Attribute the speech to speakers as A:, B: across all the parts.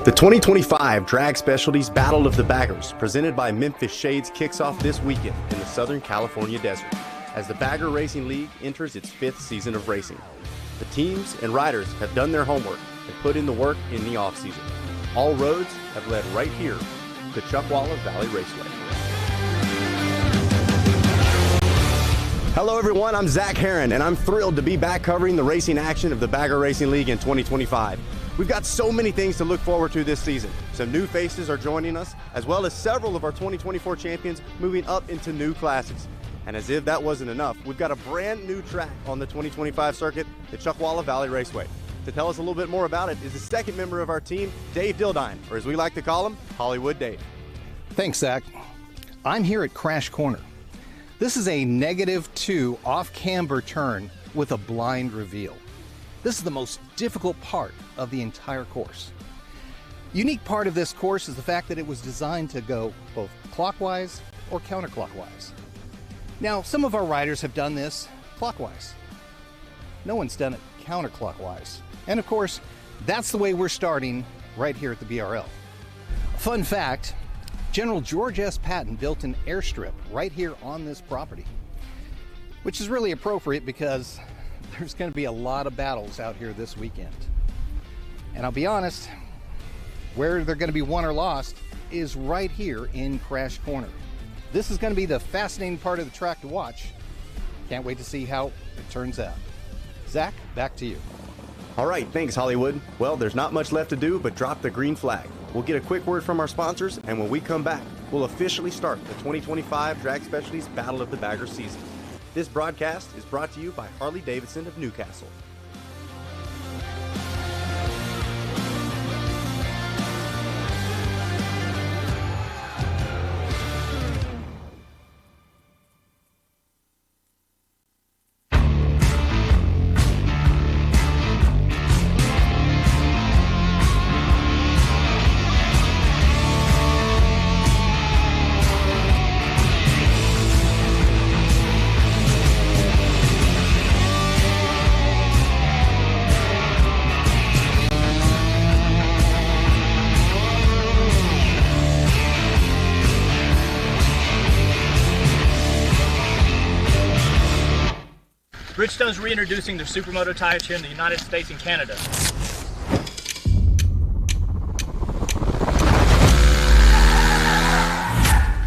A: The 2025 Drag Specialties Battle of the Baggers, presented by Memphis Shades, kicks off this weekend in the Southern California desert as the Bagger Racing League enters its 5th season of racing. The teams and riders have done their homework and put in the work in the off-season. All roads have led right here to Chuckwalla Valley Raceway. Hello everyone, I'm Zach Herron, and I'm thrilled to be back covering the racing action of the Bagger Racing League in 2025. We've got so many things to look forward to this season. Some new faces are joining us, as well as several of our 2024 champions moving up into new classes. And as if that wasn't enough, we've got a brand new track on the 2025 circuit, the Chuckwalla Valley Raceway. To tell us a little bit more about it is the second member of our team, Dave Dildine, or as we like to call him, Hollywood Dave.
B: Thanks, Zach. I'm here at Crash Corner. This is a -2 off-camber turn with a blind reveal. This is the most difficult part of the entire course. Unique part of this course is the fact that it was designed to go both clockwise or counterclockwise. Now, some of our riders have done this clockwise. No one's done it counterclockwise. And of course, that's the way we're starting right here at the BRL. Fun fact, General George S. Patton built an airstrip right here on this property, which is really appropriate because there's going to be a lot of battles out here this weekend. And I'll be honest, where they're going to be won or lost is right here in Crash Corner. This is going to be the fascinating part of the track to watch. Can't wait to see how it turns out. Zach, back to you.
A: All right, thanks Hollywood. Well, there's not much left to do but drop the green flag. We'll get a quick word from our sponsors, and when we come back, we'll officially start the 2025 Drag Specialties Battle of the Baggers season. This broadcast is brought to you by Harley-Davidson of Newcastle.
C: Bridgestone's reintroducing their Supermoto tires here in the United States and Canada.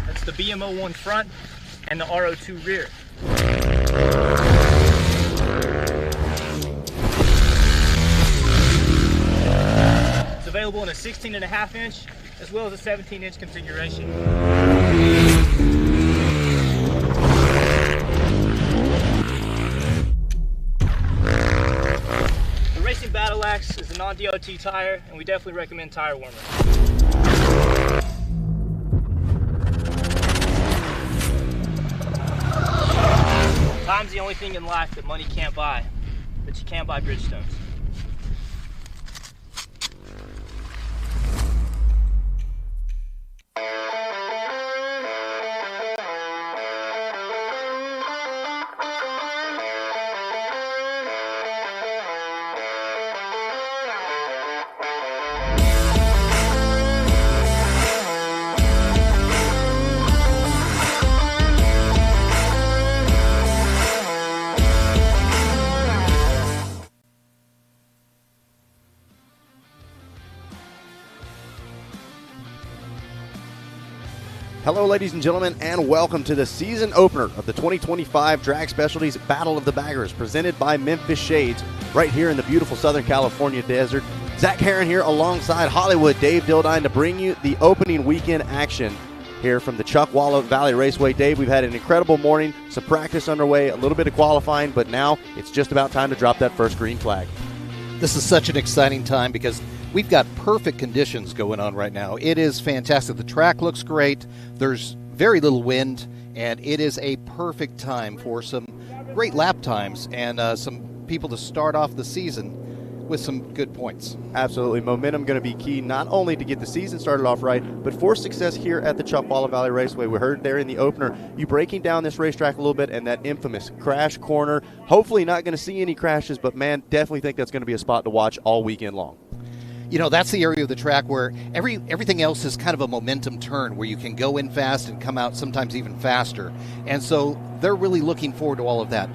C: That's the BMO1 front and the RO2 rear. It's available in a 16.5 inch as well as a 17 inch configuration. Battle Axe is a non-DOT tire, and we definitely recommend tire warmer. Time's the only thing in life that money can't buy, but you can buy Bridgestones.
A: Hello ladies and gentlemen, and welcome to the season opener of the 2025 Drag Specialties Battle of the Baggers, presented by Memphis Shades, right here in the beautiful Southern California desert. Zach Herron here alongside Hollywood Dave Dildine to bring you the opening weekend action here from the Chuckwalla Valley Raceway. Dave, we've had an incredible morning, some practice underway, a little bit of qualifying, but now it's just about time to drop that first green flag.
B: This is such an exciting time because we've got perfect conditions going on right now. It is fantastic. The track looks great. There's very little wind, and it is a perfect time for some great lap times and some people to start off the season with some good points.
A: Absolutely. Momentum going to be key not only to get the season started off right, but for success here at the Chuckwalla Valley Raceway. We heard there in the opener you breaking down this racetrack a little bit and that infamous crash corner. Hopefully not going to see any crashes, but man, definitely think that's going to be a spot to watch all weekend long.
B: You know, that's the area of the track where everything else is kind of a momentum turn where you can go in fast and come out sometimes even faster. And so they're really looking forward to all of that.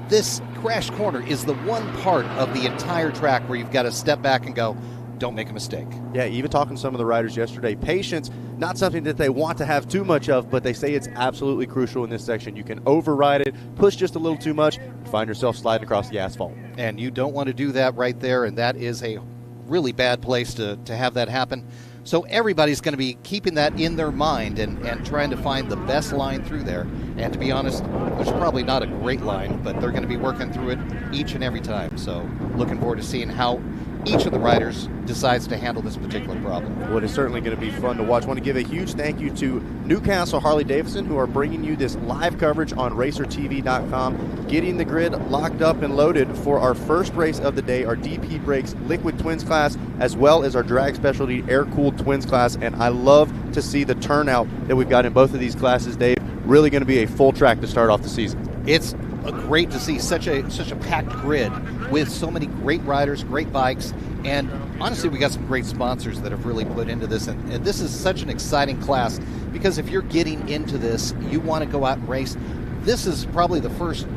B: This crash corner is the one part of the entire track where you've got to step back and go, don't make a mistake.
A: Yeah, even talking to some of the riders yesterday, patience, not something that they want to have too much of, but they say it's absolutely crucial in this section. You can override it, push just a little too much, and find yourself sliding across the asphalt.
B: And you don't want to do that right there, and that is a really bad place to have that happen. So everybody's going to be keeping that in their mind and trying to find the best line through there. And to be honest, there's probably not a great line, but they're going to be working through it each and every time. So looking forward to seeing how each of the riders decides to handle this particular problem.
A: Well, it's certainly going to be fun to watch. I want to give a huge thank you to Newcastle Harley-Davidson, who are bringing you this live coverage on RacerTV.com, getting the grid locked up and loaded for our first race of the day, our DP Brakes Liquid Twins class, as well as our Drag Specialty Air-Cooled Twins class. And I love to see the turnout that we've got in both of these classes, Dave. Really going to be a full track to start off the season.
B: It's great to see such a packed grid with so many great riders, great bikes, and honestly, we got some great sponsors that have really put into this. And this is such an exciting class because if you're getting into this, you want to go out and race. This is probably the first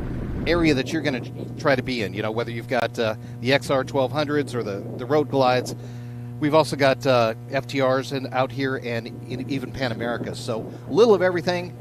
B: area that you're going to try to be in. You know, whether you've got the XR 1200s or the Road Glides. We've also got FTRs out here and even Pan America. So a little of everything.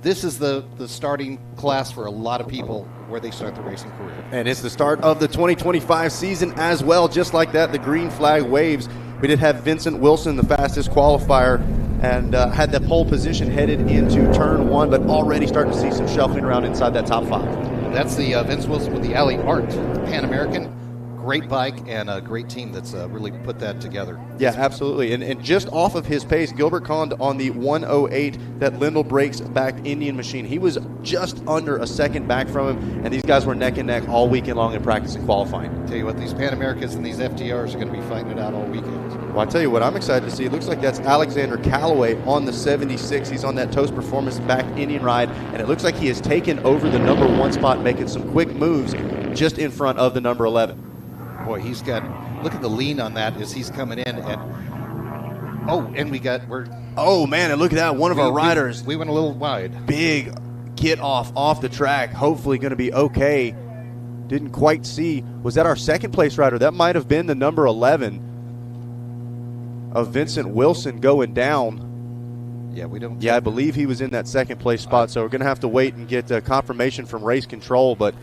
B: This is the starting class for a lot of people where they start the racing career.
A: And it's the start of the 2025 season as well. Just like that, the green flag waves. We did have Vincent Wilson, the fastest qualifier, and had that pole position headed into turn one, but already starting to see some shuffling around inside that top five.
B: That's the Vince Wilson with the Alley Art Pan American. Great bike and a great team that's really put that together.
A: Yeah, absolutely. And just off of his pace, Gilbert Cond on the 108, that Lindell Brakes backed Indian machine. He was just under a second back from him, and these guys were neck and neck all weekend long in practice and qualifying.
B: Tell you what, these Pan Americas and these FTRs are going to be fighting it out all weekend.
A: Well, I tell you what, I'm excited to see. It looks like that's Alexander Calloway on the 76. He's on that Toast Performance back Indian ride, and it looks like he has taken over the number one spot, making some quick moves just in front of the number 11.
B: Boy, he's got, look at the lean on that as he's coming in.
A: Oh, man, and look at that. One of our riders.
B: We went a little wide.
A: Big get off the track. Hopefully going to be okay. Didn't quite see. Was that our second place rider? That might have been the number 11 of Vincent Wilson going down.
B: Yeah, we don't.
A: Yeah, I believe he was in that second place spot, so we're going to have to wait and get confirmation from race control, but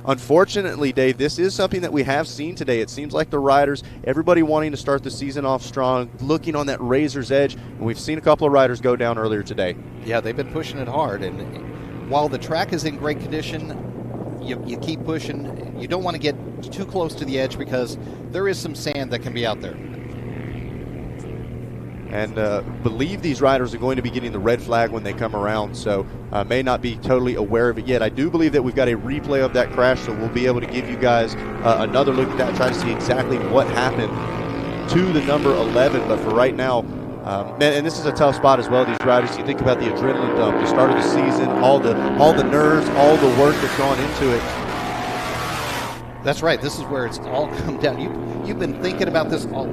A: unfortunately, Dave, this is something that we have seen today. It seems like the riders, everybody wanting to start the season off strong, looking on that razor's edge, and we've seen a couple of riders go down earlier today.
B: Yeah, they've been pushing it hard, and while the track is in great condition, you keep pushing. You don't want to get too close to the edge because there is some sand that can be out there.
A: And believe these riders are going to be getting the red flag when they come around, so may not be totally aware of it yet. I do believe that we've got a replay of that crash, so we'll be able to give you guys another look at that, try to see exactly what happened to the number 11. But for right now, and this is a tough spot as well, these riders. You think about the adrenaline dump, the start of the season, all the nerves, all the work that's gone into it.
B: That's right. This is where it's all come down. You've been thinking about this all.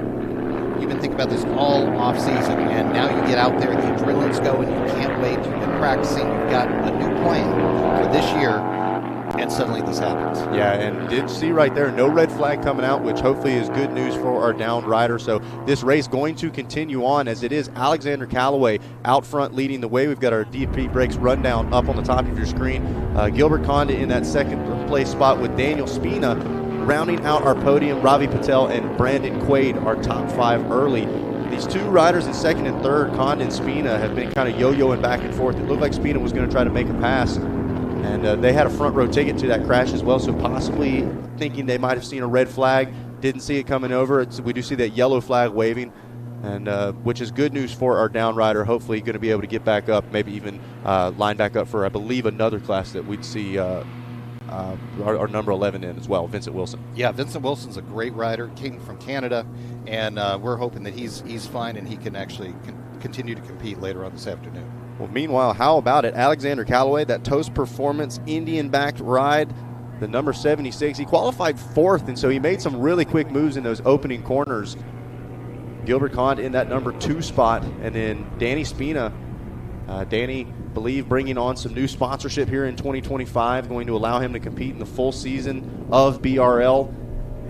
B: You've been thinking about this all off season, and now you get out there, the adrenaline's going, you can't wait, you've been practicing, you've got a new plan for this year, and suddenly this happens.
A: Yeah, and did see right there, no red flag coming out, which hopefully is good news for our downed rider. So this race going to continue on, as it is Alexander Calloway out front leading the way. We've got our DP Brakes rundown up on the top of your screen. Gilbert Condit in that second place spot with Daniel Spina. Rounding out our podium, Ravi Patel and Brandon Quaid are top five early. These two riders in second and third, Condit and Spina, have been kind of yo-yoing back and forth. It looked like Spina was going to try to make a pass, and they had a front row ticket to that crash as well, so possibly thinking they might have seen a red flag, didn't see it coming over. We do see that yellow flag waving, and which is good news for our down rider. Hopefully going to be able to get back up, maybe even line back up for, I believe, another class that we'd see our number 11 in as well, Vincent Wilson.
B: Yeah, Vincent Wilson's a great rider, came from Canada, and we're hoping that he's fine and he can actually continue to compete later on this afternoon.
A: Well, meanwhile, how about it? Alexander Calloway, that Toast Performance Indian-backed ride, the number 76. He qualified fourth, and so he made some really quick moves in those opening corners. Gilbert Conde in that number 2 spot, and then Danny Spina. Danny, believe, bringing on some new sponsorship here in 2025, going to allow him to compete in the full season of BRL.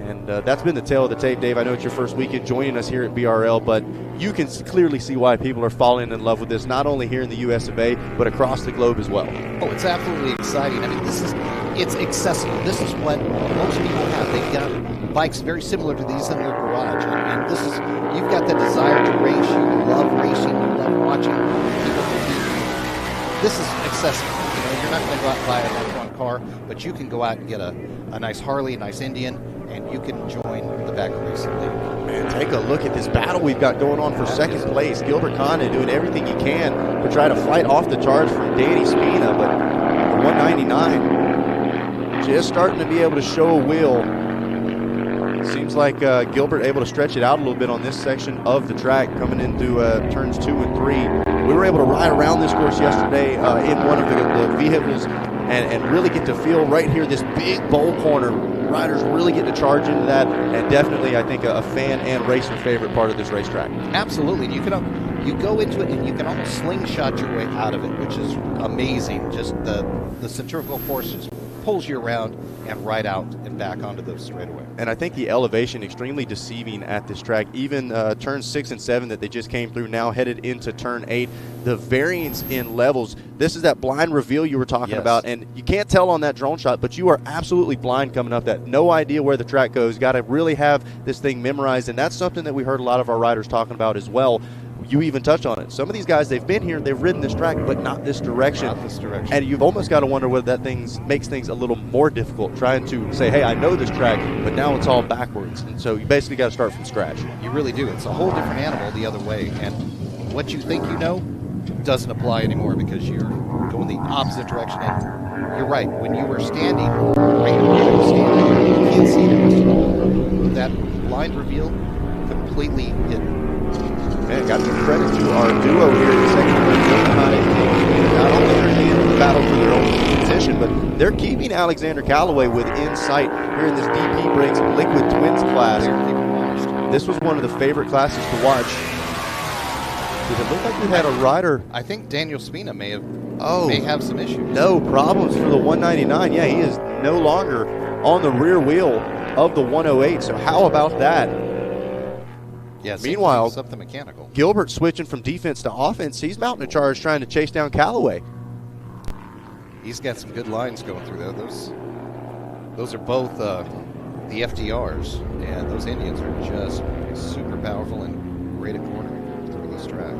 A: And that's been the tale of the tape, Dave. I know it's your first weekend joining us here at BRL, but you can clearly see why people are falling in love with this, not only here in the US of A, but across the globe as well.
B: Oh, it's absolutely exciting. I mean, it's accessible. This is what most people have. They've got bikes very similar to these in their garage. And you've got the desire to race. You love racing. You love watching people compete. This is accessible. You know, you're not going to go out and buy a F1 car, but you can go out and get a nice Harley, a nice Indian, and you can join the Bagger Racing League.
A: Man, take a look at this battle we've got going on for second place. Gilbert Conde doing everything he can to try to fight off the charge from Danny Spina, but the 199 just starting to be able to show a wheel. Seems like Gilbert able to stretch it out a little bit on this section of the track coming into turns 2 and 3. We were able to ride around this course yesterday in one of the vehicles and really get to feel right here this big bowl corner. Riders really get to charge into that, and definitely, I think, a fan and racer favorite part of this racetrack.
B: Absolutely. And you go into it and you can almost slingshot your way out of it, which is amazing. Just the centrifugal force just pulls you around and right out and back onto the straightaway.
A: And I think the elevation extremely deceiving at this track. Even turns 6 and 7 that they just came through, now headed into turn 8. The variance in levels, this is that blind reveal you were talking about, and you can't tell on that drone shot, but you are absolutely blind coming up that. No idea where the track goes. Got to really have this thing memorized, and that's something that we heard a lot of our riders talking about as well. You even touched on it. Some of these guys, they've been here, they've ridden this track, but not this direction.
B: Not this direction.
A: And you've almost got to wonder whether that makes things a little more difficult, trying to say, hey, I know this track, but now it's all backwards. And so you basically got to start from scratch.
B: You really do. It's a whole different animal the other way. And what you think you know doesn't apply anymore because you're going the opposite direction. And you're right. When you were standing right where you were standing, you can't see the rest of the wall. That blind reveal completely hidden.
A: Man, got to give credit to our duo here in the second quarter. Not only are they in the battle for their own position, but they're keeping Alexander Callaway within sight here in this DP Brakes Liquid Twins class. This was one of the favorite classes to watch. Did it look like we had a rider?
B: I think Daniel Spina may have some issues.
A: No problems for the 199. Yeah, he is no longer on the rear wheel of the 108. So how about that?
B: Yeah,
A: meanwhile,
B: something mechanical.
A: Gilbert switching from defense to offense. He's mounting a charge trying to chase down Callaway.
B: He's got some good lines going through there. Those are both the FDRs, and those Indians are just super powerful and great at cornering through this track.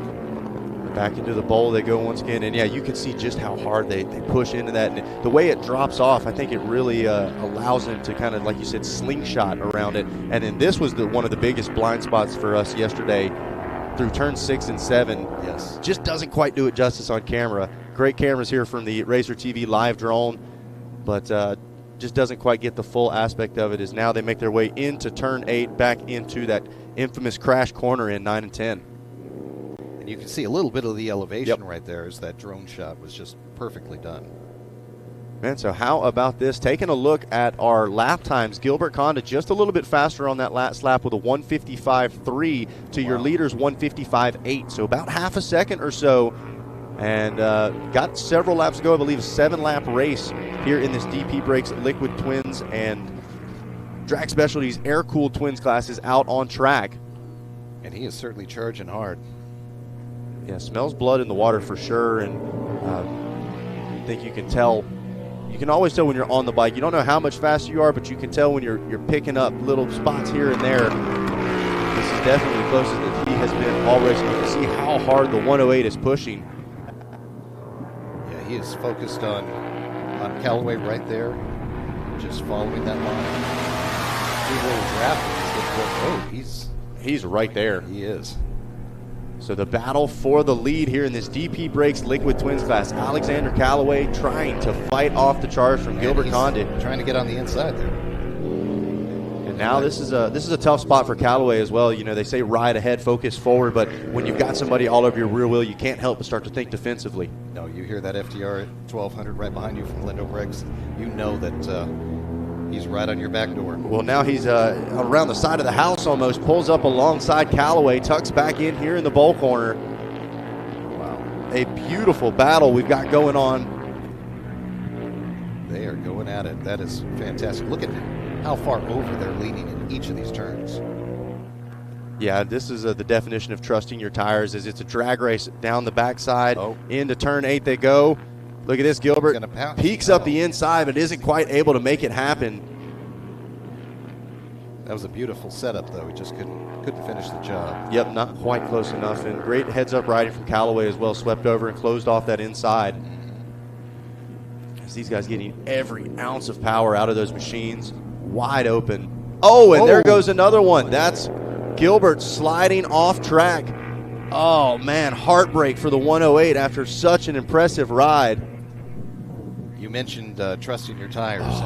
A: Back into the bowl they go once again, and yeah, you can see just how hard they push into that. And the way it drops off, I think it really allows them to kind of, like you said, slingshot around it. And then this was one of the biggest blind spots for us yesterday through turn 6 and 7.
B: Yes.
A: Just doesn't quite do it justice on camera. Great cameras here from the Racer TV live drone, but just doesn't quite get the full aspect of it as now they make their way into turn 8, back into that infamous crash corner in 9 and 10.
B: And you can see a little bit of the elevation right there as that drone shot was just perfectly done.
A: Man, so how about this? Taking a look at our lap times, Gilbert Conde just a little bit faster on that last lap with a 155.3 to your leader's 155.8. So about half a second or so. And got several laps to go. I believe a 7-lap race here in this DP Brakes Liquid Twins and Drag Specialties Air-Cooled Twins classes out on track.
B: And he is certainly charging hard.
A: Yeah, smells blood in the water for sure, and I think you can tell. You can always tell when you're on the bike. You don't know how much faster you are, but you can tell when you're picking up little spots here and there. This is definitely the closest that he has been all racing. You can see how hard the 108 is pushing.
B: Yeah, he is focused on Callaway right there, just following that line.
A: He's right there.
B: He is.
A: So the battle for the lead here in this DP Brakes Liquid Twins class. Alexander Callaway trying to fight off the charge from Gilbert Conde.
B: Trying to get on the inside there.
A: And now this is a tough spot for Callaway as well. You know, they say ride ahead, focus forward, but when you've got somebody all over your rear wheel, you can't help but start to think defensively.
B: No, you hear that FDR at 1200 right behind you from Lindo Briggs. You know that He's right on your back door.
A: Well, now he's around the side of the house almost, pulls up alongside Callaway, tucks back in here in the bowl corner. Wow. A beautiful battle we've got going on.
B: They are going at it. That is fantastic. Look at how far over they're leaning in each of these turns.
A: Yeah, this is the definition of trusting your tires. Is it's a drag race down the backside. Into turn 8 they go. Look at this, Gilbert peeks up the inside, but isn't quite able to make it happen.
B: That was a beautiful setup, though. He just couldn't finish the job.
A: Yep, not quite close enough. And great heads-up riding from Callaway as well. Swept over and closed off that inside. As these guys getting every ounce of power out of those machines. Wide open. Oh, and there goes another one. That's Gilbert sliding off track. Oh, man, heartbreak for the 108 after such an impressive ride.
B: You mentioned trusting your tires.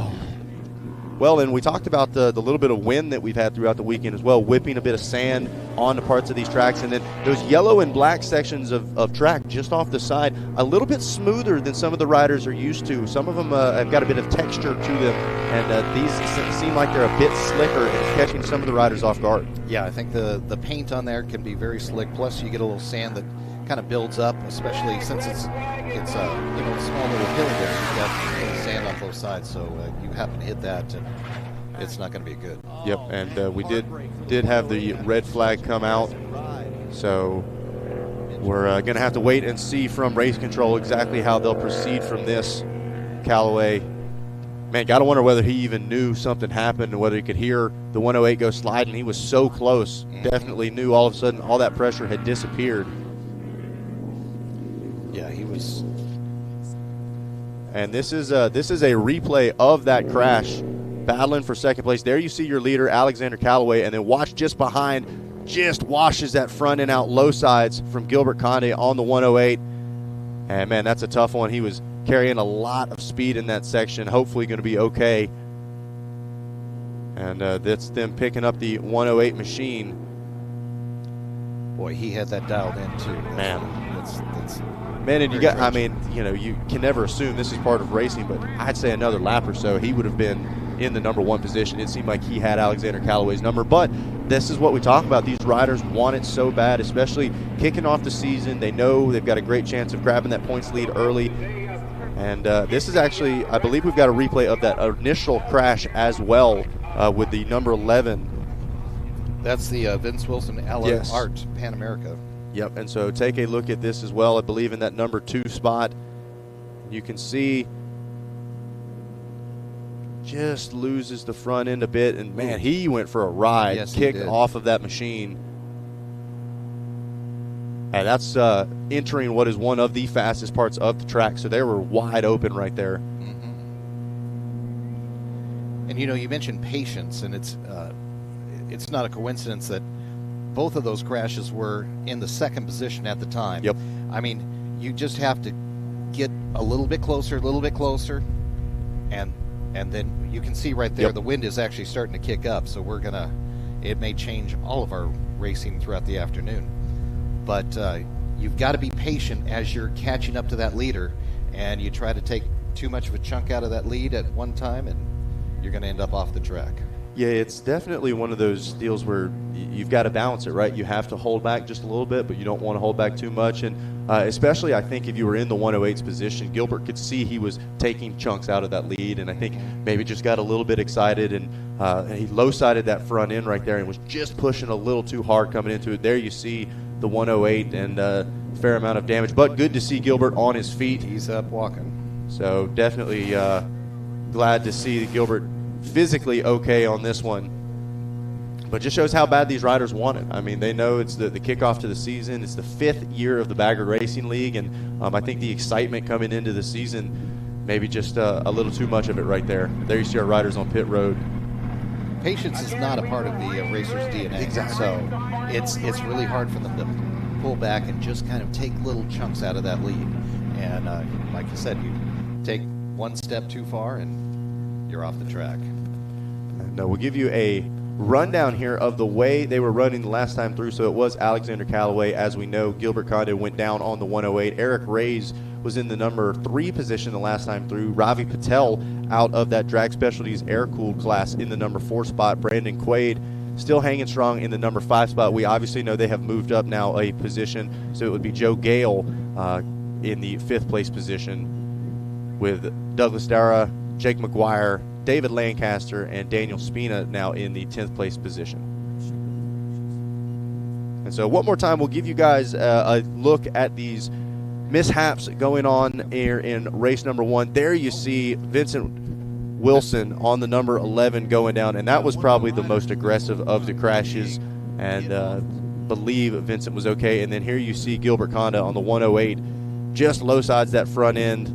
A: Well, and we talked about the little bit of wind that we've had throughout the weekend as well, whipping a bit of sand onto parts of these tracks. And then those yellow and black sections of track just off the side, a little bit smoother than some of the riders are used to. Some of them have got a bit of texture to them, and these seem like they're a bit slicker and catching some of the riders off guard.
B: Yeah, I think the paint on there can be very slick. Plus, you get a little sand that kind of builds up, especially since it's a small little hill there. You've got sand on both sides, so you happen to hit that, and it's not going to be good.
A: Yep, and we did have the red flag come out, so we're going to have to wait and see from race control exactly how they'll proceed from this. Callaway, man, got to wonder whether he even knew something happened and whether he could hear the 108 go sliding. He was so close, definitely knew all of a sudden all that pressure had disappeared.
B: Yeah, he was.
A: And this is a replay of that crash, battling for second place. There you see your leader, Alexander Callaway, and then watch just behind, just washes that front end out low sides from Gilbert Conde on the 108. And, man, that's a tough one. He was carrying a lot of speed in that section, hopefully going to be okay. And that's them picking up the 108 machine.
B: Boy, he had that dialed in, too.
A: Man.
B: That's
A: Man, and you can never assume this is part of racing, but I'd say another lap or so, he would have been in the number one position. It seemed like he had Alexander Callaway's number, but this is what we talk about. These riders want it so bad, especially kicking off the season. They know they've got a great chance of grabbing that points lead early. And this is actually, I believe we've got a replay of that initial crash as well with the number 11.
B: That's the Vince Wilson Art Pan America.
A: Yep, and so take a look at this as well. I believe in that number 2 spot, you can see just loses the front end a bit, and man, he went for a ride, kicked off of that machine. And that's entering what is one of the fastest parts of the track, so they were wide open right there.
B: And you mentioned patience, and it's not a coincidence that both of those crashes were in the second position at the time.
A: Yep.
B: I mean, you just have to get a little bit closer, and then you can see right there the wind is actually starting to kick up, so it may change all of our racing throughout the afternoon. But you've got to be patient as you're catching up to that leader, and you try to take too much of a chunk out of that lead at one time, and you're going to end up off the track.
A: Yeah, it's definitely one of those deals where you've got to balance it, right? You have to hold back just a little bit, but you don't want to hold back too much. And especially, I think, if you were in the 108's position, Gilbert could see he was taking chunks out of that lead, and I think maybe just got a little bit excited, and he low-sided that front end right there and was just pushing a little too hard coming into it. There you see the 108 and a fair amount of damage, but good to see Gilbert on his feet.
B: He's up walking.
A: So definitely glad to see Gilbert physically okay on this one, but just shows how bad these riders want it. I mean, they know it's the kickoff to the season. It's the 5th year of the Bagger Racing League, and I think the excitement coming into the season, maybe just a little too much of it right there. There you see our riders on pit road.
B: Patience is not a part of the racer's DNA.
A: Exactly.
B: So it's really hard for them to pull back and just kind of take little chunks out of that lead. And like you said, you take one step too far and you're off the track.
A: No, we'll give you a rundown here of the way they were running the last time through. So it was Alexander Callaway. As we know, Gilbert Conde went down on the 108. Eric Reyes was in the number 3 position the last time through. Ravi Patel out of that Drag Specialties air-cooled class in the number 4 spot. Brandon Quaid still hanging strong in the number 5 spot. We obviously know they have moved up now a position, so it would be Joe Gale in the 5th place position, with Douglas Dara, Jake McGuire, David Lancaster, and Daniel Spina now in the 10th place position. And so one more time, we'll give you guys a look at these mishaps going on here in race number 1. There you see Vincent Wilson on the number 11 going down, and that was probably the most aggressive of the crashes, and believe Vincent was okay. And then here you see Gilbert Conda on the 108, just low sides that front end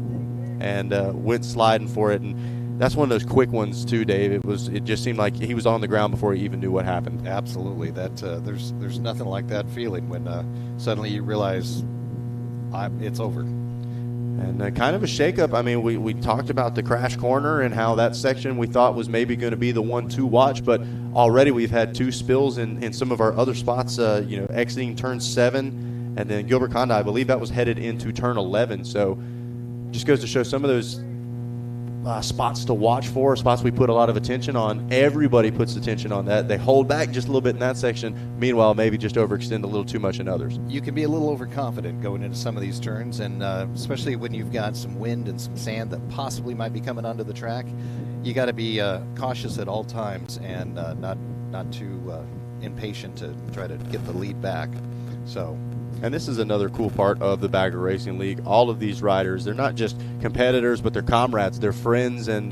A: and went sliding for it. And that's one of those quick ones too, Dave. It just seemed like he was on the ground before he even knew what happened.
B: Absolutely. That there's nothing like that feeling when suddenly you realize it's over.
A: And kind of a shakeup. I mean, we talked about the crash corner and how that section we thought was maybe going to be the 1-2 watch, but already we've had 2 spills in some of our other spots, exiting turn 7, and then Gilbert Conda, I believe that was headed into turn 11. So just goes to show some of those spots to watch for, spots we put a lot of attention on. Everybody puts attention on that. They hold back just a little bit in that section. Meanwhile, maybe just overextend a little too much in others.
B: You can be a little overconfident going into some of these turns, and especially when you've got some wind and some sand that possibly might be coming onto the track. You got to be cautious at all times and not too impatient to try to get the lead back.
A: And this is another cool part of the Bagger Racing League. All of these riders, they're not just competitors, but they're comrades, they're friends, and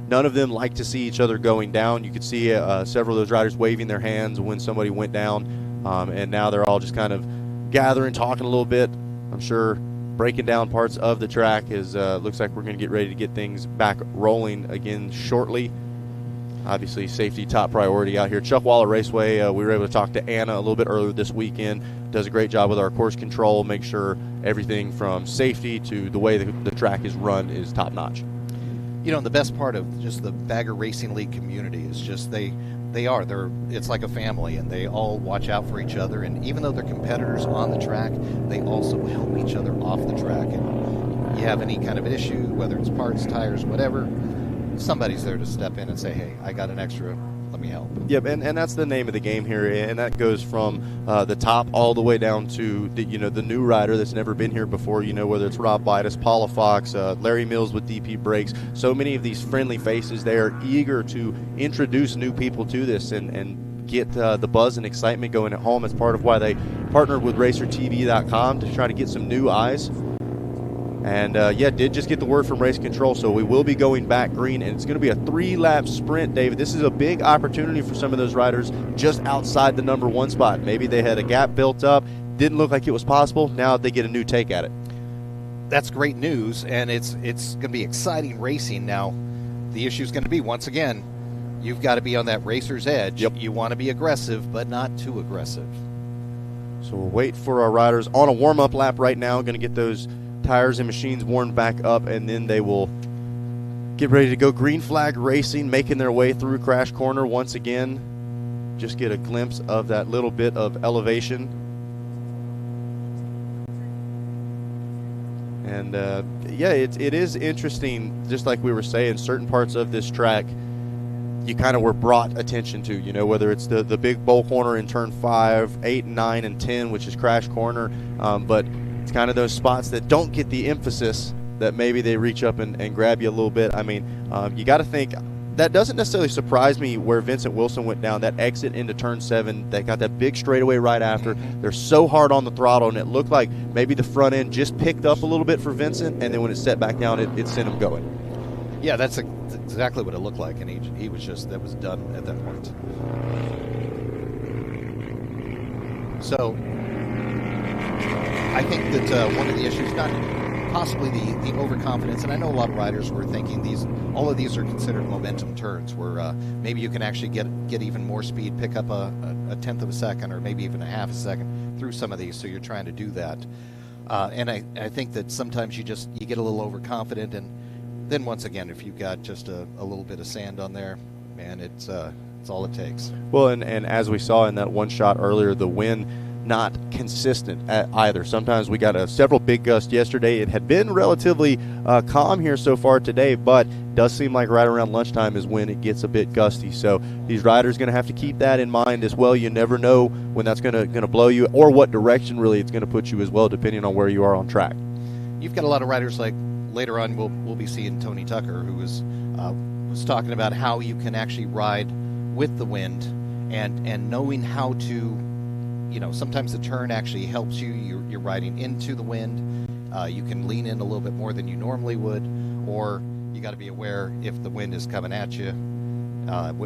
A: none of them like to see each other going down. You could see several of those riders waving their hands when somebody went down, and now they're all just kind of gathering, talking a little bit. I'm sure breaking down parts of the track is looks like we're going to get ready to get things back rolling again shortly. Obviously, safety top priority out here. Chuckwalla Raceway, we were able to talk to Anna a little bit earlier this weekend. Does a great job with our course control, make sure everything from safety to the way the track is run is top notch.
B: You know, the best part of just the Bagger Racing League community is just it's like a family, and they all watch out for each other. And even though they're competitors on the track, they also help each other off the track. And you have any kind of issue, whether it's parts, tires, whatever, somebody's there to step in and say, hey, I got an extra, let me help.
A: Yep, and that's the name of the game here, and that goes from the top all the way down to the new rider that's never been here before, whether it's Rob Vitus, Paula Fox, Larry Mills with DP Brakes. So many of these friendly faces, they are eager to introduce new people to this and get the buzz and excitement going at home. It's part of why they partnered with RacerTV.com to try to get some new eyes. And did just get the word from Race Control, so we will be going back green, and it's going to be a 3-lap sprint, David. This is a big opportunity for some of those riders just outside the number 1 spot. Maybe they had a gap built up, didn't look like it was possible. Now they get a new take at it.
B: That's great news, and it's going to be exciting racing. Now, the issue is going to be, once again, you've got to be on that racer's edge.
A: Yep.
B: You want to be aggressive, but not too aggressive.
A: So we'll wait for our riders on a warm-up lap right now. Going to get those tires and machines worn back up, and then they will get ready to go green flag racing, making their way through crash corner once again. Just get a glimpse of that little bit of elevation. And it is interesting, just like we were saying, certain parts of this track you kind of were brought attention to, whether it's the big bowl corner in turn 5, 8, 9, and 10, which is crash corner, but it's kind of those spots that don't get the emphasis that maybe they reach up and grab you a little bit. I mean, you got to think, that doesn't necessarily surprise me where Vincent Wilson went down, that exit into turn 7. They got that big straightaway right after. They're so hard on the throttle, and it looked like maybe the front end just picked up a little bit for Vincent, and then when it set back down, it sent him going.
B: Yeah, that's exactly what it looked like, and he was that was done at that point. So I think that one of the issues, not possibly the overconfidence, and I know a lot of riders were thinking all of these are considered momentum turns, where maybe you can actually get even more speed, pick up a tenth of a second, or maybe even a half a second through some of these. So you're trying to do that, and I think that sometimes you get a little overconfident, and then once again, if you've got just a little bit of sand on there, man, it's all it takes.
A: Well, and as we saw in that one shot earlier, the wind not consistent either. Sometimes we got several big gusts yesterday. It had been relatively calm here so far today, but does seem like right around lunchtime is when it gets a bit gusty. So these riders going to have to keep that in mind as well. You never know when that's going to blow you, or what direction really it's going to put you as well, depending on where you are on track.
B: You've got a lot of riders, like later on we'll be seeing Tony Tucker, who was talking about how you can actually ride with the wind and knowing how to, sometimes the turn actually helps you. You're riding into the wind. You can lean in a little bit more than you normally would, or you got to be aware if the wind is coming at you.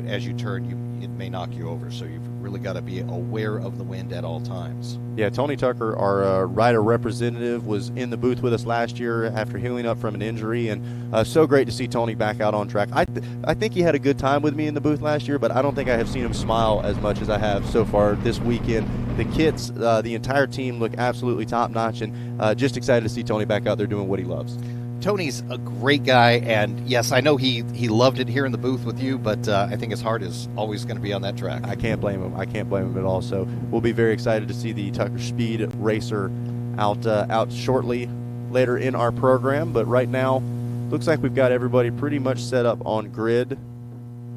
B: As you turn, it may knock you over. So you've really got to be aware of the wind at all times.
A: Yeah, Tony Tucker, our rider representative, was in the booth with us last year after healing up from an injury, and so great to see Tony back out on track. I think he had a good time with me in the booth last year, but I don't think I have seen him smile as much as I have so far this weekend. The kits, the entire team look absolutely top-notch, and just excited to see Tony back out there doing what he loves.
B: Tony's a great guy, and yes, I know he loved it here in the booth with you, but I think his heart is always going to be on that track.
A: I can't blame him. I can't blame him at all. So we'll be very excited to see the Tucker Speed Racer out shortly later in our program. But right now, looks like we've got everybody pretty much set up on grid,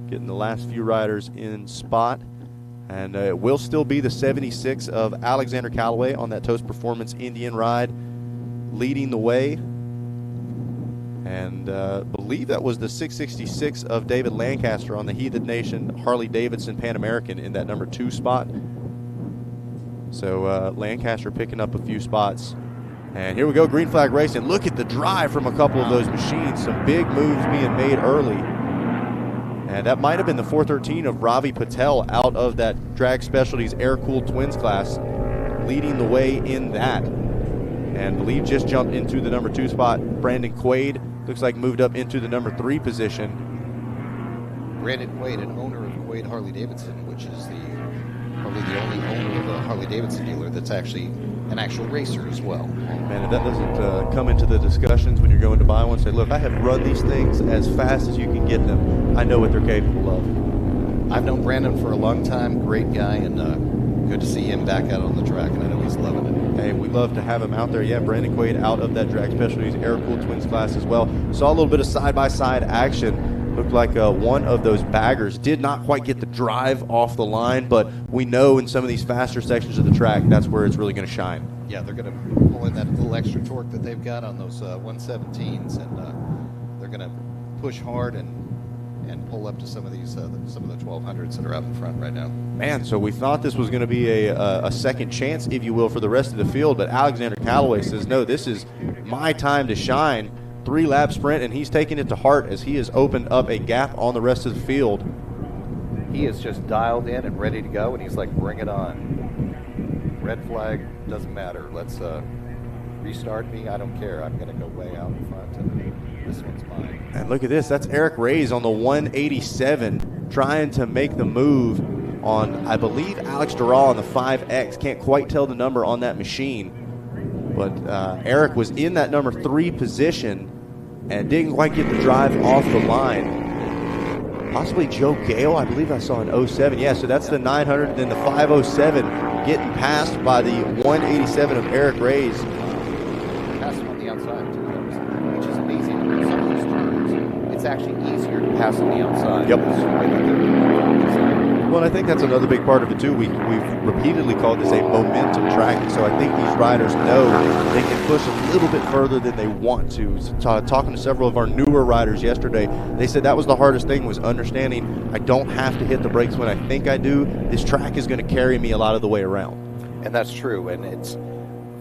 A: getting the last few riders in spot. And it will still be the 76 of Alexander Callaway on that Toast Performance Indian ride leading the way. And believe that was the 666 of David Lancaster on the Heated Nation Harley-Davidson Pan American in that number 2 spot. So Lancaster picking up a few spots. And here we go, green flag racing. Look at the drive from a couple of those machines. Some big moves being made early. And that might have been the 413 of Ravi Patel out of that Drag Specialties Air-Cooled Twins class, leading the way in that. And believe just jumped into the number 2 spot. Brandon Quaid looks like moved up into the number 3 position.
B: Brandon Quaid, an owner of Quaid Harley-Davidson, which is probably the only owner of a Harley-Davidson dealer that's actually an actual racer as well.
A: Man, if that doesn't come into the discussions when you're going to buy one, say, look, I have run these things as fast as you can get them. I know what they're capable of.
B: I've known Brandon for a long time, great guy, and good to see him back out on the track, and I know he's loving it.
A: Hey, we love to have him out there. Yeah, Brandon Quaid out of that Drag Specialties Air-Cooled Twins class as well. Saw a little bit of side-by-side action. Looked like one of those baggers did not quite get the drive off the line, but we know in some of these faster sections of the track, that's where it's really going to shine.
B: Yeah, they're going to pull in that little extra torque that they've got on those 117s, and they're going to push hard and pull up to some of these some of the 1200s that are out in front right now.
A: Man, so we thought this was going to be a second chance, if you will, for the rest of the field, but Alexander Callaway says, no, this is my time to shine. 3-lap sprint, and he's taking it to heart as he has opened up a gap on the rest of the field.
B: He is just dialed in and ready to go, and he's like, bring it on. Red flag, doesn't matter. Let's restart me. I don't care. I'm going to go way out in front, and this one's mine.
A: And look at this. That's Eric Reyes on the 187 trying to make the move on, I believe, Alex Dural on the 5X. Can't quite tell the number on that machine. But Eric was in that number 3 position and didn't quite get the drive off the line. Possibly Joe Gale, I believe I saw an 07. Yeah, so that's the 900, then the 507 getting passed by the 187 of Eric Reyes.
B: Passed him on the outside, too, which is amazing. In some of these turns, it's actually easier to pass on the outside.
A: Yep. Well, and I think that's another big part of it, too. We've repeatedly called this a momentum track, so I think these riders know they can push a little bit further than they want to. So, talking to several of our newer riders yesterday, they said that was the hardest thing, was understanding I don't have to hit the brakes when I think I do. This track is going to carry me a lot of the way around.
B: And that's true, and it's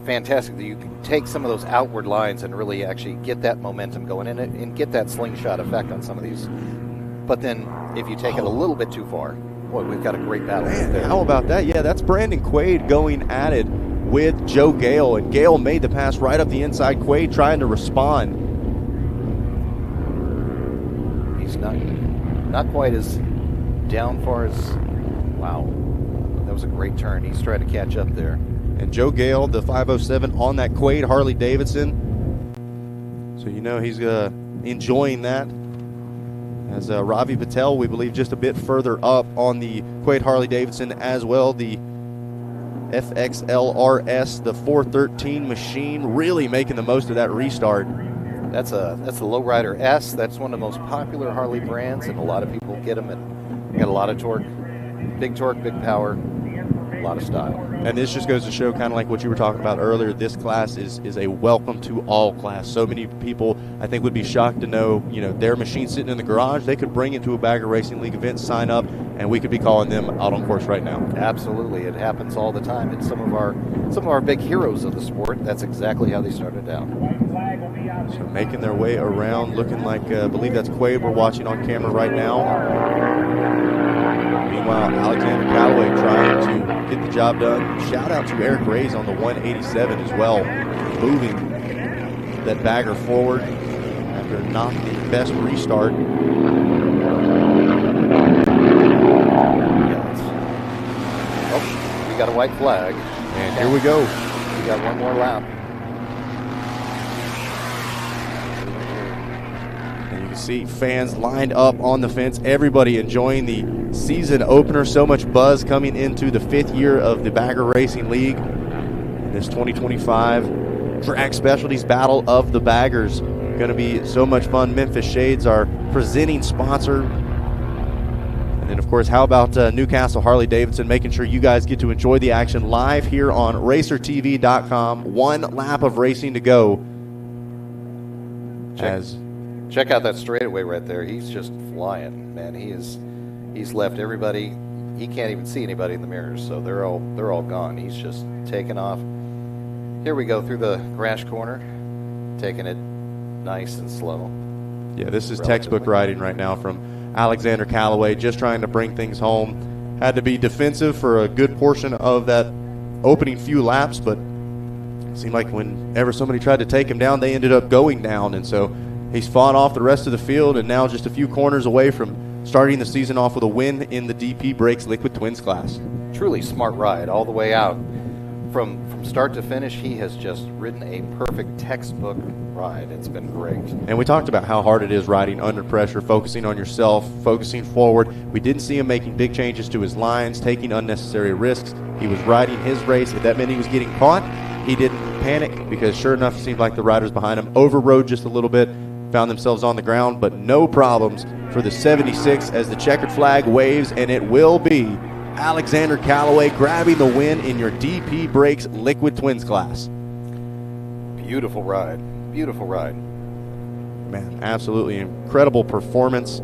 B: fantastic that you can take some of those outward lines and really actually get that momentum going in it and get that slingshot effect on some of these. But then if you take it a little bit too far, boy, we've got a great battle right there.
A: How about that? Yeah, that's Brandon Quaid going at it with Joe Gale, and Gale made the pass right up the inside. Quaid trying to respond.
B: He's not quite as down far as, wow, that was a great turn. He's trying to catch up there.
A: And Joe Gale, the 507 on that Quaid Harley-Davidson. So you know he's enjoying that. As Ravi Patel, we believe, just a bit further up on the Quaid Harley-Davidson as well. The FXLRS, the 413 machine, really making the most of that restart.
B: That's a Lowrider S. That's one of the most popular Harley brands, and a lot of people get them. And got a lot of torque, big power, a lot of style.
A: And this just goes to show, kind of like what you were talking about earlier, this class is a welcome to all class. So many people, I think, would be shocked to know, their machine sitting in the garage, they could bring it to a Bagger Racing League event, sign up, and we could be calling them out on course right now.
B: Absolutely. It happens all the time. It's some of our big heroes of the sport. That's exactly how they started out.
A: So making their way around, looking like, I believe that's Quaid we're watching on camera right now. Meanwhile, Alexander Callaway trying to get the job done. Shout out to Eric Reyes on the 187 as well, moving that bagger forward after not the best restart.
B: Oh, we got a white flag.
A: And here we go.
B: We got one more lap.
A: And you can see fans lined up on the fence, everybody enjoying the season opener. So much buzz coming into the 5th year of the Bagger Racing League. This 2025 Drag Specialties Battle of the Baggers. Going to be so much fun. Memphis Shades, our presenting sponsor. And then, of course, how about Newcastle Harley-Davidson, making sure you guys get to enjoy the action live here on RacerTV.com. One lap of racing to go.
B: Check out that straightaway right there. He's just flying, man. He's left everybody. He can't even see anybody in the mirrors, so they're all gone. He's just taking off. Here we go through the crash corner, taking it nice and slow.
A: Yeah, this is textbook riding right now from Alexander Callaway, just trying to bring things home. Had to be defensive for a good portion of that opening few laps, but it seemed like whenever somebody tried to take him down, they ended up going down, and so he's fought off the rest of the field, and now just a few corners away from starting the season off with a win in the DP Brakes Liquid Twins class.
B: Truly smart ride all the way out. From start to finish, he has just ridden a perfect textbook ride. It's been great.
A: And we talked about how hard it is riding under pressure, focusing on yourself, focusing forward. We didn't see him making big changes to his lines, taking unnecessary risks. He was riding his race. If that meant he was getting caught, he didn't panic, because sure enough, it seemed like the riders behind him overrode just a little bit, found themselves on the ground, but no problems for the 76 as the checkered flag waves, and it will be Alexander Callaway grabbing the win in your DP Brakes Liquid Twins class.
B: Beautiful ride. Beautiful ride.
A: Man, absolutely incredible performance.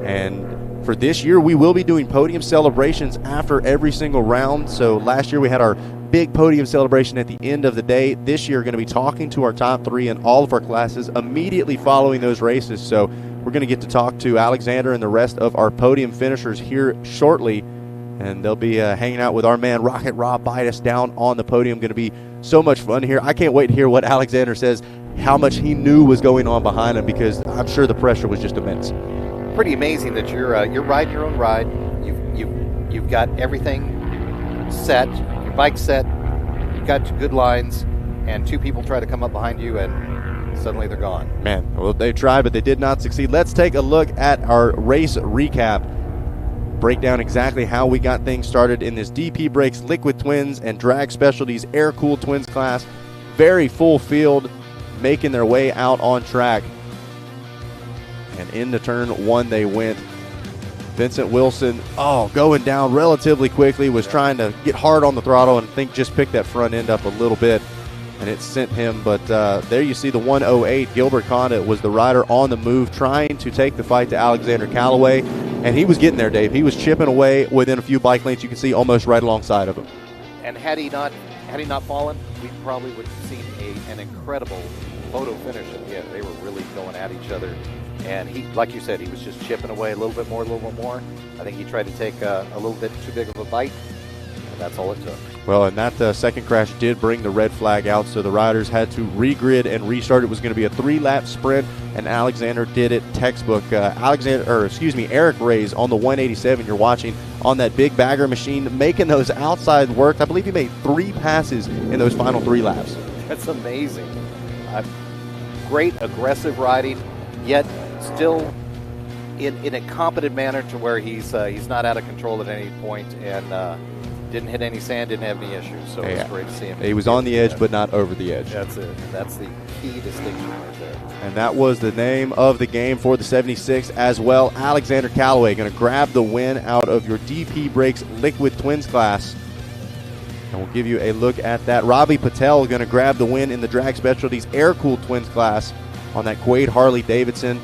A: And for this year, we will be doing podium celebrations after every single round. So last year we had our big podium celebration at the end of the day. This year, we're going to be talking to our top 3 in all of our classes immediately following those races. So we're going to get to talk to Alexander and the rest of our podium finishers here shortly. And they'll be hanging out with our man Rocket Rob Bidas down on the podium. Going to be so much fun here. I can't wait to hear what Alexander says, how much he knew was going on behind him, because I'm sure the pressure was just immense.
B: Pretty amazing that you're riding your own ride. You've got everything set, your bike set, you've got good lines, and 2 people try to come up behind you, and suddenly they're gone.
A: Man, well, they tried, but they did not succeed. Let's take a look at our race recap. Break down exactly how we got things started in this DP Brakes Liquid Twins and Drag Specialties Air Cooled Twins class. Very full field, making their way out on track. And into turn 1 they went. Vincent Wilson, going down relatively quickly, was trying to get hard on the throttle and I think just picked that front end up a little bit, and it sent him. But there you see the 108. Gilbert Condit was the rider on the move, trying to take the fight to Alexander Callaway. And he was getting there, Dave. He was chipping away within a few bike lengths. You can see almost right alongside of him.
B: And had he not fallen, we probably would have seen an incredible photo finish. Yeah, they were really going at each other. And he, like you said, he was just chipping away a little bit more. I think he tried to take a little bit too big of a bite, and that's all it took.
A: Well, and that second crash did bring the red flag out, so the riders had to regrid and restart. It was going to be a 3-lap sprint, and Alexander did it textbook. Eric Reyes on the 187 you're watching on that big bagger machine, making those outside work. I believe he made 3 passes in those final 3 laps.
B: That's amazing. Great aggressive riding, yet still in a competent manner to where he's not out of control at any point, and Didn't hit any sand, didn't have any issues, so it was great to see him.
A: He was on the edge, but not over the edge.
B: That's it. That's the key distinction right there.
A: And that was the name of the game for the 76 as well. Alexander Callaway going to grab the win out of your DP Brakes Liquid Twins class. And we'll give you a look at that. Robbie Patel going to grab the win in the Drag Specialties Air-Cooled Twins class on that Quaid Harley-Davidson.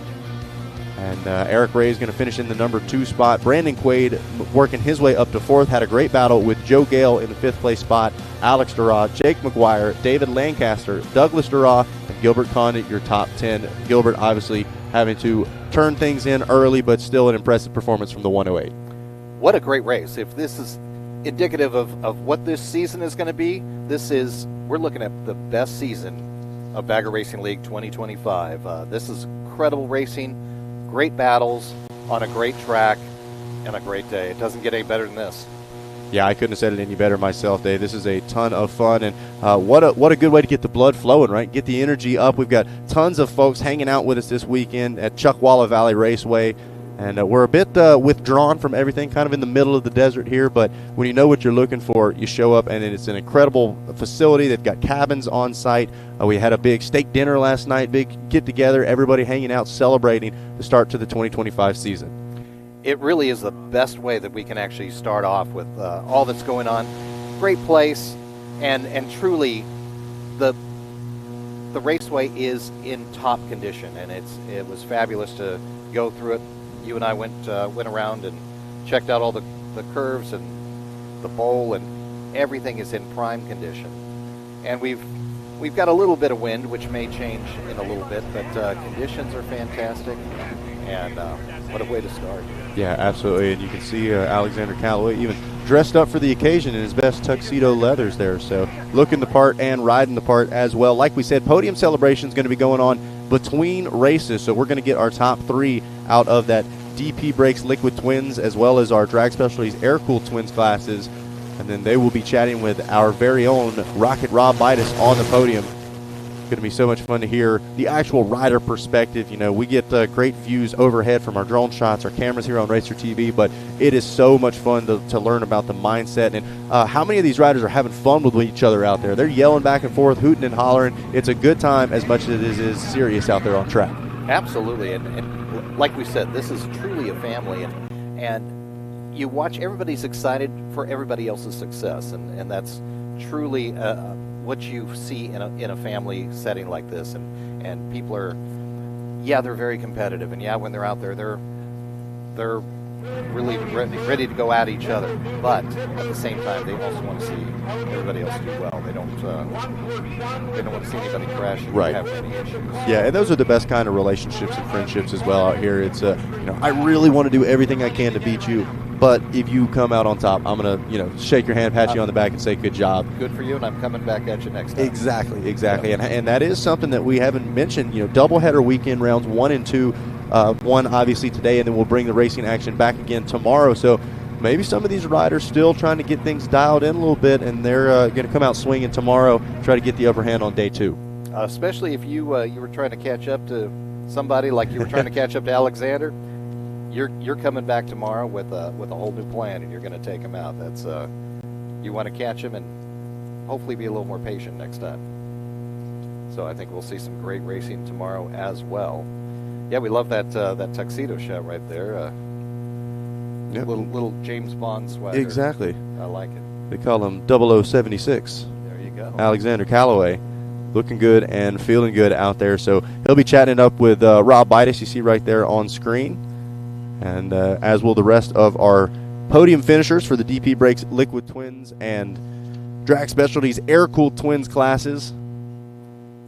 A: And Eric Ray is going to finish in the number 2 spot. Brandon Quaid working his way up to 4th. Had a great battle with Joe Gale in the 5th place spot. Alex Durra, Jake McGuire, David Lancaster, Douglas Durra, and Gilbert Condit, your top 10. Gilbert obviously having to turn things in early, but still an impressive performance from the 108.
B: What a great race. If this is indicative of what this season is going to be, we're looking at the best season of Bagger Racing League 2025. This is incredible racing. Great battles on a great track and a great day. It doesn't get any better than this.
A: Yeah, I couldn't have said it any better myself, Dave. This is a ton of fun, and what a good way to get the blood flowing, right? Get the energy up. We've got tons of folks hanging out with us this weekend at Chuckwalla Valley Raceway, and we're a bit withdrawn from everything, kind of in the middle of the desert here, but when you know what you're looking for, you show up, and it's an incredible facility. They've got cabins on site. We had a big steak dinner last night, big get-together, everybody hanging out, celebrating the start to the 2025 season.
B: It really is the best way that we can actually start off with all that's going on. Great place, and truly, the Raceway is in top condition, and it was fabulous to go through it. You and I went around and checked out all the curves and the bowl, and everything is in prime condition. And we've got a little bit of wind, which may change in a little bit, but conditions are fantastic, and what a way to start.
A: Yeah, absolutely, and you can see Alexander Callaway even dressed up for the occasion in his best tuxedo leathers there, so looking the part and riding the part as well. Like we said, podium celebration is going to be going on between races, so we're going to get our top 3 out of that DP Brakes Liquid Twins as well as our Drag Specialties Air-Cooled Twins classes, and then they will be chatting with our very own Rocket Rob Bitus on the podium. It's going to be so much fun to hear the actual rider perspective. You know, we get great views overhead from our drone shots, our cameras here on Racer TV, but it is so much fun to learn about the mindset and how many of these riders are having fun with each other out there. They're yelling back and forth, hooting and hollering. It's a good time as much as it is serious out there on track.
B: Absolutely, and like we said, this is truly a family, and you watch, everybody's excited for everybody else's success, and that's truly what you see in a family setting like this, and people are, they're very competitive, and when they're out there, they're really ready to go at each other, but at the same time, they also want to see everybody else do well. They don't want to see anybody crash and have any issues.
A: Yeah, and those are the best kind of relationships and friendships as well out here. It's I really want to do everything I can to beat you, but if you come out on top, I'm gonna shake your hand, pat you on the back, and say good job.
B: Good for you, and I'm coming back at you next time.
A: Exactly, yeah. and that is something that we haven't mentioned. Doubleheader weekend rounds 1 and 2. One obviously today, and then we'll bring the racing action back again tomorrow. So maybe some of these riders still trying to get things dialed in a little bit, and they're going to come out swinging tomorrow, try to get the upper hand on day 2.
B: Especially if you were trying to catch up to somebody, like you were trying to catch up to Alexander. You're coming back tomorrow with a whole new plan, and you're going to take him out. That's you want to catch him and hopefully be a little more patient next time. So I think we'll see some great racing tomorrow as well. Yeah, we love that tuxedo shot right there. Little James Bond swagger.
A: Exactly.
B: I like it.
A: They call him 0076.
B: There you go.
A: Alexander Callaway, looking good and feeling good out there. So he'll be chatting up with Rob Bitus, you see right there on screen, and as will the rest of our podium finishers for the DP Brakes Liquid Twins and Drag Specialties Air-Cooled Twins classes.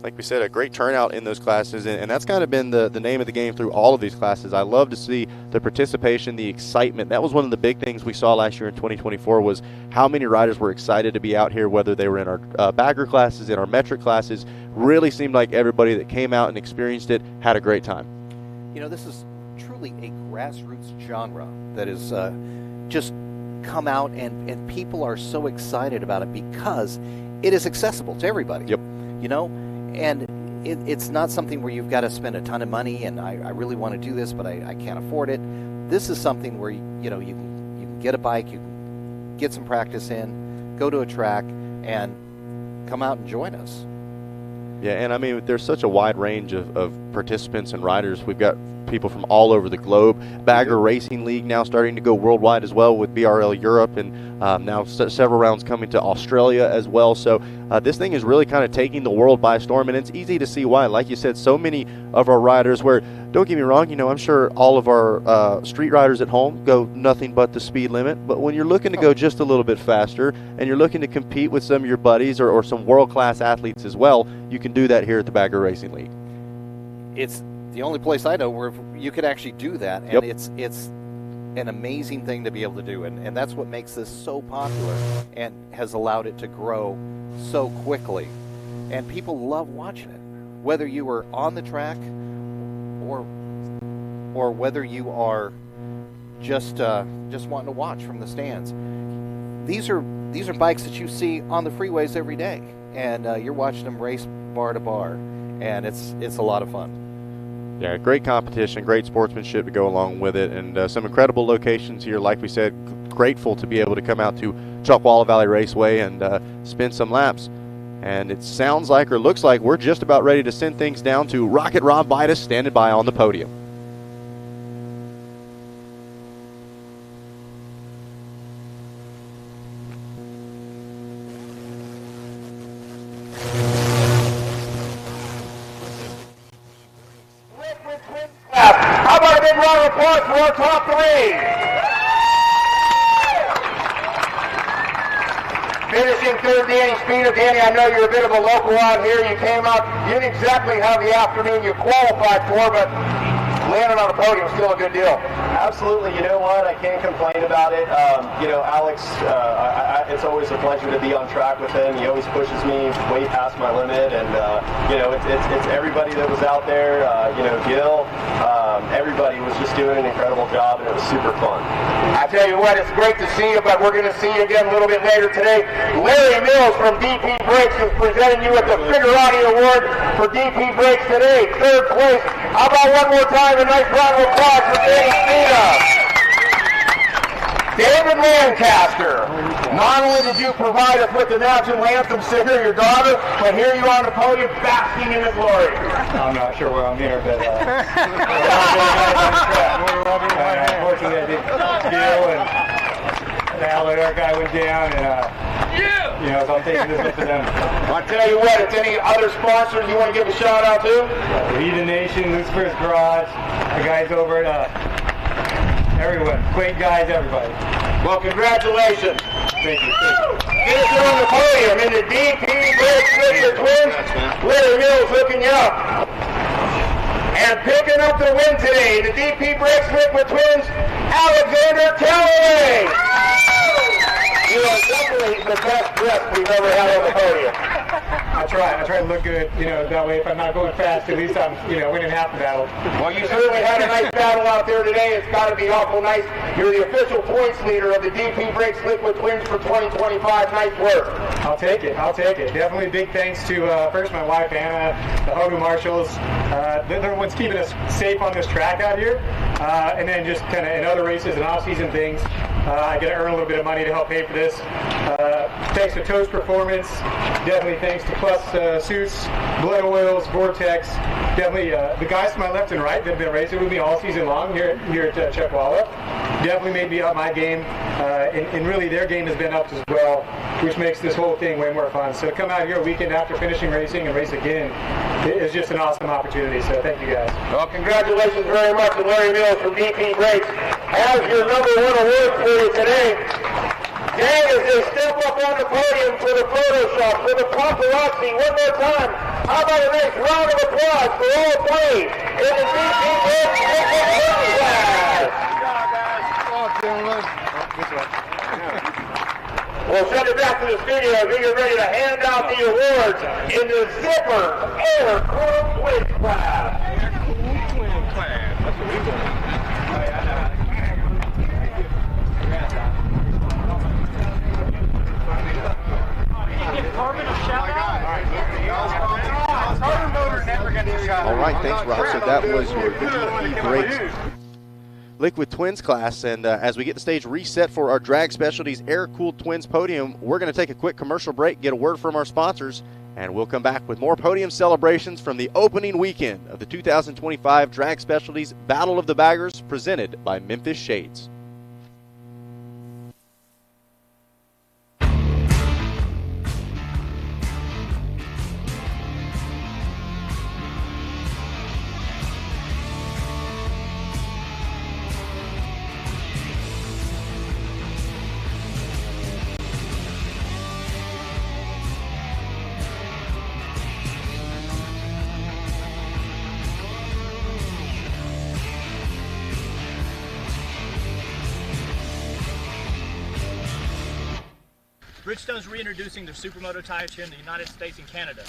A: Like we said, a great turnout in those classes, and that's kind of been the name of the game through all of these classes. I love to see the participation, the excitement. That was one of the big things we saw last year in 2024 was how many riders were excited to be out here, whether they were in our bagger classes, in our metric classes. Really seemed like everybody that came out and experienced it had a great time.
B: This is truly a grassroots genre that is just come out, and people are so excited about it because it is accessible to everybody.
A: Yep.
B: And it's not something where you've got to spend a ton of money, and I really want to do this, but I can't afford it. This is something where you can get a bike, you can get some practice in, go to a track, and come out and join us.
A: Yeah, and I mean, there's such a wide range of participants and riders. We've got people from all over the globe. Bagger Racing League now starting to go worldwide as well with BRL Europe, and now several rounds coming to Australia as well. So this thing is really kind of taking the world by storm, and it's easy to see why. Like you said, so many of our riders, where, don't get me wrong, you know, I'm sure all of our street riders at home go nothing but the speed limit, but when you're looking to go just a little bit faster and you're looking to compete with some of your buddies or some world-class athletes as well, you can do that here at the Bagger Racing League.
B: It's the only place I know where you could actually do that, and it's an amazing thing to be able to do, and that's what makes this so popular and has allowed it to grow so quickly, and people love watching it, whether you are on the track or whether you are just wanting to watch from the stands. These are bikes that you see on the freeways every day, and you're watching them race bar to bar, and it's a lot of fun.
A: Yeah, great competition, great sportsmanship to go along with it, and some incredible locations here. Like we said, grateful to be able to come out to Chuckwalla Valley Raceway and spin some laps. And it sounds like, or looks like, we're just about ready to send things down to Rocket Rob Vitus standing by on the podium.
D: How about a big round of applause for our top three? Finishing third, Danny Speeder. Danny, I know you're a bit of a local out here. You came out, you didn't exactly have the afternoon you qualified for, but landing on the podium is still a good deal.
E: Absolutely. You know what? I can't complain about it. You know, Alex, it's always a pleasure to be on track with him. He always pushes me way past my limit, and you know, it's everybody that was out there. You know, Gil, everybody was just doing an incredible job, and it was super fun.
D: I tell you what, it's great to see you, but we're going to see you again a little bit later today. Larry Mills from DP Brakes is presenting you with the Figurati Award for DP Brakes today. Third place. How about one more time, a nice round of applause for Danny Speeder. David Lancaster, not only did you provide us with the national anthem singer, your daughter, but here you are on the podium basking in the glory.
F: I'm not sure where I'm here, but unfortunately I did skill, and the Allied guy went down, and you know, so I'm taking this one to them.
D: I'll tell you what, if any other sponsors you want to give a shout out to?
F: Lead the Nation, Lucifer's Garage, the guys over at everyone, Quaint guys, everybody.
D: Well, congratulations.
F: Thank you.
D: Finishing on the podium in the DP Brakes Victor Twins, Larry Mills hooking you up. And picking up the win today, the DP Brakes Victor Twins, Alexander Callaway. You are definitely the best dressed we've ever had on the podium.
F: I try to look good, you know, that way if I'm not going fast, at least I'm, you know, winning half the battle.
D: Well, you certainly had a nice battle out there today. It's got to be awful nice. You're the official points leader of the DP Brakes Liquid Twins for 2025. Nice work.
F: I'll take it. Definitely big thanks to, first, my wife, Anna, the Hodu Marshals. They're the ones keeping us safe on this track out here. And then just kind of in other races and off-season things, I get to earn a little bit of money to help pay for this. Thanks to Toast Performance. Definitely thanks to Plus Suits, Blood Oils, Vortex. Definitely the guys to my left and right that have been racing with me all season long here at Chuckwalla. Definitely made me up my game, and really their game has been up as well, which makes this whole thing way more fun. So to come out here a weekend after finishing racing and race again is just an awesome opportunity. So thank you guys.
D: Well, congratulations very much to Larry Mills from DP Brakes. As your number one award for you today, Dan, as they step up on the podium for the Photoshop, for the paparazzi, one more time, how about a nice round of applause for all three in the DP Brakes Liquid class. We'll send it back to the studio as we get ready to hand out the awards in the Zipper Air Chrome Twins class.
A: All right, thanks, Rob. So that was your DP Brakes Liquid Twins class. And as we get the stage reset for our Drag Specialties Air-Cooled Twins podium, we're going to take a quick commercial break, get a word from our sponsors, and we'll come back with more podium celebrations from the opening weekend of the 2025 Drag Specialties Battle of the Baggers, presented by Memphis Shades.
C: Bridgestone's reintroducing their Supermoto tires here in the United States and Canada.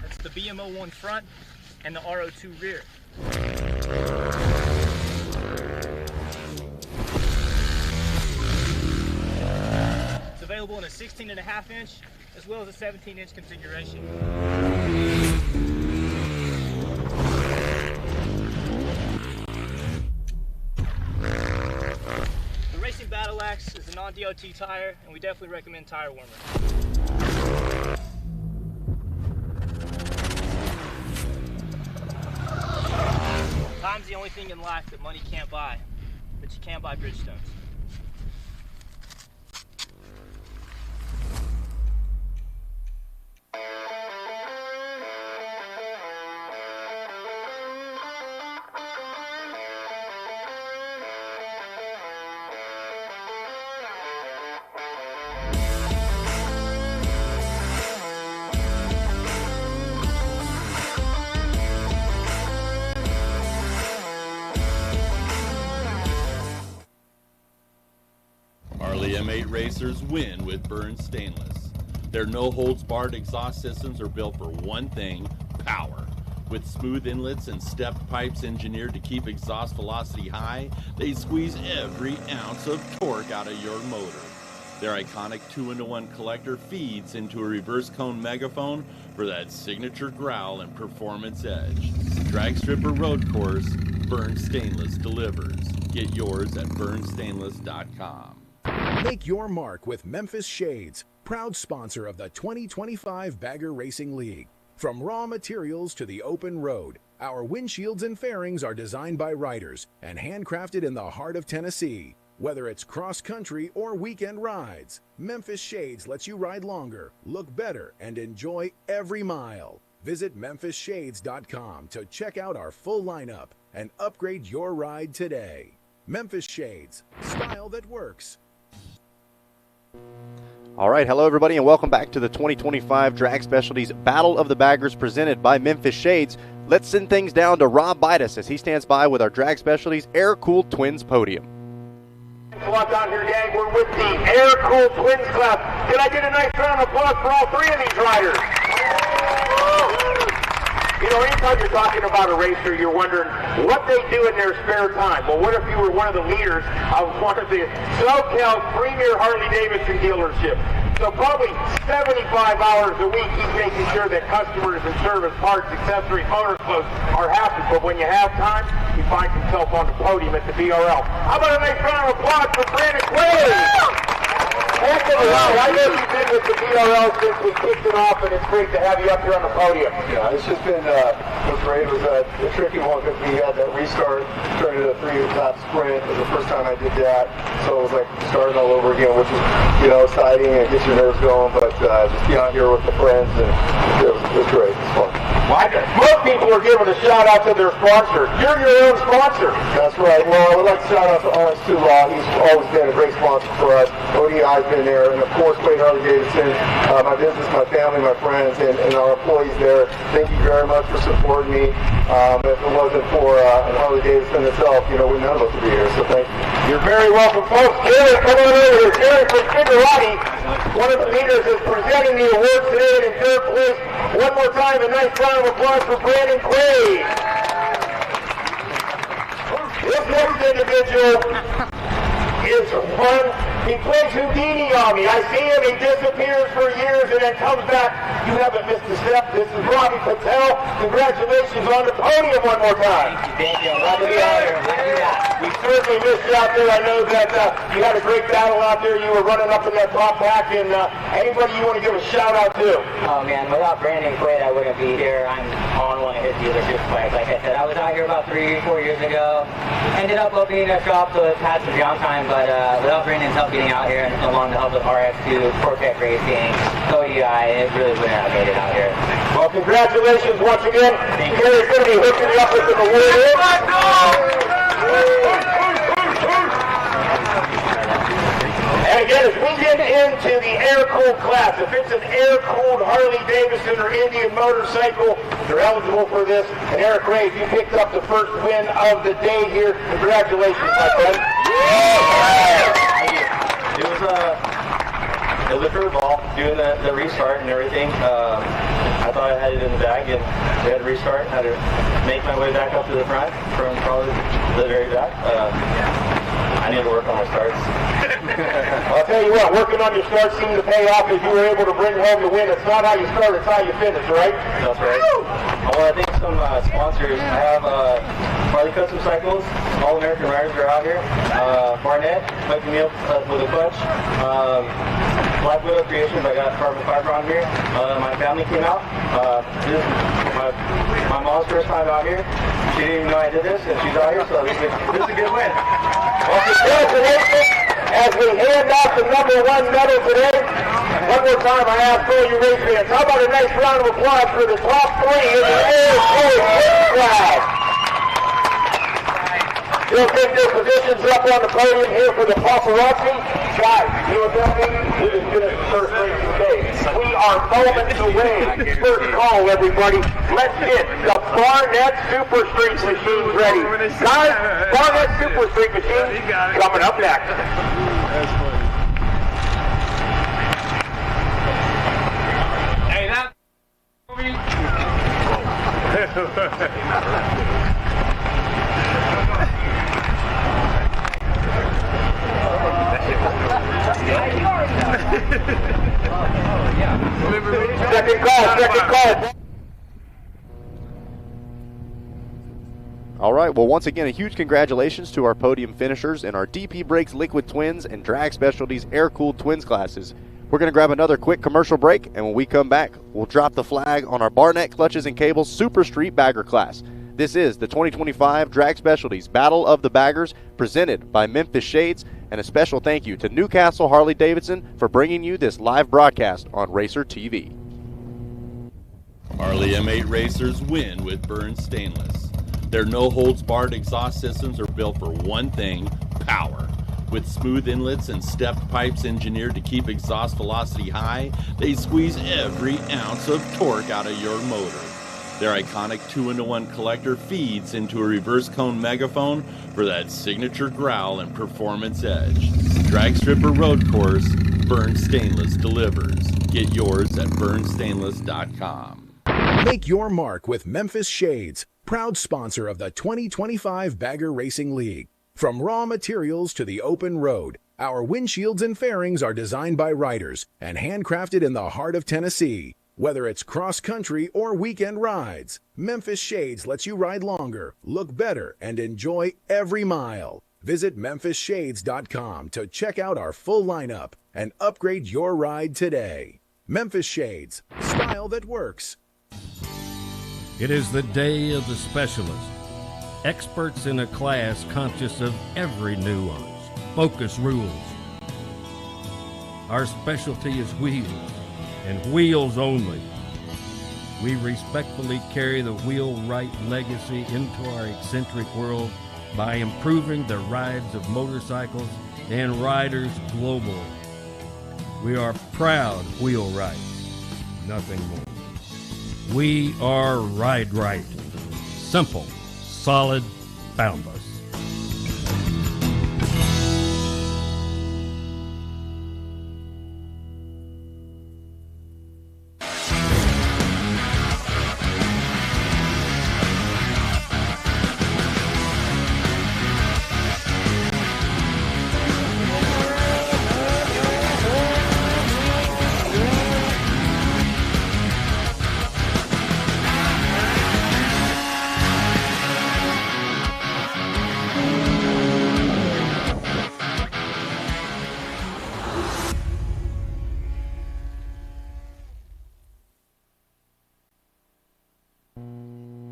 C: That's the BMO1 front and the RO2 rear. It's available in a 16.5 inch as well as a 17-inch configuration. Battle Axe is a non-DOT tire, and we definitely recommend tire warmer. Time's the only thing in life that money can't buy, but you can buy Bridgestones.
G: M8 racers win with Burn Stainless. Their no-holds-barred exhaust systems are built for one thing: power. With smooth inlets and stepped pipes engineered to keep exhaust velocity high, they squeeze every ounce of torque out of your motor. Their iconic 2-into-1 collector feeds into a reverse cone megaphone for that signature growl and performance edge. Drag strip or road course, Burn Stainless delivers. Get yours at burnstainless.com.
H: Make your mark with Memphis Shades, proud sponsor of the 2025 Bagger Racing League. From raw materials to the open road, our windshields and fairings are designed by riders and handcrafted in the heart of Tennessee. Whether it's cross-country or weekend rides, Memphis Shades lets you ride longer, look better, and enjoy every mile. Visit memphisshades.com to check out our full lineup and upgrade your ride today. Memphis Shades, style that works.
A: All right, hello everybody, and welcome back to the 2025 Drag Specialties Battle of the Baggers presented by Memphis Shades. Let's send things down to Rob Bidas as he stands by with our Drag Specialties Air-Cooled Twins podium.
D: Come on down here, gang. We're with the Air-Cooled Twins class. Can I get a nice round of applause for all three of these riders? You know, anytime you're talking about a racer, you're wondering what they do in their spare time. Well, what if you were one of the leaders of one of the SoCal's premier Harley-Davidson dealerships? So probably 75 hours a week he's making sure that customers and service, parts, accessories, motor clothes are happy. But when you have time, he finds himself on the podium at the BRL. How about a nice round of applause for Brandon Quaid? Heck of a lot. I know you've been with the BRL since we kicked it off, and it's great to have you up here on the podium.
E: Yeah, it's just been what's great. It was a tricky one because we had that restart, turned it a 3-lap sprint. It was the first time I did that, so it was like starting all over again, which is, you know, exciting and gets your nerves going. But just be out here with the friends, and it was great. It's fun.
D: Well, most people are giving a shout out to their sponsor. You're your own sponsor.
E: That's right. Well, I would like to shout out to Owens Too Law. He's always been a great sponsor for us. ODI's been there, and of course, Quaid Harley-Davidson, my business, my family, my friends, and our employees there. Thank you very much for supporting me. If it wasn't for Harley-Davidson itself, you know, none of us would be here. So thank you.
D: You're very welcome, folks. Gary, come on over here. Gary from Cigarati, one of the leaders, is presenting the awards today in third place. One more time, a nice round of applause for Brandon Quaid. This next individual is fun. He plays Houdini on me. I see him, he disappears for years and then comes back. You haven't missed a step. This is Robbie Patel. Congratulations on the podium one more time.
I: Thank you. Glad to be out here.
D: We certainly missed you out there. I know that you had a great battle out there. You were running up in that top pack, and anybody you want to give a shout out to?
I: Oh man, without Brandon Quaid, I wouldn't be here. I'm on one of his dealership bikes. Like I said, I was out here about 3-4 years ago. Ended up opening a shop, so it's had some downtime, but without Brandon's help getting out here and along the help of RX2, Protect Racing, ODI, it really wouldn't have made it out here.
D: Well, congratulations once again. Gary's going to be hooking you up with the award. And again, as we get into the air-cooled class, if it's an air-cooled Harley-Davidson or Indian motorcycle, they're eligible for this. And Eric Ray, you picked up the first win of the day here. Congratulations, my friend.
E: It was a curveball, doing the restart and everything. I thought I had it in the bag, and we had to restart. Had to make my way back up to the front from probably the very back. I need to work on my starts.
D: Well, I'll tell you what, working on your starts seemed to pay off as you were able to bring home the win. It's not how you start, it's how you finish, right?
E: That's right. I want to thank some sponsors. I have Harley Custom Cycles, All American Riders are out here. Barnett, Mikey Meal with a clutch. Black Widow Creations, I got carbon fiber on here. My family came out. This is my mom's first time out here. She didn't even know I did this, and she's out here, so this is a good win.
D: Well, congratulations as we hand out the #1 medal today. One more time, I ask all you race fans, how about a nice round of applause for the top 3 in the air-cooled class? You'll take their positions up on the podium here for the paparazzi. Guys, you know what that means? We just finished the first race of the day. We are moments away. First call, everybody. Let's get the Barnett Super Street machines ready. Guys, Barnett Super Street machines coming up next.
J: Hey, that
D: Second call.
A: All right, well, once again, a huge congratulations to our podium finishers in our DP Brakes Liquid Twins and Drag Specialties Air-Cooled Twins classes. We're going to grab another quick commercial break, and when we come back, we'll drop the flag on our Barnett Clutches and Cables Super Street Bagger class. This is the 2025 Drag Specialties Battle of the Baggers, presented by Memphis Shades, and a special thank you to Newcastle Harley-Davidson for bringing you this live broadcast on Racer TV.
G: Harley M8 racers win with Burn Stainless. Their no-holds-barred exhaust systems are built for one thing, power. With smooth inlets and stepped pipes engineered to keep exhaust velocity high, they squeeze every ounce of torque out of your motor. Their iconic 2-in-1 collector feeds into a reverse cone megaphone for that signature growl and performance edge. Drag strip or road course, Burn Stainless delivers. Get yours at burnstainless.com.
H: Make your mark with Memphis Shades, proud sponsor of the 2025 Bagger Racing League. From raw materials to the open road, our windshields and fairings are designed by riders and handcrafted in the heart of Tennessee. Whether it's cross-country or weekend rides, Memphis Shades lets you ride longer, look better, and enjoy every mile. Visit memphisshades.com to check out our full lineup and upgrade your ride today. Memphis Shades, style that works.
K: It is the day of the specialist. Experts in a class conscious of every nuance. Focus rules. Our specialty is wheels, and wheels only. We respectfully carry the wheelwright legacy into our eccentric world by improving the rides of motorcycles and riders globally. We are proud wheelwrights, nothing more. We are Ride Right. Simple, solid, boundless.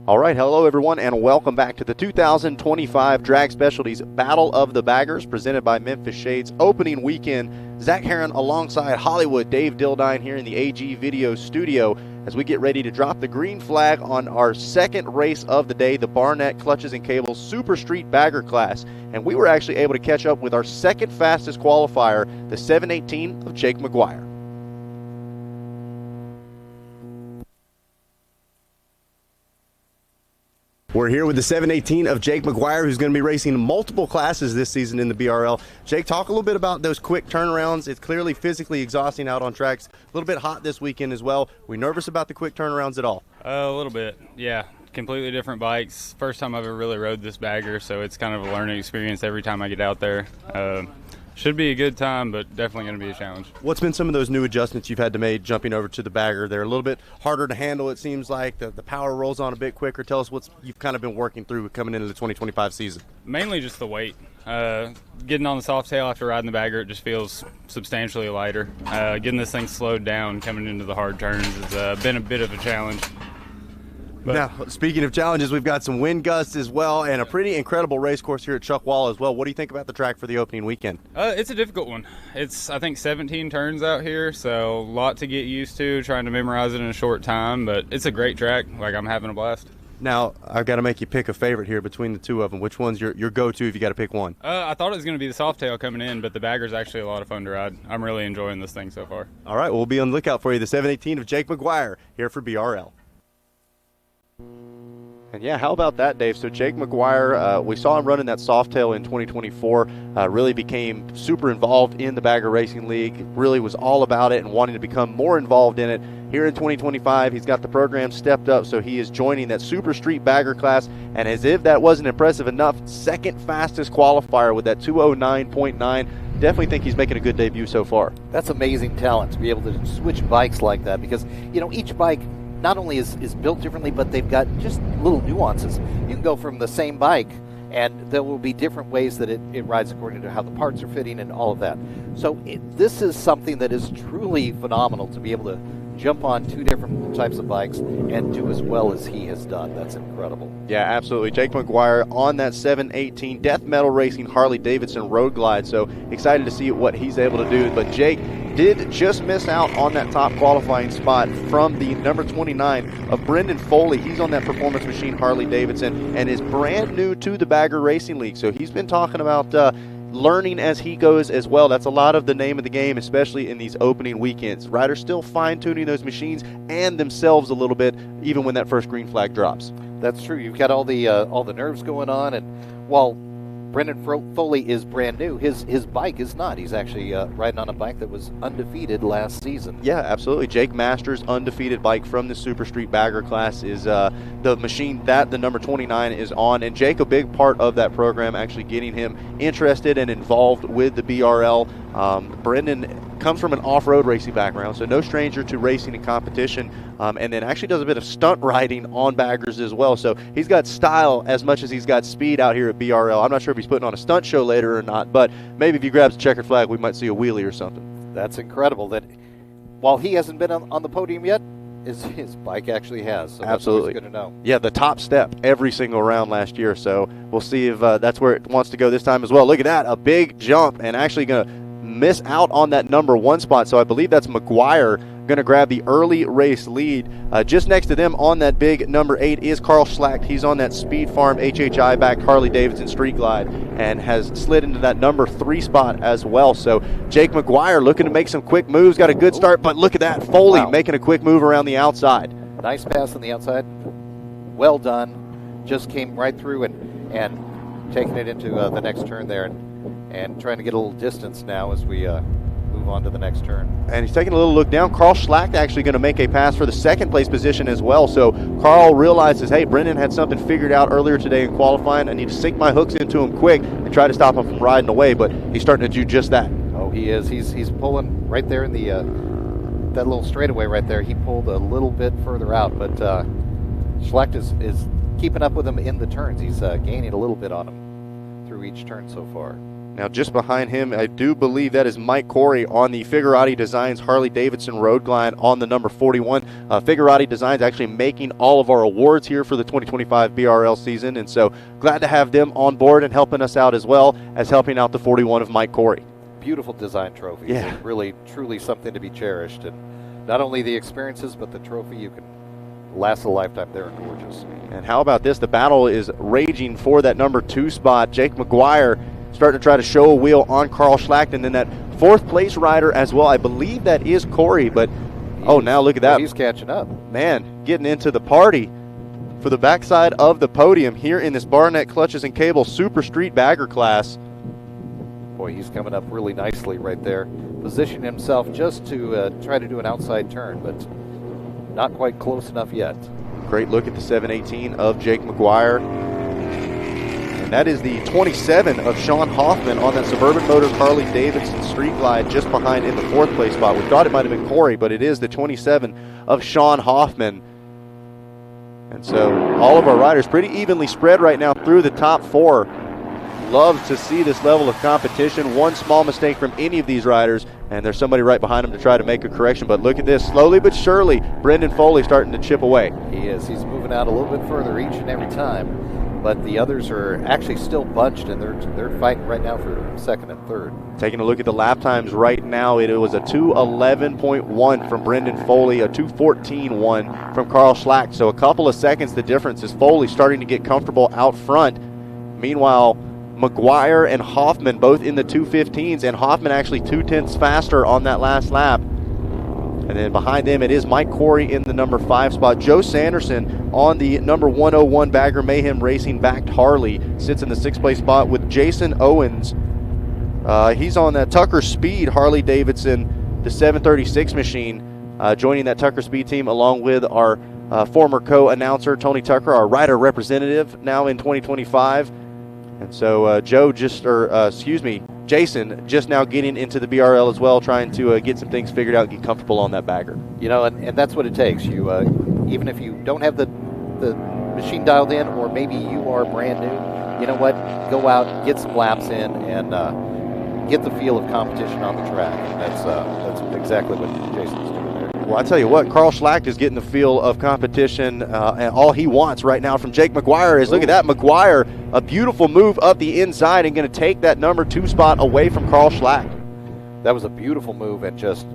A: All right, hello everyone, and welcome back to the 2025 Drag Specialties Battle of the Baggers, presented by Memphis Shades opening weekend. Zach Heron alongside Hollywood Dave Dildine here in the AG Video Studio as we get ready to drop the green flag on our second race of the day, the Barnett Clutches and Cables Super Street Bagger class. And we were actually able to catch up with our second fastest qualifier, the 718 of Jake McGuire. We're here with the 718 of Jake McGuire, who's going to be racing multiple classes this season in the BRL. Jake, talk a little bit about those quick turnarounds. It's clearly physically exhausting out on tracks. A little bit hot this weekend as well. Were you nervous about the quick turnarounds at all?
L: A little bit, yeah. Completely different bikes. First time I've ever really rode this bagger, so it's kind of a learning experience every time I get out there. Should be a good time, but definitely going to be a challenge.
A: What's been some of those new adjustments you've had to make jumping over to the bagger? They're a little bit harder to handle, it seems like. The power rolls on a bit quicker. Tell us what you've kind of been working through coming into the 2025 season.
L: Mainly just the weight. Getting on the soft tail after riding the bagger, it just feels substantially lighter. Getting this thing slowed down coming into the hard turns has been a bit of a challenge. But
A: now, speaking of challenges, we've got some wind gusts as well and a pretty incredible race course here at Chuckwalla as well. What do you think about the track for the opening weekend?
L: It's a difficult one. It's, I think, 17 turns out here, so a lot to get used to, trying to memorize it in a short time, but it's a great track. Like, I'm having a blast.
A: Now, I've got to make you pick a favorite here between the two of them. Which one's your go-to if you got to pick one?
L: I thought it was going to be the soft tail coming in, but the bagger's actually a lot of fun to ride. I'm really enjoying this thing so far.
A: All right, we'll be on the lookout for you. The 718 of Jake McGuire here for BRL. And yeah, how about that, Dave? So Jake McGuire, we saw him running that soft tail in 2024, really became super involved in the Bagger Racing League, really was all about it and wanting to become more involved in it. Here in 2025, he's got the program stepped up, so he is joining that Super Street Bagger class, and as if that wasn't impressive enough, second fastest qualifier with that 209.9. Definitely think he's making a good debut so far.
B: That's amazing talent to be able to switch bikes like that, because, you know, each bike not only is built differently, but they've got just little nuances. You can go from the same bike, and there will be different ways that it rides according to how the parts are fitting and all of that. So this is something that is truly phenomenal to be able to jump on two different types of bikes and do as well as he has done. That's incredible.
A: Yeah, absolutely. Jake McGuire on that 718 Death Metal Racing Harley Davidson Road Glide, so excited to see what he's able to do. But Jake did just miss out on that top qualifying spot from the number 29 of Brendan Foley. He's on that Performance Machine Harley Davidson and is brand new to the Bagger Racing League, so he's been talking about learning as he goes as well. That's a lot of the name of the game, especially in these opening weekends. Riders still fine-tuning those machines and themselves a little bit, even when that first green flag drops.
B: That's true. You've got all the nerves going on, and while Brendan Foley is brand new, his bike is not. He's actually riding on a bike that was undefeated last season.
A: Yeah, absolutely. Jake Masters' undefeated bike from the Super Street Bagger class is the machine that the number 29 is on. And Jake, a big part of that program, actually getting him interested and involved with the BRL. Brendan comes from an off-road racing background, so no stranger to racing and competition, and then actually does a bit of stunt riding on baggers as well. So he's got style as much as he's got speed out here at BRL. I'm not sure if he's putting on a stunt show later or not, but maybe if he grabs a checkered flag, we might see a wheelie or something.
B: That's incredible that while he hasn't been on the podium yet, his bike actually has. So
A: absolutely.
B: That's good to know.
A: Yeah, the top step every single round last year, so we'll see if that's where it wants to go this time as well. Look at that, a big jump, and actually going to miss out on that number 1 spot, so I believe that's McGuire going to grab the early race lead. Just next to them on that big number 8 is Carl Schlacht. He's on that Speed Farm HHI backed Harley Davidson Street Glide and has slid into that number 3 spot as well. So Jake McGuire looking to make some quick moves, got a good start, but look at that, Foley making a quick move around the outside.
B: Nice pass on the outside, well done, just came right through and taking it into the next turn there and trying to get a little distance now as we move on to the next turn.
A: And he's taking a little look down. Carl Schlacht actually going to make a pass for the second place position as well. So Carl realizes, hey, Brendan had something figured out earlier today in qualifying. I need to sink my hooks into him quick and try to stop him from riding away, but he's starting to do just that.
B: Oh, he is. He's pulling right there in the that little straightaway right there. He pulled a little bit further out, but Schlacht is keeping up with him in the turns. He's gaining a little bit on him through each turn so far.
A: Now just behind him, I do believe that is Mike Corey on the Figurati Designs Harley-Davidson Road Glide on the number 41. Figurati Designs actually making all of our awards here for the 2025 BRL season, and so glad to have them on board and helping us out as well as helping out the 41 of Mike Corey.
M: Beautiful design trophies.
A: Yeah.
M: Really, truly something to be cherished. And not only the experiences, but the trophy you can last a lifetime. They're gorgeous.
A: And how about this? The battle is raging for that number 2 spot. Jake McGuire starting to try to show a wheel on Carl Schlacht, and then that 4th place rider as well. I believe that is Corey, but now look at that.
M: He's catching up.
A: Man, getting into the party for the backside of the podium here in this Barnett Clutches and Cable Super Street Bagger class.
M: Boy, he's coming up really nicely right there. Positioning himself just to try to do an outside turn, but not quite close enough yet.
A: Great look at the 718 of Jake McGuire. And that is the 27 of Sean Hoffman on that Suburban Motors Harley-Davidson Street Glide just behind in the 4th place spot. We thought it might have been Corey, but it is the 27 of Sean Hoffman. And so all of our riders pretty evenly spread right now through the top 4. Love to see this level of competition. One small mistake from any of these riders, and there's somebody right behind him to try to make a correction. But look at this, slowly but surely, Brendan Foley starting to chip away.
M: He is. He's moving out a little bit further each and every time. But the others are actually still bunched, and they're fighting right now for 2nd and 3rd.
A: Taking a look at the lap times right now, it was a 2:11.1 from Brendan Foley, a 2:14.1 from Carl Schlacht. So a couple of seconds the difference as Foley starting to get comfortable out front. Meanwhile, McGuire and Hoffman both in the 2:15s, and Hoffman actually 2/10 faster on that last lap. And then behind them, it is Mike Corey in the number 5 spot. Joe Sanderson on the number 101 Bagger Mayhem Racing backed Harley sits in the 6th place spot with Jason Owens. He's on that Tucker Speed Harley Davidson, the 736 machine, joining that Tucker Speed team along with our former co-announcer Tony Tucker, our rider representative now in 2025. And so Jason just now getting into the BRL as well, trying to get some things figured out, get comfortable on that bagger.
M: You know, and that's what it takes. You even if you don't have the machine dialed in, or maybe you are brand new, you know what? Go out, get some laps in, and get the feel of competition on the track. And that's exactly what Jason's doing there.
A: Well, I tell you what, Carl Schlacht is getting the feel of competition, and all he wants right now from Jake McGuire is, look at that, McGuire, a beautiful move up the inside and going to take that number 2 spot away from Carl Schlacht.
M: That was a beautiful move and just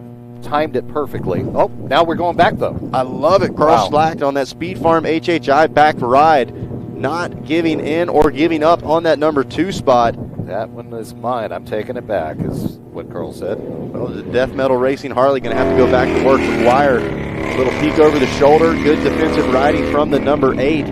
M: timed it perfectly. Oh, now we're going back, though.
A: I love it. Carl Schlacht on that Speed Farm HHI back ride, not giving in or giving up on that number 2 spot.
M: That one is mine. I'm taking it back, is what Carl said.
A: Well, the Death Metal Racing Harley going to have to go back to work. McGuire, a little peek over the shoulder. Good defensive riding from the number 8.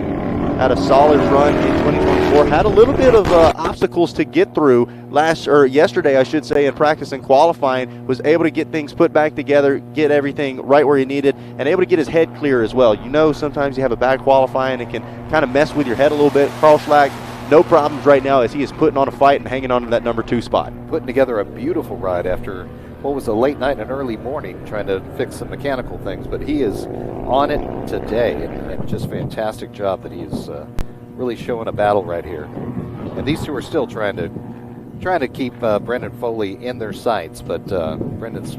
A: Had a solid run in 2024. Had a little bit of obstacles to get through yesterday, I should say, in practice and qualifying. Was able to get things put back together, get everything right where you needed, and able to get his head clear as well. You know, sometimes you have a bad qualifying, it can kind of mess with your head a little bit. Carl Schlacht, no problems right now as he is putting on a fight and hanging on to that number 2 spot.
M: Putting together a beautiful ride after what was a late night and an early morning trying to fix some mechanical things, but he is on it today, and just fantastic job that he is really showing a battle right here. And these two are still trying to keep Brendan Foley in their sights, but Brendan's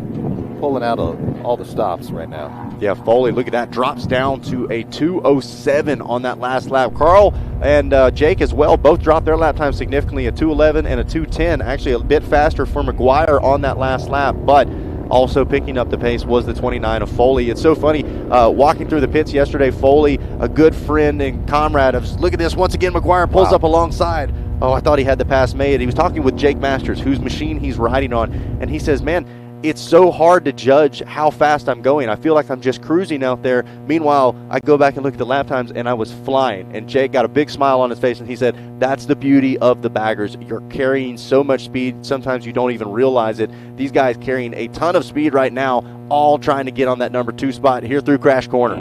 M: pulling out all the stops right now.
A: Yeah, Foley, look at that, drops down to a 2:07 on that last lap. Carl and Jake as well both dropped their lap time significantly, a 2:11 and a 2:10, actually a bit faster for McGuire on that last lap, but also picking up the pace was the 29 of Foley. It's so funny, walking through the pits yesterday, Foley, a good friend and comrade of, look at this, once again McGuire pulls up alongside. Oh, I thought he had the pass made. He was talking with Jake Masters, whose machine he's riding on, and he says, man, it's so hard to judge how fast I'm going. I feel like I'm just cruising out there. Meanwhile, I go back and look at the lap times, and I was flying. And Jake got a big smile on his face, and he said, that's the beauty of the baggers. You're carrying so much speed, sometimes you don't even realize it. These guys carrying a ton of speed right now, all trying to get on that number 2 spot here through Crash Corner.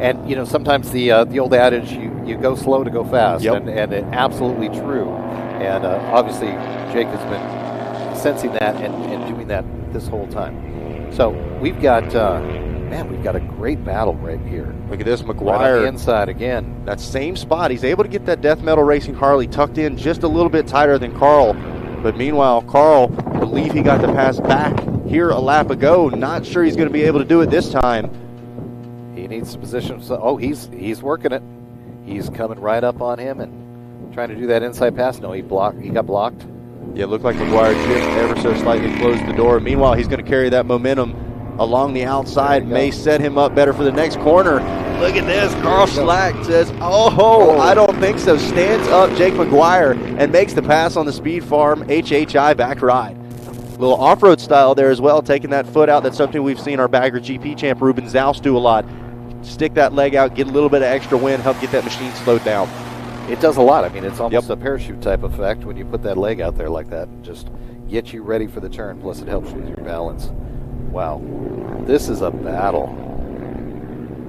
M: And, you know, sometimes the old adage, you go slow to go fast,
A: yep.
M: and it absolutely true. And obviously, Jake has been sensing that and doing that this whole time. So we've got a great battle right here.
A: Look at this, McGuire.
M: Right on the inside again.
A: That same spot. He's able to get that Death Metal Racing Harley tucked in just a little bit tighter than Carl. But meanwhile, Carl, believe he got the pass back here a lap ago. Not sure he's going to be able to do it this time.
M: He needs to position. Oh, he's working it. He's coming right up on him and trying to do that inside pass. No, he got blocked.
A: Yeah, it looked like McGuire just ever so slightly closed the door. Meanwhile, he's going to carry that momentum along the outside. May set him up better for the next corner. Look at this. Carl Schlack says, oh, I don't think so. Stands up Jake McGuire and makes the pass on the Speed Farm HHI back ride. A little off-road style there as well, taking that foot out. That's something we've seen our Bagger GP champ Ruben Zaus do a lot. Stick that leg out, get a little bit of extra wind, help get that machine slowed down.
M: It does a lot. I mean, it's almost a parachute type effect when you put that leg out there like that and just get you ready for the turn, plus it helps with your balance. Wow. This is a battle.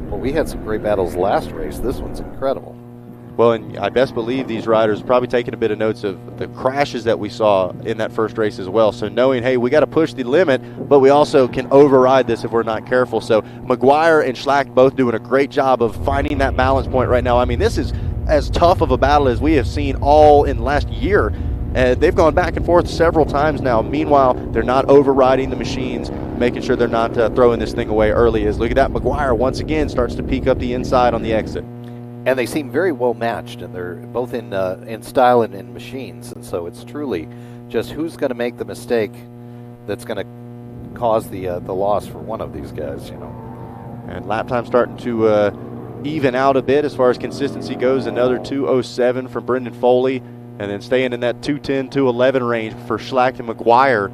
M: Well, we had some great battles last race. This one's incredible.
A: Well, and I best believe these riders are probably taking a bit of notes of the crashes that we saw in that first race as well. So knowing, hey, we got to push the limit, but we also can override this if we're not careful. So McGuire and Schlack both doing a great job of finding that balance point right now. I mean, this is as tough of a battle as we have seen all in the last year. They've gone back and forth several times now. Meanwhile, they're not overriding the machines, making sure they're not throwing this thing away early. As look at that, McGuire once again starts to peek up the inside on the exit.
M: And they seem very well matched, and they're both in style and in machines. And so it's truly just who's going to make the mistake that's going to cause the loss for one of these guys, you know.
A: And lap time starting to even out a bit as far as consistency goes. Another 2:07 from Brendan Foley, and then staying in that 2:10, 2:11 range for Schlack and McGuire.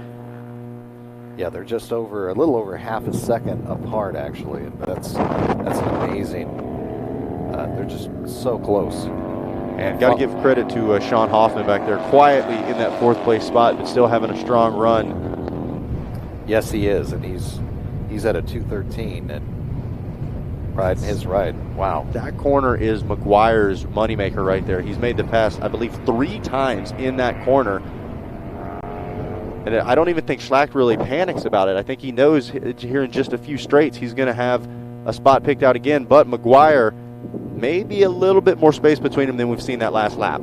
M: Yeah, they're just a little over half a second apart, actually, and that's amazing. They're just so close.
A: And got to give credit to Sean Hoffman back there, quietly in that fourth place spot, but still having a strong run.
M: Yes, he is, and he's at a 2:13 and riding his ride. Wow.
A: That corner is McGuire's moneymaker right there. He's made the pass, I believe, 3 times in that corner. And I don't even think Schlack really panics about it. I think he knows here in just a few straights he's going to have a spot picked out again, but McGuire maybe a little bit more space between them than we've seen that last lap.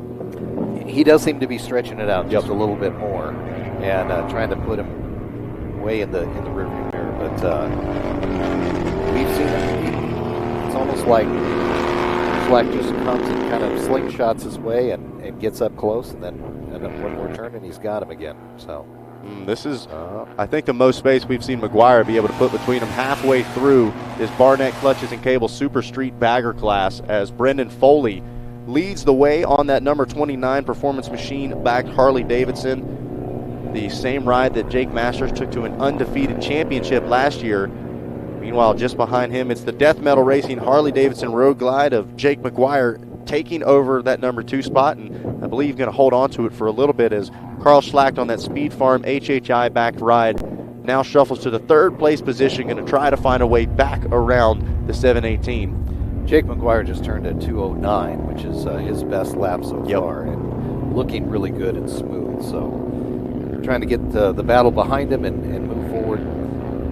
M: He does seem to be stretching it out just a little bit more and trying to put him way in the rearview mirror. But we've seen it. It's almost like Schlack just comes and kind of slingshots his way and gets up close, and then one more turn and he's got him again. So
A: this is, I think, the most space we've seen McGuire be able to put between them halfway through this Barnett Clutches and Cable Super Street Bagger class, as Brendan Foley leads the way on that number 29 Performance Machine-backed Harley-Davidson, the same ride that Jake Masters took to an undefeated championship last year. Meanwhile, just behind him, it's the Death Metal Racing Harley-Davidson Road Glide of Jake McGuire taking over that number 2 spot, and I believe going to hold on to it for a little bit as Carl Schlack on that Speed Farm HHI backed ride now shuffles to the 3rd place position, going to try to find a way back around the 718.
M: Jake McGuire just turned a 2:09, which is his best lap so far, and looking really good and smooth. So trying to get the battle behind him and move forward.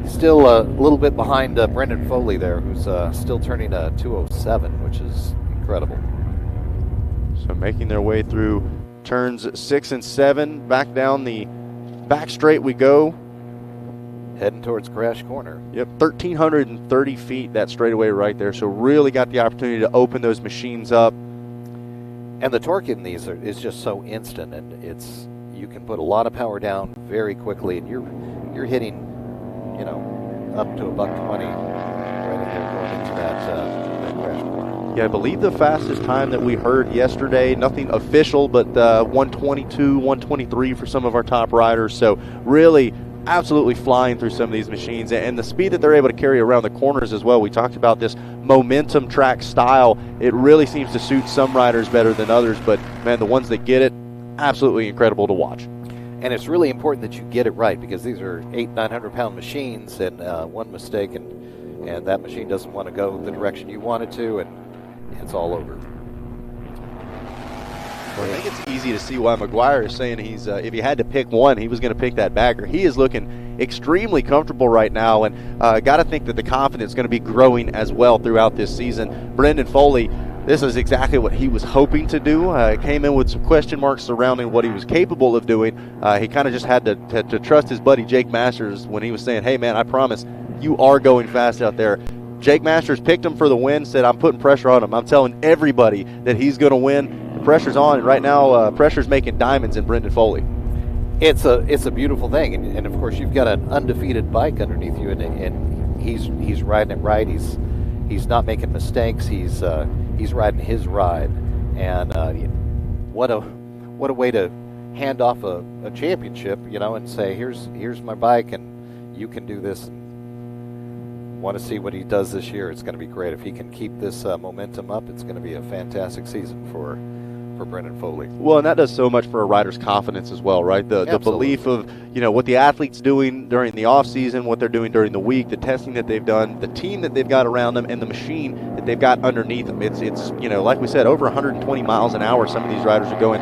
M: Still a little bit behind Brendan Foley there, who's still turning a 2:07, which is incredible.
A: So making their way through turns 6 and 7, back down the back straight we go.
M: Heading towards Crash Corner.
A: Yep, 1,330 feet that straightaway right there. So really got the opportunity to open those machines up.
M: And the torque in these is just so instant, and you can put a lot of power down very quickly, and you're hitting, up to $120 right in there going into that Crash Corner.
A: Yeah, I believe the fastest time that we heard yesterday, nothing official, but 122, 123 for some of our top riders. So really absolutely flying through some of these machines, and the speed that they're able to carry around the corners as well. We talked about this momentum track style. It really seems to suit some riders better than others, but man, the ones that get it, absolutely incredible to watch.
M: And it's really important that you get it right, because these are 800-900-pound machines, and one mistake and that machine doesn't want to go the direction you want it to, and it's all over.
A: Well, I think it's easy to see why McGuire is saying he's, if he had to pick one, he was going to pick that Bagger. He is looking extremely comfortable right now, and got to think that the confidence is going to be growing as well throughout this season. Brendan Foley This is exactly what he was hoping to do. Came in with some question marks surrounding what he was capable of doing. He kind of just had to trust his buddy Jake Masters when he was saying, hey man, I promise you are going fast out there. Jake Masters picked him for the win, said I'm putting pressure on him. I'm telling everybody that he's going to win. The pressure's on, and right now pressure's making diamonds in Brendan Foley.
M: It's a beautiful thing, and of course you've got an undefeated bike underneath you, and he's riding it right. He's not making mistakes. He's riding his ride, and what a way to hand off a championship, and say here's my bike, and you can do this. Want to see what he does this year. It's going to be great if he can keep this momentum up. It's going to be a fantastic season for Brendan Foley.
A: Well, and that does so much for a rider's confidence as well, right? The belief of, what the athlete's doing during the off season, what they're doing during the week, the testing that they've done, the team that they've got around them, and the machine that they've got underneath them. It's like we said, over 120 miles an hour some of these riders are going.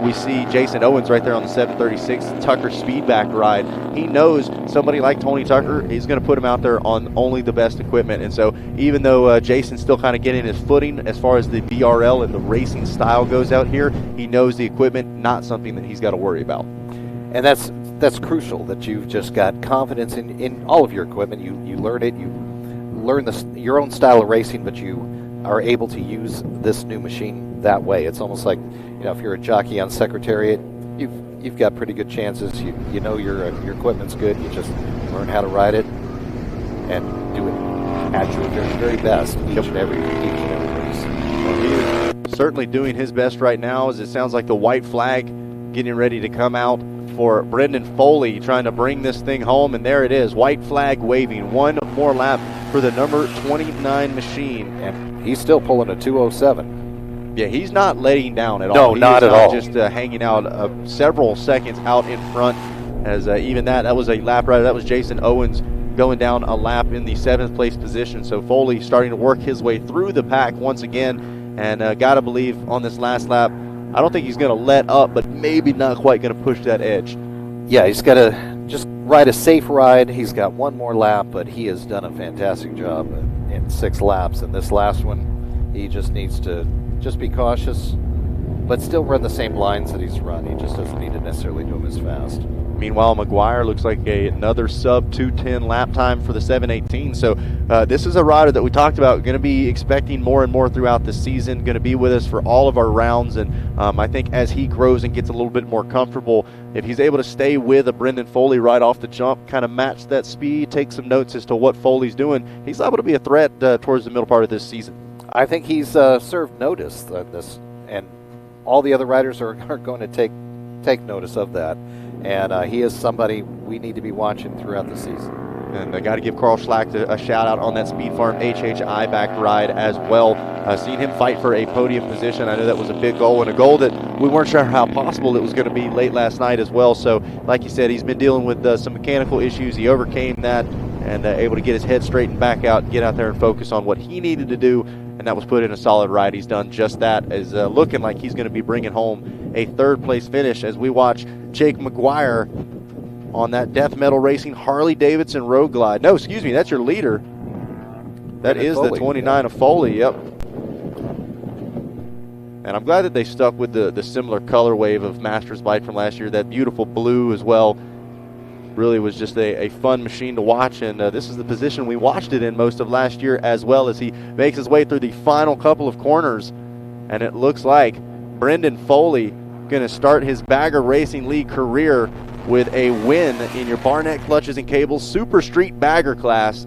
A: We see Jason Owens right there on the 736 Tucker Speedback ride. He knows somebody like Tony Tucker is going to put him out there on only the best equipment. And so even though Jason's still kind of getting his footing as far as the VRL and the racing style goes out here, he knows the equipment, not something that he's got to worry about.
M: And that's crucial, that you've just got confidence in all of your equipment. You learn it, you learn your own style of racing, but you are able to use this new machine that way. It's almost like, if you're a jockey on Secretariat, you've got pretty good chances. You know your equipment's good. You just learn how to ride it and do it at your very, very best each and every race.
A: Well, he is certainly doing his best right now, as it sounds like the white flag getting ready to come out for Brendan Foley, trying to bring this thing home, and there it is, white flag waving. One more lap for the number 29 machine.
M: And he's still pulling a 2:07.
A: Yeah, he's not letting down at all.
M: No, not at all.
A: Just hanging out several seconds out in front, as even that was a lap rider. That was Jason Owens going down a lap in the 7th place position. So Foley starting to work his way through the pack once again, and got to believe on this last lap, I don't think he's going to let up, but maybe not quite going to push that edge.
M: Yeah, he's got to just ride a safe ride. He's got one more lap, but he has done a fantastic job in 6 laps. And this last one, he just needs to just be cautious, but still run the same lines that he's run. He just doesn't need to necessarily do them as fast.
A: Meanwhile, McGuire looks like another sub 2:10 lap time for the 718. So this is a rider that we talked about, going to be expecting more and more throughout the season, going to be with us for all of our rounds. And I think as he grows and gets a little bit more comfortable, if he's able to stay with a Brendan Foley right off the jump, kind of match that speed, take some notes as to what Foley's doing, he's able to be a threat towards the middle part of this season.
M: I think he's served notice this, and all the other riders are going to take notice of that. And he is somebody we need to be watching throughout the season.
A: And I got to give Carl Schlack a shout out on that Speed Farm HHI back ride as well. Seeing him fight for a podium position, I know that was a big goal, and a goal that we weren't sure how possible it was going to be late last night as well. So like you said, he's been dealing with some mechanical issues. He overcame that and able to get his head straightened back out, get out there and focus on what he needed to do, and that was put in a solid ride. He's done just that, is looking like he's going to be bringing home a 3rd place finish as we watch Jake McGuire on that Death Metal Racing Harley Davidson Road Glide. No, excuse me, that's your leader. That is the 29 of Foley, yep. And I'm glad that they stuck with the similar color wave of Masters bike from last year, that beautiful blue as well. Really was just a fun machine to watch, and this is the position we watched it in most of last year, as well as he makes his way through the final couple of corners. And it looks like Brendan Foley going to start his Bagger Racing League career with a win in your Barnett Clutches and Cables Super Street Bagger class.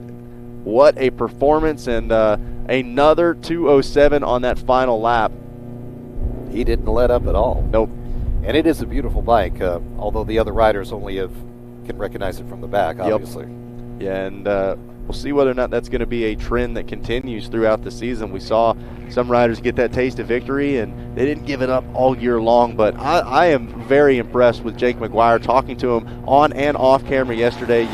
A: What a performance, and another 2:07 on that final lap.
M: He didn't let up at all.
A: Nope.
M: And it is a beautiful bike, although the other riders only can recognize it from the back, obviously.
A: Yep. Yeah, and we'll see whether or not that's going to be a trend that continues throughout the season. We saw some riders get that taste of victory, and they didn't give it up all year long. But I am very impressed with Jake McGuire. Talking to him on and off camera yesterday,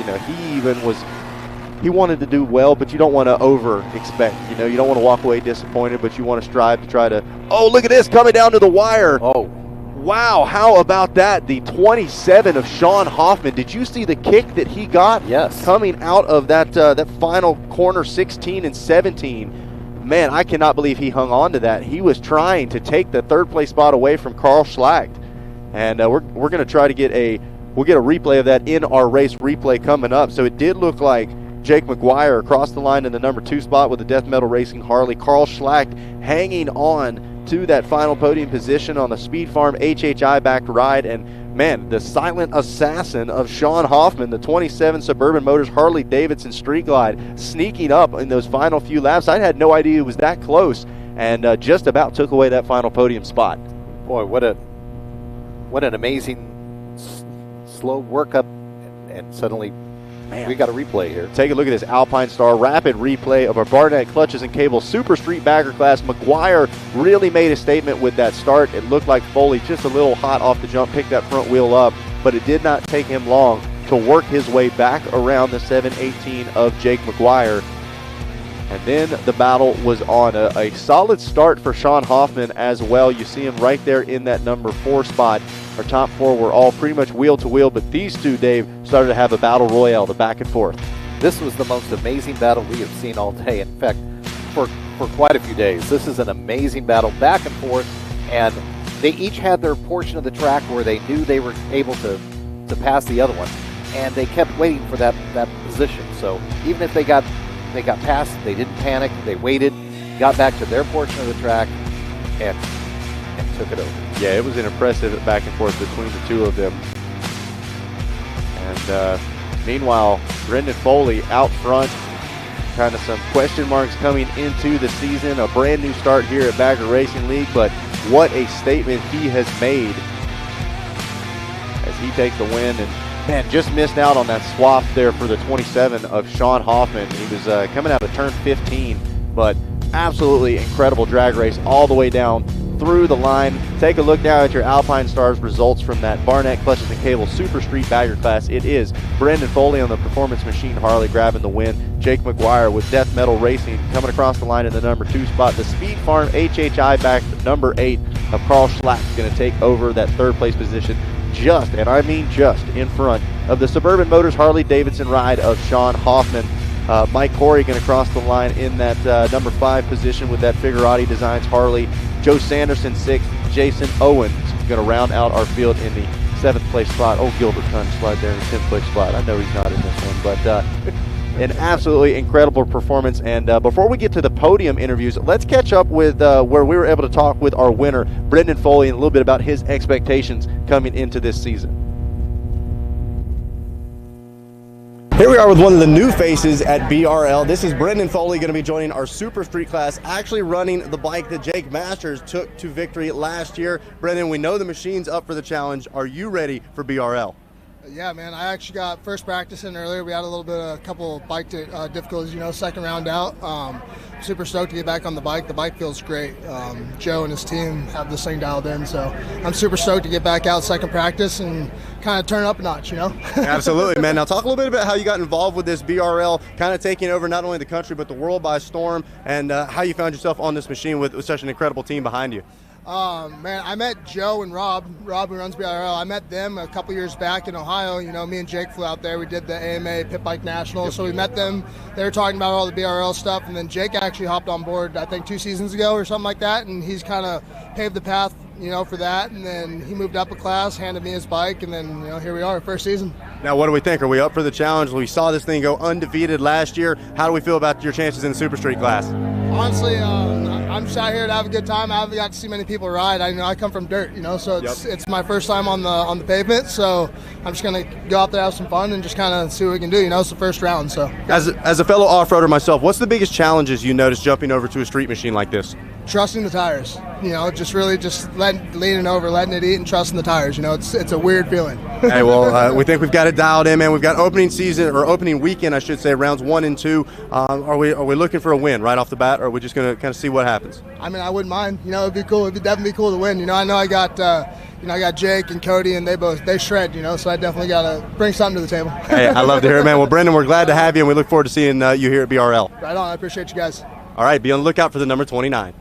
A: he wanted to do well, but you don't want to over-expect. You don't want to walk away disappointed, but you want to strive to try to, oh, look at this, coming down to the wire.
M: Oh.
A: Wow, how about that? The 27 of Sean Hoffman. Did you see the kick that he got?
M: Yes.
A: Coming out of that final corner 16 and 17. man, I cannot believe he hung on to that. He was trying to take the third place spot away from Carl Schlacht. And we're going to try to get we'll get a replay of that in our race replay coming up. So it did look like Jake McGuire across the line in the number 2 spot with the Death Metal Racing Harley. Carl Schlacht hanging on to that final podium position on the Speed Farm HHI backed ride. And man, the silent assassin of Sean Hoffman, the 27 Suburban Motors Harley Davidson Street Glide, sneaking up in those final few laps. I had no idea it was that close, and just about took away that final podium spot.
M: Boy, what an amazing slow workup, and suddenly we got a replay here.
A: Take a look at this Alpine Star rapid replay of a Barnett Clutches and Cables Super Street Bagger class. McGuire really made a statement with that start. It looked like Foley just a little hot off the jump, picked that front wheel up, but it did not take him long to work his way back around the 718 of Jake McGuire. And then the battle was on. A solid start for Sean Hoffman as well. You see him right there in that number 4 spot. Our top 4 were all pretty much wheel to wheel, but these two, Dave, started to have a battle royale, the back and forth.
M: This was the most amazing battle we have seen all day. In fact, for quite a few days. This is an amazing battle, back and forth, and they each had their portion of the track where they knew they were able to pass the other one, and they kept waiting for that position. So even if they got past, they didn't panic. They waited, got back to their portion of the track, and took it over.
A: Yeah, it was an impressive back and forth between the two of them. And meanwhile, Brendan Foley out front, kind of some question marks coming into the season. A brand new start here at Bagger Racing League, but what a statement he has made as he takes the win. And man, just missed out on that swap there for the 27 of Sean Hoffman. He was coming out of turn 15, but absolutely incredible drag race all the way down through the line. Take a look now at your Alpine Stars results from that Barnett Clutches and Cables Super Street Bagger class. It is Brendan Foley on the Performance Machine Harley grabbing the win. Jake McGuire with Death Metal Racing coming across the line in the number 2 spot. The Speed Farm HHI back number 8 of Carl Schlacht is going to take over that 3rd place position, just, and I mean just, in front of the Suburban Motors Harley Davidson ride of Sean Hoffman. Mike Corey going to cross the line in that number 5 position with that Figurati Designs Harley. Joe Sanderson 6th. Jason Owens going to round out our field in the 7th place spot. Oh, Gilbert trying to slide there in the 10th place spot. I know he's not in this one, but an absolutely incredible performance. And before we get to the podium interviews, let's catch up with where we were able to talk with our winner, Brendan Foley, and a little bit about his expectations coming into this season. Here we are with one of the new faces at BRL. This is Brendan Foley, going to be joining our Super Street class, actually running the bike that Jake Masters took to victory last year. Brendan, we know the machine's up for the challenge. Are you ready for BRL?
N: Yeah, man, I actually got first practice in earlier. We had a couple of bike difficulties, second round out. Super stoked to get back on the bike. The bike feels great. Joe and his team have this thing dialed in, so I'm super stoked to get back out second practice and kind of turn it up a notch,
A: Absolutely, man. Now talk a little bit about how you got involved with this BRL, kind of taking over not only the country but the world by storm, and how you found yourself on this machine with such an incredible team behind you.
N: Man, I met Joe and Rob who runs BRL. I met them a couple years back in Ohio. Me and Jake flew out there. We did the AMA Pit Bike National, so we met them. They were talking about all the BRL stuff, and then Jake actually hopped on board, I think 2 seasons ago or something like that, and he's kind of paved the path, for that, and then he moved up a class, handed me his bike, and then, here we are, first season.
A: Now, what do we think? Are we up for the challenge? We saw this thing go undefeated last year. How do we feel about your chances in the Super Street class?
N: Honestly, I'm just out here to have a good time. I haven't got to see many people ride. I come from dirt, so it's my first time on the pavement, so I'm just going to go out there, have some fun, and just kind of see what we can do. It's the first round. So
A: as a fellow off-roader myself, what's the biggest challenges you notice jumping over to a street machine like this?
N: Trusting the tires, just really leaning over, letting it eat, and trusting the tires. It's a weird feeling.
A: Hey, well, we think we've got it dialed in, man. We've got opening weekend, I should say, rounds 1 and 2. Are we looking for a win right off the bat, or are we just going to kind of see what happens?
N: I mean, I wouldn't mind. It'd be cool. It'd definitely be cool to win. I know I got I got Jake and Cody, and they shred. So I definitely got to bring something to the table.
A: Hey, I love to hear it, man. Well, Brendan, we're glad to have you, and we look forward to seeing you here at BRL.
N: Right on. I appreciate you guys.
A: All right, be on the lookout for the number 29.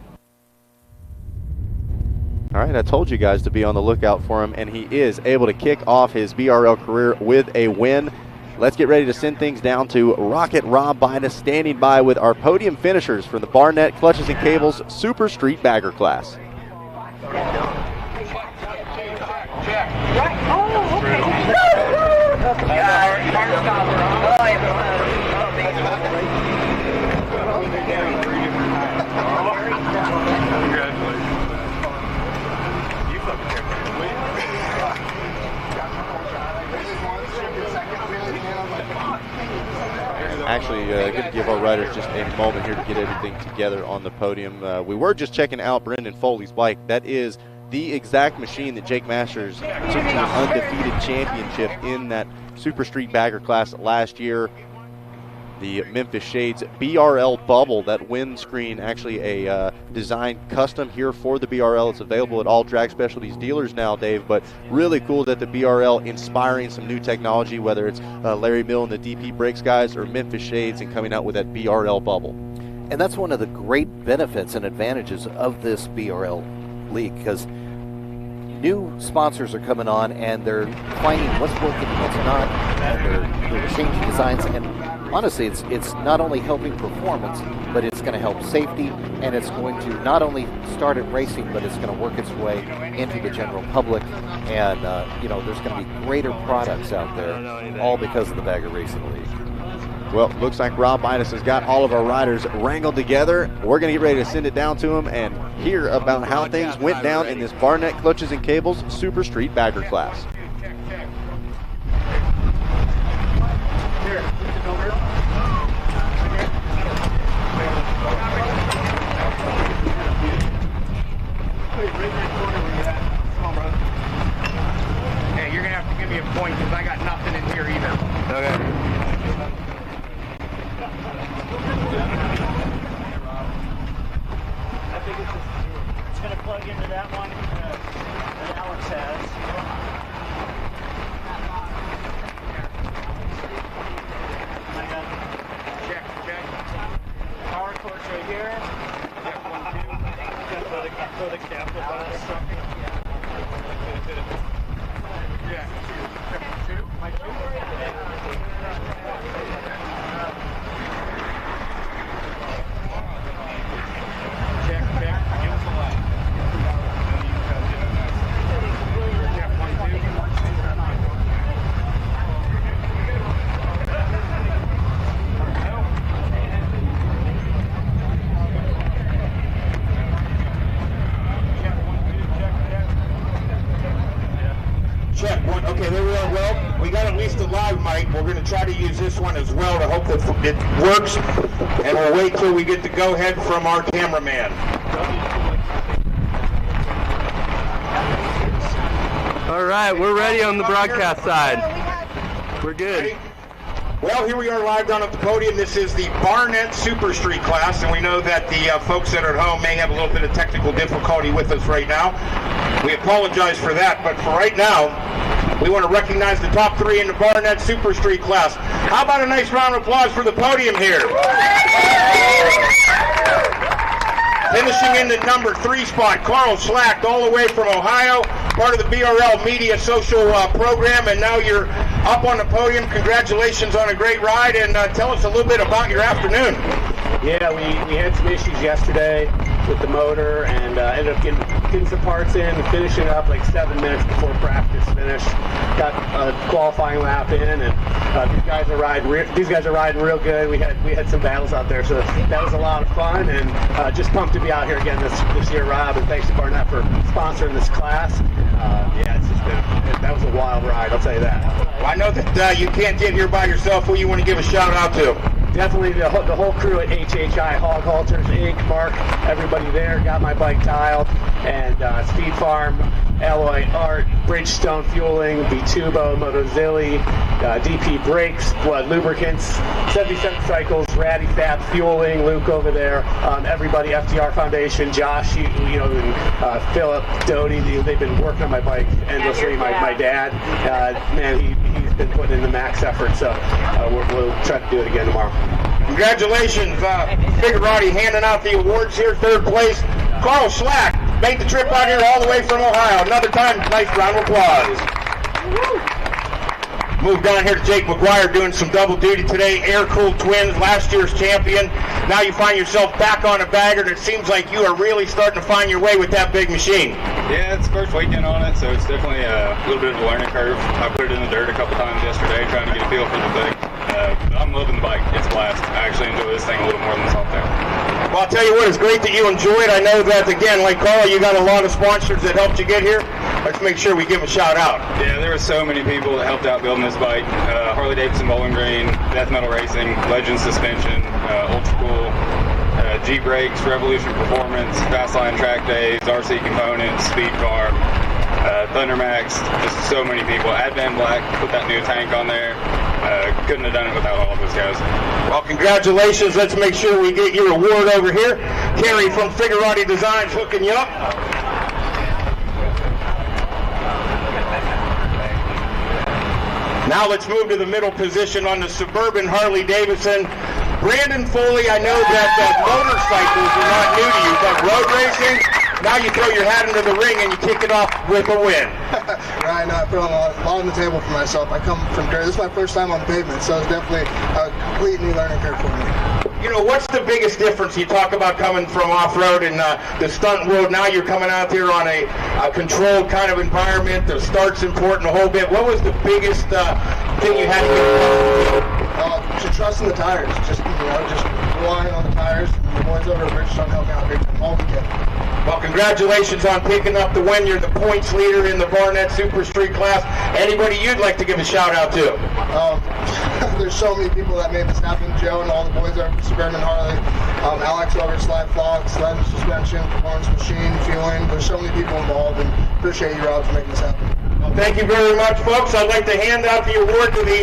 A: All right, I told you guys to be on the lookout for him, and he is able to kick off his BRL career with a win. let's get ready to send things down to Rocket Rob Bidas, standing by with our podium finishers from the Barnett Clutches and Cables Super Street Bagger class. Actually, going to give our riders just a moment here to get everything together on the podium. We were just checking out Brendan Foley's bike. That is the exact machine that Jake Masters took to an undefeated championship in that Super Street Bagger class last year. The Memphis Shades BRL Bubble, that windscreen, actually a design custom here for the BRL. It's available at all drag specialties dealers now, Dave, but really cool that the BRL inspiring some new technology, whether it's Larry Mill and the DP Brakes guys or Memphis Shades, and coming out with that BRL Bubble.
M: And that's one of the great benefits and advantages of this BRL league, because new sponsors are coming on and they're finding what's working and what's not, and they're changing designs. And honestly, it's not only helping performance, but it's going to help safety, and it's going to not only start at racing, but it's going to work its way into the general public. And there's going to be greater products out there, all because of the Bagger Racing League.
A: Well, looks like Rob Bidas has got all of our riders wrangled together. We're going to get ready to send it down to him and hear about how things went down in this Barnett Clutches and Cables Super Street Bagger class.
J: Hey, you're going to have to give me a point because I got nothing in here either. Okay.
C: I think it's going to plug into that one that Alex has.
J: Check.
C: Power cords right here. For the capital box.
D: Okay, there we are. Well, we got at least a live mic. We're going to try to use this one as well to hope that it works. And we'll wait till we get the go-ahead from our cameraman.
J: All right, we're ready on the broadcast side. We're good.
D: Ready? Well, here we are live down at the podium. This is the Barnett Super Street class, and we know that the folks that are at home may have a little bit of technical difficulty with us right now. We apologize for that, but for right now, we want to recognize the top three in the Barnett Super Street class. How about a nice round of applause for the podium here? Finishing in the number 3 spot, Carl Slack, all the way from Ohio, part of the BRL Media Social program, and now you're up on the podium. Congratulations on a great ride, and tell us a little bit about your afternoon.
O: Yeah, we had some issues yesterday with the motor, and ended up getting some parts in and finishing up like 7 minutes before practice finished. Got a qualifying lap in, and these guys are riding real good. We had some battles out there, so that was a lot of fun, and just pumped to be out here again this year, Rob, and thanks to Barnett for sponsoring this class. Yeah, it's just that was a wild ride, I'll tell you that.
D: Well, I know that you can't get here by yourself. Who you want to give a shout out to?
O: Definitely the whole crew at HHI Hog Halters Inc., Mark, everybody there got my bike tiled, and Speed Farm, Alloy Art, Bridgestone Fueling, Vitubo, Motozilli, DP Brakes, Blood Lubricants, 77 Cycles, Ratty Fab Fueling, Luke over there, everybody, FDR Foundation, Josh, and Philip, Doty, they've been working on my bike endlessly. My dad, man, he's been putting in the max effort, so we'll try to do it again tomorrow.
D: Congratulations, Figurati handing out the awards here. 3rd place, Carl Slack made the trip out here all the way from Ohio. Another time, nice round of applause. Move down here to Jake McGuire doing some double duty today. Air-cooled twins, last year's champion. Now you find yourself back on a bagger, and it seems like you are really starting to find your way with that big machine.
L: Yeah, it's first weekend on it, so it's definitely a little bit of a learning curve. I put it in the dirt a couple times yesterday trying to get a feel for the thing. But I'm loving the bike. It's a blast. I actually enjoy this thing a little more than the soft tail.
D: Well, I'll tell you what, it's great that you enjoy it. I know that, again, like Carl, you got a lot of sponsors that helped you get here. Let's make sure we give a shout out.
L: Yeah, there were so many people that helped out building this bike. Harley Davidson Bowling Green, Death Metal Racing, Legend Suspension, Ultra Cool, Jeep Brakes, Revolution Performance, Fastline Track Days, RC Components, Speed Farm, Thundermax, just so many people. Advan Black put that new tank on there. Couldn't have done it without all of those guys.
D: Well, congratulations. Let's make sure we get your award over here. Kerry from Figurati Designs hooking you up. Now let's move to the middle position on the Suburban Harley Davidson. Brandon Foley, I know that motorcycles are not new to you, but road racing, now you throw your hat into the ring and you kick it off with a win.
N: Right, I put a lot on the table for myself. I come from dirt. This is my first time on the pavement, so it's definitely a complete new learning curve for me.
D: You know, what's the biggest difference? You talk about coming from off-road and the stunt world. Now you're coming out there on a controlled kind of environment. The start's important a whole bit. What was the biggest thing you had to get
N: to trust in the tires. Just relying on the tires. The boys over at Bridgestone helped me out big time all weekend.
D: Well, congratulations on picking up the win. You're the points leader in the Barnett Super Street class. Anybody you'd like to give a shout out to?
N: There's so many people that made this happen. Joe and all the boys over at Suburban Harley. Alex over at Slide Fox, Legend Suspension, Performance Machine, Fueling. There's so many people involved, and appreciate you, Rob, for making this happen.
D: Well, thank you very much, folks. I'd like to hand out the award to the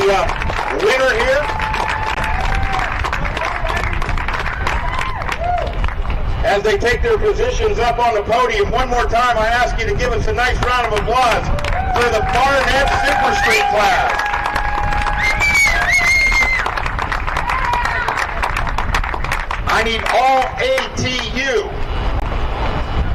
D: winner here. As they take their positions up on the podium, one more time, I ask you to give us a nice round of applause for the Barnett Super Street class. I need all ATU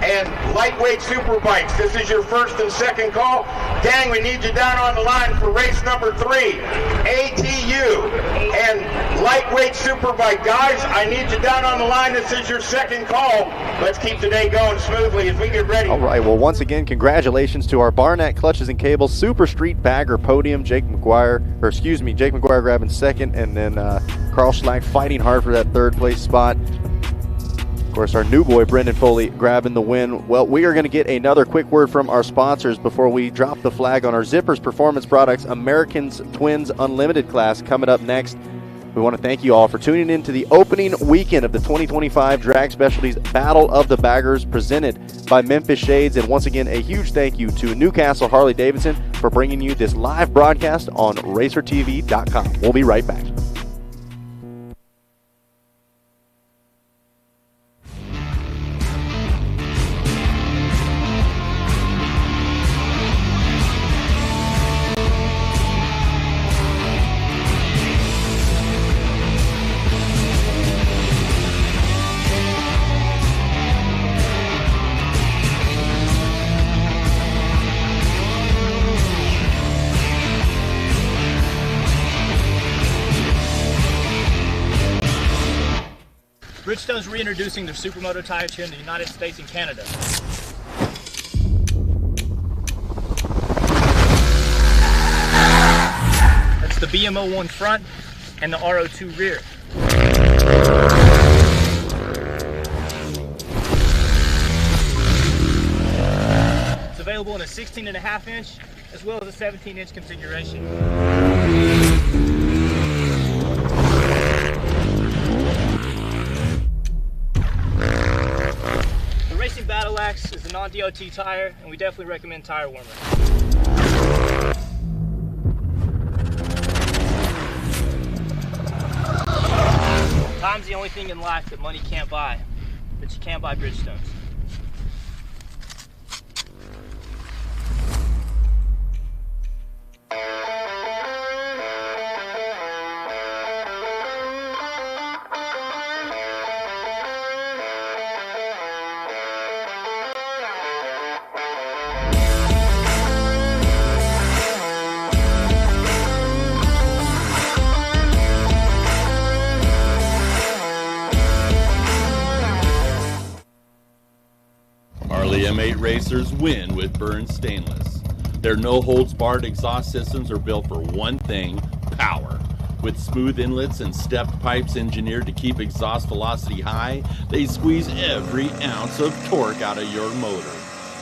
D: and lightweight super bikes. This is your first and second call. Gang, we need you down on the line for race number 3. ATU and lightweight super bike. Guys, I need you down on the line. This is your second call. Let's keep today going smoothly as we get ready.
A: All right, well, once again, congratulations to our Barnett Clutches and Cables Super Street Bagger podium. Jake McGuire grabbing second, and then Carl Schlack fighting hard for that third place spot. Of course, our new boy, Brendan Foley, grabbing the win. Well, we are going to get another quick word from our sponsors before we drop the flag on our Zippers Performance Products Americans Twins Unlimited class coming up next. We want to thank you all for tuning in to the opening weekend of the 2025 Drag Specialties Battle of the Baggers presented by Memphis Shades. And once again, a huge thank you to Newcastle Harley Davidson for bringing you this live broadcast on RacerTV.com. We'll be right back.
C: Bridgestone's reintroducing their Supermoto tires here in the United States and Canada. That's the BMO1 front and the RO2 rear. It's available in a 16.5 inch as well as a 17 inch configuration. Racing Battle Axe is a non-DOT tire, and we definitely recommend tire warmer. Time's the only thing in life that money can't buy, but you can buy Bridgestones.
G: racers win with Burn Stainless. Their no-holds-barred exhaust systems are built for one thing, power. With smooth inlets and stepped pipes engineered to keep exhaust velocity high, they squeeze every ounce of torque out of your motor.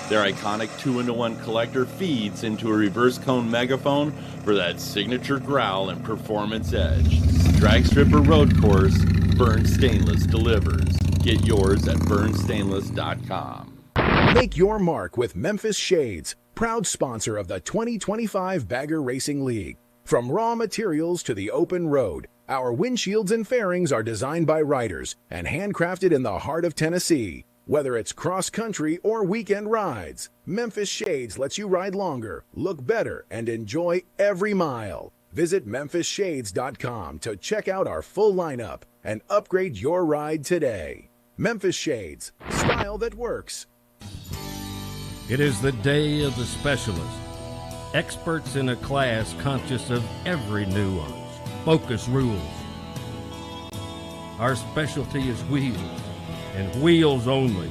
G: Their iconic 2-into-1 collector feeds into a reverse cone megaphone for that signature growl and performance edge. Drag strip or road course, Burn Stainless delivers. Get yours at burnstainless.com.
H: Make your mark with Memphis Shades, proud sponsor of the 2025 Bagger Racing League. From raw materials to the open road, our windshields and fairings are designed by riders and handcrafted in the heart of Tennessee. Whether it's cross-country or weekend rides, Memphis Shades lets you ride longer, look better, and enjoy every mile. Visit memphisshades.com to check out our full lineup and upgrade your ride today. Memphis Shades, style that works.
K: It is the day of the specialist. Experts in a class conscious of every nuance. Focus rules. Our specialty is wheels, and wheels only.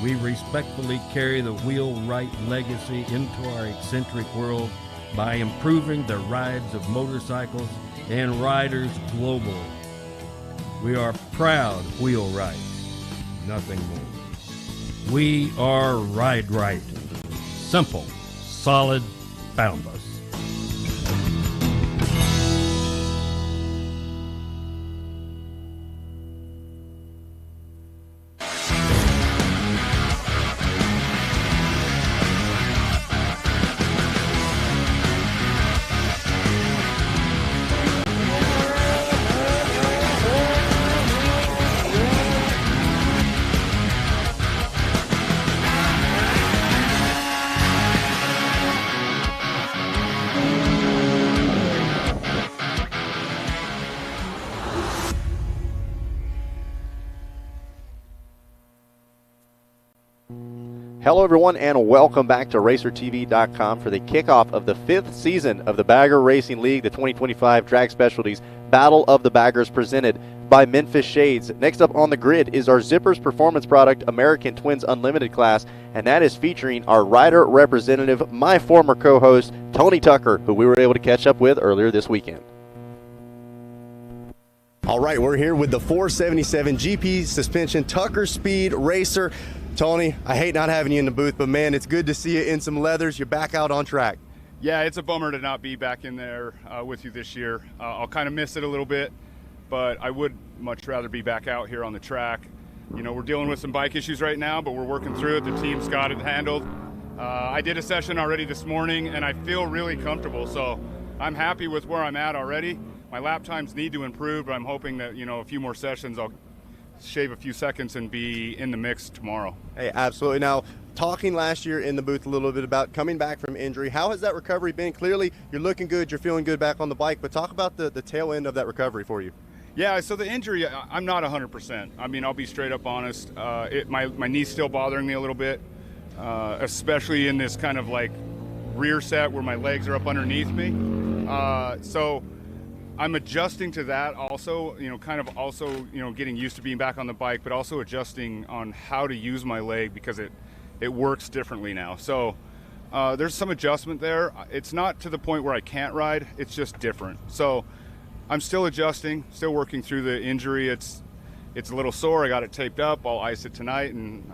K: We respectfully carry the wheelwright legacy into our eccentric world by improving the rides of motorcycles and riders globally. We are proud wheelwrights, nothing more. We are Ride Right. Simple, solid, boundless.
A: Hello everyone and welcome back to RacerTV.com for the kickoff of the 5th season of the Bagger Racing League, the 2025 Drag Specialties Battle of the Baggers presented by Memphis Shades. Next up on the grid is our Zippers Performance product American Twins Unlimited class, and that is featuring our rider representative, my former co-host, Tony Tucker, who we were able to catch up with earlier this weekend. All right, we're here with the 477 GP Suspension Tucker Speed Racer. Tony, I hate not having you in the booth, but man, it's good to see you in some leathers. You're back out on track.
P: Yeah, it's a bummer to not be back in there with you this year. I'll kind of miss it a little bit, but I would much rather be back out here on the track. You know, we're dealing with some bike issues right now, but we're working through it. The team's got it handled. I did a session already this morning, and I feel really comfortable, so I'm happy with where I'm at already. My lap times need to improve, but I'm hoping that, you know, a few more sessions, I'll shave a few seconds and be in the mix tomorrow.
A: Hey, absolutely. Now, talking last year in the booth a little bit about coming back from injury, how has that recovery been? Clearly, you're looking good, you're feeling good back on the bike, but talk about the tail end of that recovery for you.
P: Yeah, so the injury, I'm not 100%. I mean, I'll be straight up honest. My knee's still bothering me a little bit, especially in this kind of like rear set where my legs are up underneath me. So I'm adjusting to that also, you know, kind of also, you know, getting used to being back on the bike, but also adjusting on how to use my leg because it works differently now. So there's some adjustment there. It's not to the point where I can't ride, it's just different. So I'm still adjusting, still working through the injury. It's a little sore, I got it taped up, I'll ice it tonight, and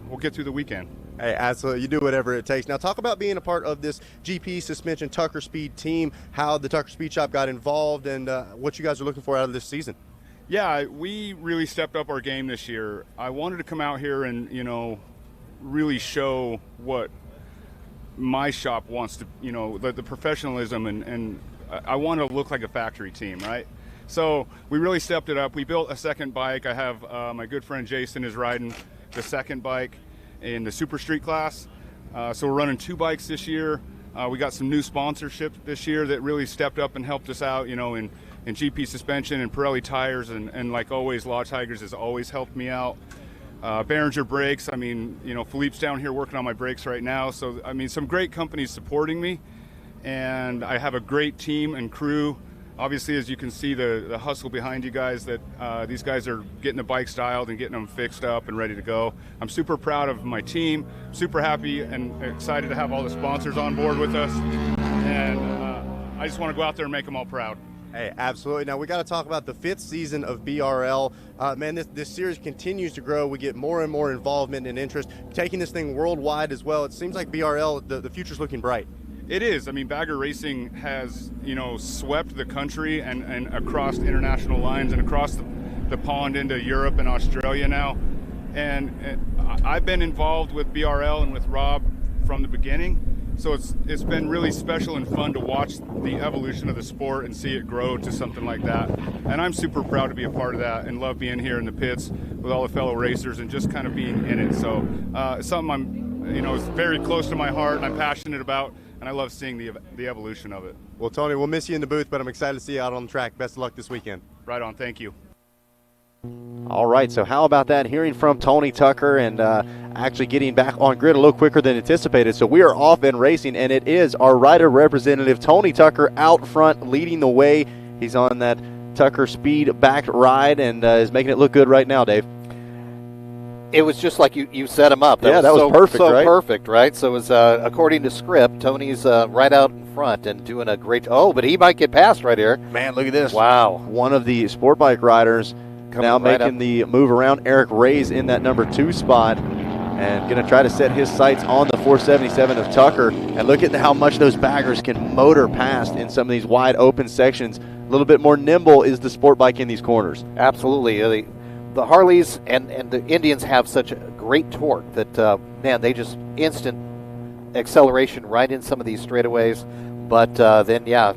P: we'll get through the weekend.
A: Hey, absolutely. You do whatever it takes. Now, talk about being a part of this GP Suspension Tucker Speed team, how the Tucker Speed Shop got involved, and what you guys are looking for out of this season.
P: Yeah, we really stepped up our game this year. I wanted to come out here and, you know, really show what my shop wants to, you know, the professionalism, and I want to look like a factory team, right? So we really stepped it up. We built a second bike. I have my good friend Jason is riding the second bike in the Super Street class. So we're running 2 bikes this year. We got some new sponsorship this year that really stepped up and helped us out, you know, in GP suspension and Pirelli tires, and like always, Law Tigers has always helped me out. Behringer brakes, I mean, you know, Philippe's down here working on my brakes right now. So, I mean, some great companies supporting me, and I have a great team and crew obviously, as you can see, the hustle behind you guys, that these guys are getting the bike styled and getting them fixed up and ready to go. I'm super proud of my team, super happy and excited to have all the sponsors on board with us, and I just want to go out there and make them all proud.
A: Hey, absolutely. Now, we got to talk about the 5th season of BRL. Man, this series continues to grow. We get more and more involvement and interest, taking this thing worldwide as well. It seems like BRL, the future's looking bright.
P: It is. I mean, bagger racing has, swept the country and across international lines and across the pond into Europe and Australia now. And I've been involved with BRL and with Rob from the beginning. So it's been really special and fun to watch the evolution of the sport and see it grow to something like that. And I'm super proud to be a part of that and love being here in the pits with all the fellow racers and just kind of being in it. So it's something it's very close to my heart and I'm passionate about, and I love seeing the evolution of it.
A: Well, Tony, we'll miss you in the booth, but I'm excited to see you out on the track. Best of luck this weekend.
P: Right on. Thank you.
M: All right, so how about that? Hearing from Tony Tucker and actually getting back on grid a little quicker than anticipated. So we are off and racing, and it is our rider representative, Tony Tucker, out front leading the way. He's on that Tucker speed-backed ride and is making it look good right now, Dave.
Q: It was just like you set him up.
M: That was perfect, right?
Q: Perfect, right? So it was, according to script, Tony's right out in front and doing a great but he might get past right here.
A: Man, look at this.
Q: Wow.
A: One of the sport bike riders now making the move around. Eric Ray's in that number 2 spot and going to try to set his sights on the 477 of Tucker. And look at how much those baggers can motor past in some of these wide open sections. A little bit more nimble is the sport bike in these corners.
Q: Absolutely. The Harleys and the Indians have such a great torque that, man, they just instant acceleration right in some of these straightaways. But then, yeah,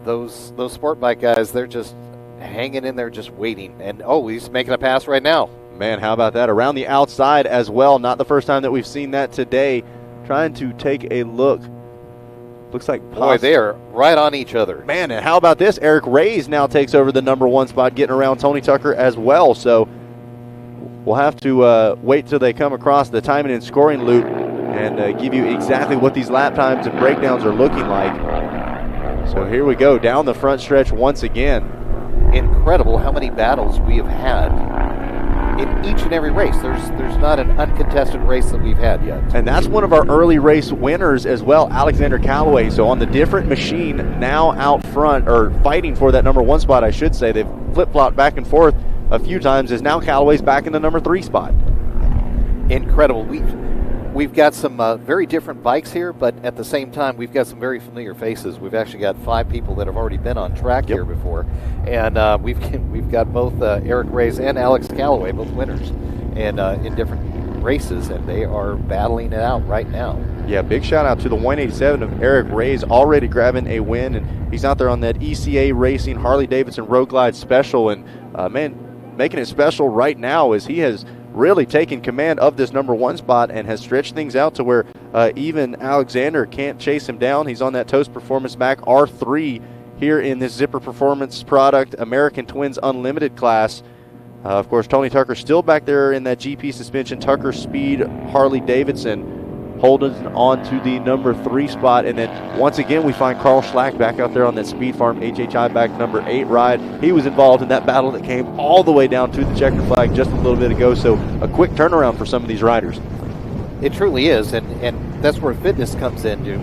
Q: those sport bike guys, they're just hanging in there just waiting. And, he's making a pass right now.
A: Man, how about that? Around the outside as well. Not the first time that we've seen that today. Trying to take a look. Looks like
Q: boy, they are right on each other.
A: Man, and how about this? Eric Ray's now takes over the number 1 spot, getting around Tony Tucker as well. So we'll have to wait till they come across the timing and scoring loop and give you exactly what these lap times and breakdowns are looking like. So here we go, down the front stretch once again.
Q: Incredible how many battles we have had in each and every race. There's not an uncontested race that we've had yet.
A: And that's one of our early race winners as well, Alexander Calloway. So on the different machine, now out front, or fighting for that number 1 spot, I should say. They've flip-flopped back and forth a few times, as now Calloway's back in the number 3 spot.
Q: Incredible. We've got some very different bikes here, but at the same time, we've got some very familiar faces. We've actually got 5 people that have already been on track here before, and we've got both Eric Ray's and Alex Calloway, both winners, and in different races, and they are battling it out right now.
A: Yeah, big shout out to the 187 of Eric Ray's, already grabbing a win, and he's out there on that ECA Racing Harley-Davidson Road Glide Special, and man, making it special right now as he has really taken command of this number 1 spot and has stretched things out to where even Alexander can't chase him down. He's on that Toast Performance Mac R3 here in this Zipper Performance product American Twins Unlimited class. Of course, Tony Tucker still back there in that GP suspension Tucker Speed Harley Davidson, holding on to the number 3 spot. And then once again, we find Carl Schlack back out there on that Speed Farm HHI back number 8 ride. He was involved in that battle that came all the way down to the checker flag just a little bit ago. So a quick turnaround for some of these riders.
Q: It truly is, and that's where fitness comes into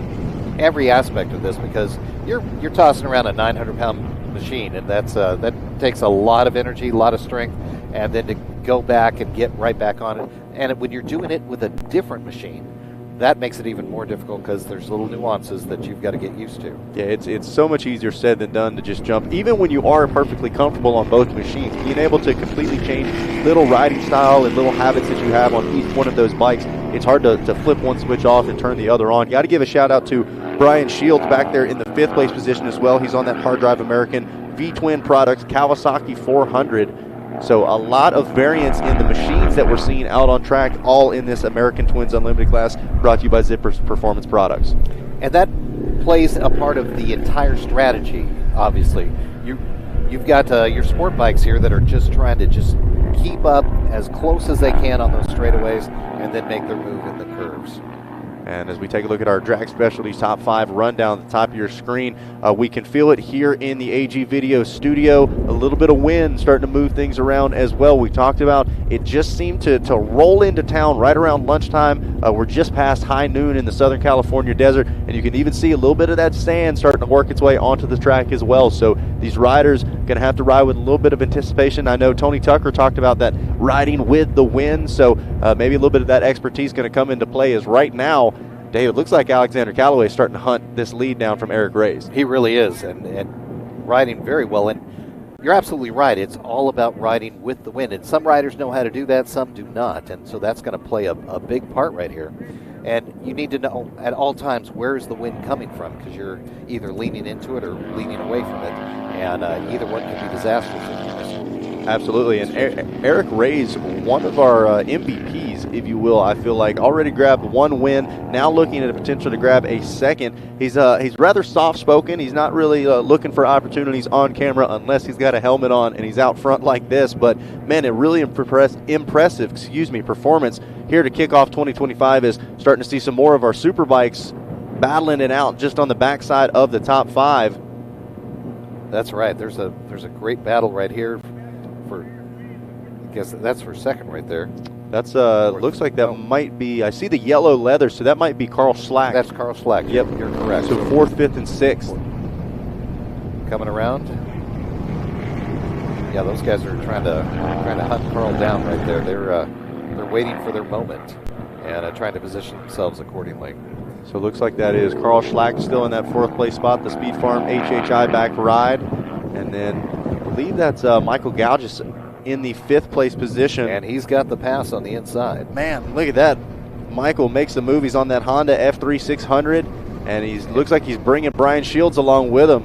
Q: every aspect of this, because you're tossing around a 900-pound machine, and that takes a lot of energy, a lot of strength, and then to go back and get right back on it. And when you're doing it with a different machine, that makes it even more difficult because there's little nuances that you've got to get used to.
A: Yeah, it's so much easier said than done to just jump. Even when you are perfectly comfortable on both machines, being able to completely change little riding style and little habits that you have on each one of those bikes, it's hard to flip one switch off and turn the other on. Got to give a shout out to Brian Shields back there in the 5th place position as well. He's on that Hard Drive American V-Twin product Kawasaki 400. So a lot of variance in the machines that we're seeing out on track, all in this American Twins Unlimited class, brought to you by Zipper's Performance Products.
Q: And that plays a part of the entire strategy, obviously. You've got your sport bikes here that are just trying to just keep up as close as they can on those straightaways and then make their move in the curves.
A: And as we take a look at our drag specialties top 5 rundown at the top of your screen, we can feel it here in the AG Video studio. A little bit of wind starting to move things around as well. We talked about it just seemed to roll into town right around lunchtime. We're just past high noon in the Southern California desert, and you can even see a little bit of that sand starting to work its way onto the track as well. So these riders going to have to ride with a little bit of anticipation. I know Tony Tucker talked about that riding with the wind, so maybe a little bit of that expertise going to come into play as right now, Dave, it looks like Alexander Callaway is starting to hunt this lead down from Eric Reyes.
Q: He really is, and riding very well. And you're absolutely right. It's all about riding with the wind. And some riders know how to do that, some do not. And so that's going to play a big part right here. And you need to know at all times where is the wind coming from, because you're either leaning into it or leaning away from it. And either one can be disastrous if you miss it.
A: Absolutely. And Eric Reyes, one of our MVPs, if you will, I feel like, already grabbed one win, now looking at a potential to grab a second. He's rather soft-spoken. He's not really looking for opportunities on camera unless he's got a helmet on and he's out front like this. But, man, a really impressive performance here to kick off 2025 is starting to see some more of our superbikes battling it out just on the backside of the top 5.
Q: That's right. There's a great battle right here. I guess that's for second right there.
A: That's looks like that might be, I see the yellow leather, so that might be Carl Schlack.
Q: That's Carl Schlack.
A: Yep,
Q: you're correct.
A: So 4th, 5th, and 6th.
Q: Coming around. Yeah, those guys are trying to hunt Carl down right there. They're waiting for their moment and trying to position themselves accordingly.
A: So it looks like that is Carl Schlack still in that 4th place spot, the Speed Farm HHI back ride. And then I believe that's Michael Gauges in the 5th place position.
Q: And he's got the pass on the inside.
A: Man, look at that. Michael makes the move. He's on that Honda F3 600, and looks like he's bringing Brian Shields along with him.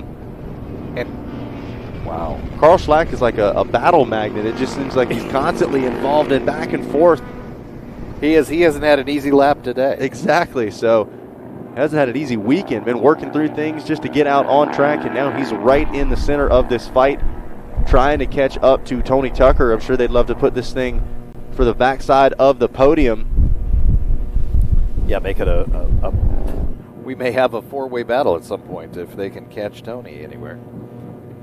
A: And wow, Carl Schlack is like a battle magnet. It just seems like he's constantly involved in back and forth.
Q: He is. He hasn't had an easy lap today.
A: Exactly. So hasn't had an easy weekend. Been working through things just to get out on track, and now he's right in the center of this fight, trying to catch up to Tony Tucker. I'm sure they'd love to put this thing for the backside of the podium.
Q: Yeah, make it we may have a 4-way battle at some point if they can catch Tony anywhere.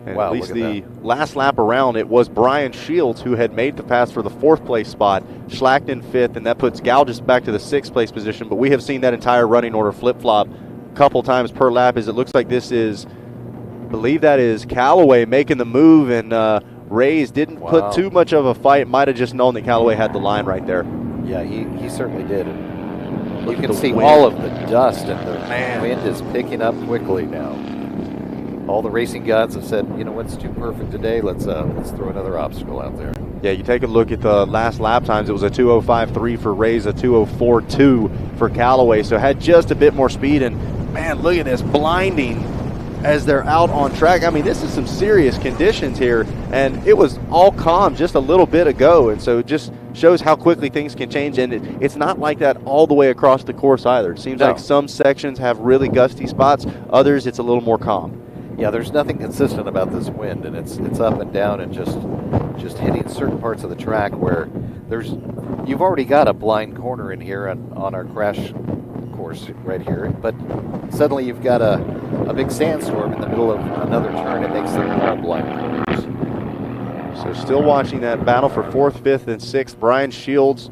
A: And
Q: wow,
A: at least the last lap around, it was Brian Shields who had made the pass for the 4th place spot. Schlack in 5th, and that puts Gauges back to the 6th place position. But we have seen that entire running order flip-flop a couple times per lap, as it looks like this is, I believe that is Callaway making the move, and Reyes didn't put too much of a fight. Might have just known that Callaway had the line right there.
Q: Yeah, he certainly did. You can see all of the dust, and the wind is picking up quickly now. All the racing gods have said, you know what's too perfect today? Let's throw another obstacle out there.
A: Yeah, you take a look at the last lap times. It was a 2:05.3 for Reyes, a 2:04.2 for Callaway. So had just a bit more speed. And man, look at this, blinding as they're out on track. I mean, this is some serious conditions here, and it was all calm just a little bit ago. And so it just shows how quickly things can change. And it's not like that all the way across the course either. It seems like some sections have really gusty spots. Others, it's a little more calm.
Q: Yeah, there's nothing consistent about this wind, and it's up and down and just hitting certain parts of the track where you've already got a blind corner in here on our crash course right here, but suddenly you've got a big sandstorm in the middle of another turn. It makes them all blind corners.
A: So still watching that battle for 4th, 5th, and 6th. Brian Shields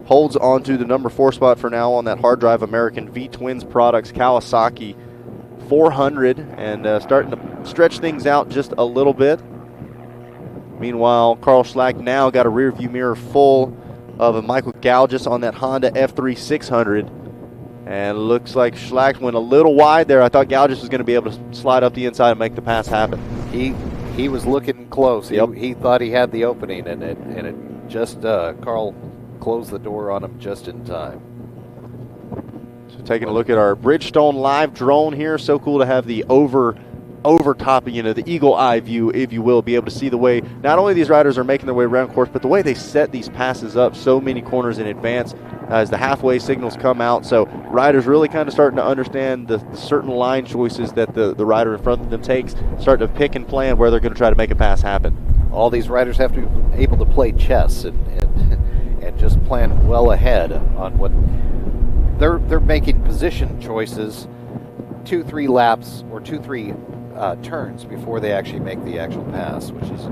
A: holds on to the number 4 spot for now on that hard drive American V-Twins Products Kawasaki 400, and starting to stretch things out just a little bit. Meanwhile, Carl Schlack now got a rear view mirror full of a Michael Gauges on that Honda F3 600. And looks like Schlack went a little wide there. I thought Gauges was going to be able to slide up the inside and make the pass happen.
Q: He was looking close. Yep. He thought he had the opening, and it just Carl closed the door on him just in time.
A: So taking a look at our Bridgestone live drone here. So cool to have the over top, the eagle eye view, if you will, be able to see the way not only these riders are making their way around course, but the way they set these passes up so many corners in advance as the halfway signals come out. So riders really kind of starting to understand the certain line choices that the rider in front of them takes, starting to pick and plan where they're going to try to make a pass happen.
Q: All these riders have to be able to play chess and just plan well ahead on what they're making position choices 2-3 laps or 2-3 turns before they actually make the actual pass, which is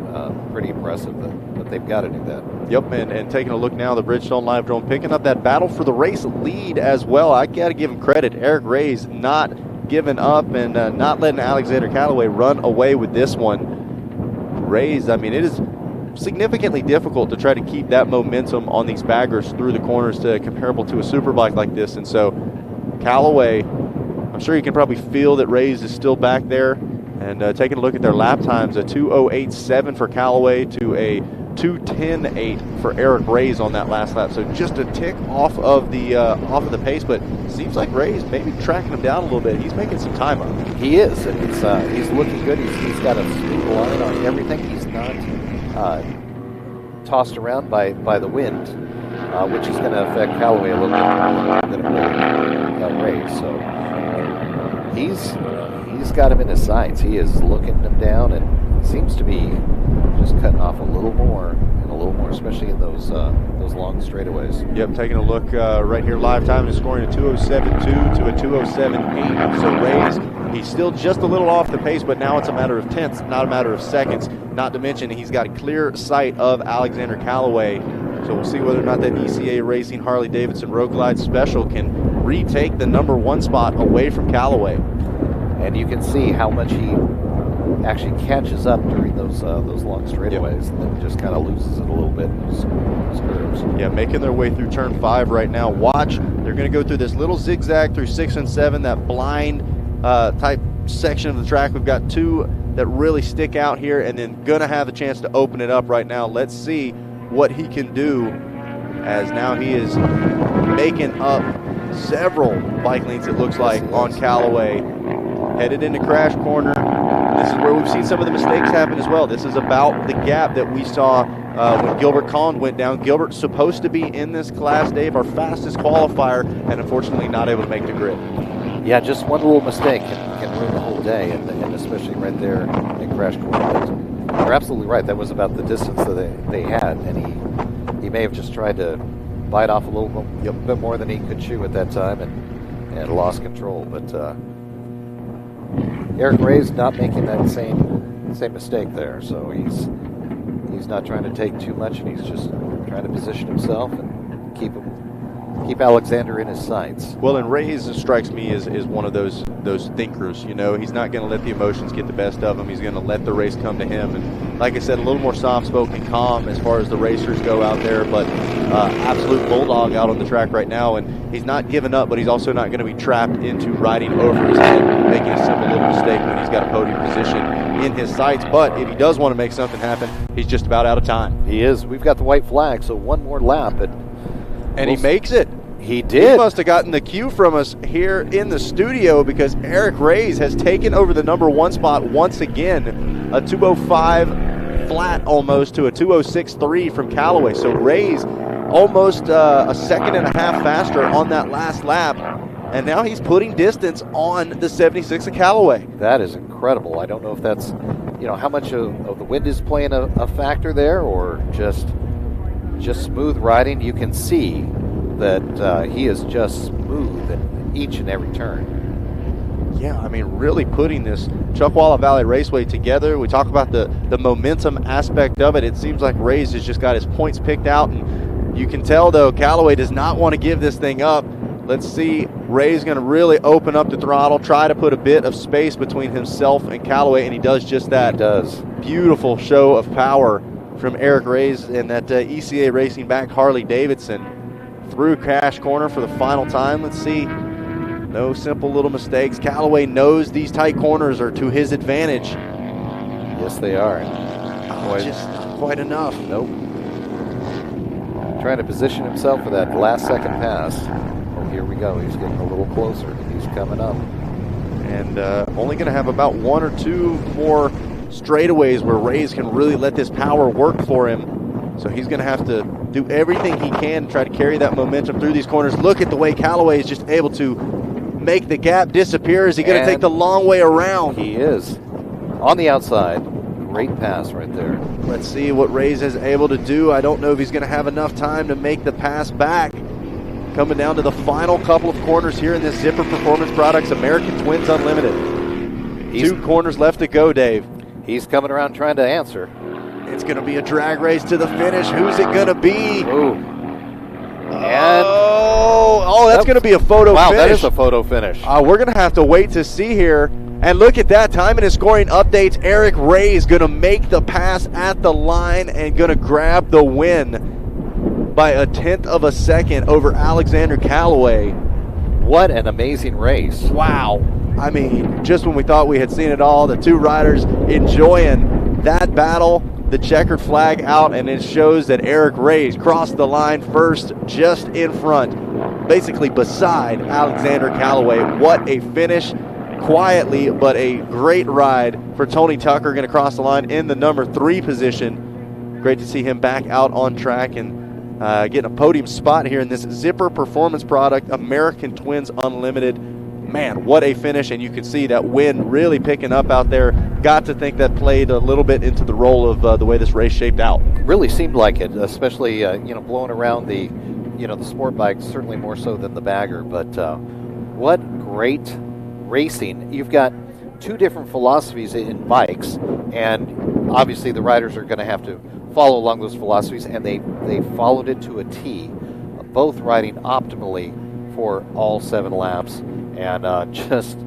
Q: pretty impressive that they've got to do that.
A: Yep, and taking a look now, the Bridgestone live drone picking up that battle for the race lead as well. I got to give him credit. Eric Ray's not giving up and not letting Alexander Callaway run away with this one. Ray's, I mean, it is significantly difficult to try to keep that momentum on these baggers through the corners to comparable to a superbike like this. And so Callaway, I'm sure you can probably feel that Ray's is still back there. And taking a look at their lap times, a 2:08.7 for Callaway to a 2:10.8 for Eric Ray's on that last lap. So just a tick off of the pace, but seems like Ray's maybe tracking him down a little bit. He's making some time up.
Q: He is, and he's looking good. He's got a smooth line on everything. He's not tossed around by the wind, which is going to affect Callaway a little bit than it will Ray. So he's got him in his sights. He is looking him down and seems to be just cutting off a little more, especially in those long straightaways.
A: Yep, taking a look right here, live time is scoring a 2:07.2 to a 2:07.8. So Ray's, he's still just a little off the pace, but now it's a matter of tenths, not a matter of seconds. Not to mention he's got a clear sight of Alexander Callaway. So we'll see whether or not that ECA Racing Harley-Davidson Road Glide Special can retake the #1 spot away from Callaway.
Q: And you can see how much he actually catches up during those long straightaways, and then just kind of loses it a little bit in those curves.
A: Yeah, making their way through turn 5 right now. Watch, they're going to go through this little zigzag through 6 and 7, that blind type section of the track. We've got 2 that really stick out here, and then going to have a chance to open it up right now. Let's see what he can do, as now he is making up several bike lanes, it looks like, on Callaway. Headed into crash corner. This is where we've seen some of the mistakes happen as well. This is about the gap that we saw when Gilbert Collin went down. Gilbert's supposed to be in this class, Dave, our fastest qualifier, and unfortunately not able to make the grid.
Q: Yeah, just one little mistake can ruin the whole day, and especially right there in crash corner. You're absolutely right. That was about the distance that they had, and he may have just tried to bite off a little bit more than he could chew at that time, and lost control. But Eric Ray's not making that same mistake there, so he's not trying to take too much, and he's just trying to position himself and keep Alexander in his sights.
A: Well, and Ray's strikes me as one of those thinkers. You know, he's not going to let the emotions get the best of him. He's going to let the race come to him. And like I said, a little more soft-spoken, calm as far as the racers go out there, but absolute bulldog out on the track right now. And he's not giving up, but he's also not going to be trapped into riding over his head, making a simple little mistake when he's got a podium position in his sights. But if he does want to make something happen, he's just about out of time.
Q: He is. We've got the white flag, so one more lap.
A: And he makes it.
Q: He did.
A: He must have gotten the cue from us here in the studio, because Eric Ray's has taken over the #1 spot once again. A 2:05 flat almost to a 2:06.3 from Callaway. So Ray's almost a second and a half faster on that last lap. And now he's putting distance on the 76 of Callaway.
Q: That is incredible. I don't know if that's, how much of the wind is playing a factor there, or just smooth riding. You can see that he is just smooth in each and every turn.
A: Yeah, I mean, really putting this Chuckwalla Valley Raceway together. We talk about the momentum aspect of it. It seems like Ray's has just got his points picked out, and you can tell, though, Callaway does not want to give this thing up. Let's see, Ray's going to really open up the throttle, try to put a bit of space between himself and Callaway, and he does just that.
Q: He does.
A: Beautiful show of power from Eric Ray's and that ECA Racing back Harley-Davidson. Through crash corner for the final time. Let's see. No simple little mistakes. Callaway knows these tight corners are to his advantage.
Q: Yes, they are.
A: Just not quite enough.
Q: Nope. Trying to position himself for that last second pass. Oh, here we go. He's getting a little closer. He's coming up.
A: And only going to have about 1 or 2 more straightaways where Ray's can really let this power work for him. So he's going to have to do everything he can to try to carry that momentum through these corners. Look at the way Callaway is just able to make the gap disappear. Is he going to take the long way around?
Q: He is. On the outside. Great pass right there.
A: Let's see what Ray's is able to do. I don't know if he's going to have enough time to make the pass back. coming down to the final couple of corners here in this Zipper Performance Products American Twins Unlimited. 2 corners left to go, Dave.
Q: He's coming around trying to answer.
A: It's going to be a drag race to the finish. Who's it going to be?
Q: Ooh. And
A: that's going to be a photo finish.
Q: Wow, that is a photo finish.
A: We're going to have to wait to see here. And look at that, timing and scoring updates. Eric Ray is going to make the pass at the line and going to grab the win by 1/10 of a second over Alexander Callaway.
Q: What an amazing race.
A: Wow. I mean, just when we thought we had seen it all, the 2 riders enjoying that battle, the checkered flag out, and it shows that Eric Ray crossed the line first, just in front, basically beside Alexander Callaway. What a finish. Quietly, but a great ride for Tony Tucker, going to cross the line in the number 3 position. Great to see him back out on track and getting a podium spot here in this Zipper Performance Product American Twins Unlimited. Man, what a finish, and you can see that wind really picking up out there. Got to think that played a little bit into the role of the way this race shaped out.
Q: Really seemed like it, especially blowing around the sport bike, certainly more so than the bagger. But what great racing. You've got 2 different philosophies in bikes, and obviously the riders are going to have to follow along those philosophies, and they followed it to a T, both riding optimally for all 7 laps, and just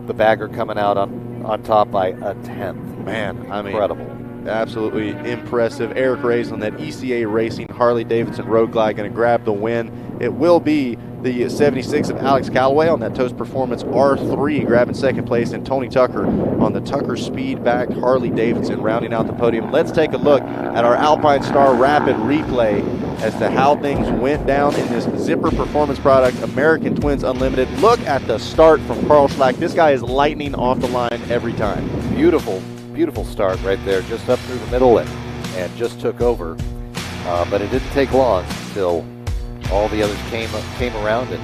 Q: the bagger coming out on top by 1/10.
A: Man, I mean,
Q: incredible.
A: Absolutely impressive. Eric Ray's on that ECA Racing Harley Davidson Road Glide going to grab the win. It will be the 76 of Alex Callaway on that Toast Performance R3 grabbing second place, and Tony Tucker on the Tucker Speed-backed Harley Davidson rounding out the podium. Let's take a look at our Alpine Star Rapid replay as to how things went down in this Zipper Performance Product American Twins Unlimited. Look at the start from Carl Schlack. This guy is lightning off the line every time.
Q: Beautiful start right there, just up through the middle and just took over. But it didn't take long until all the others came around and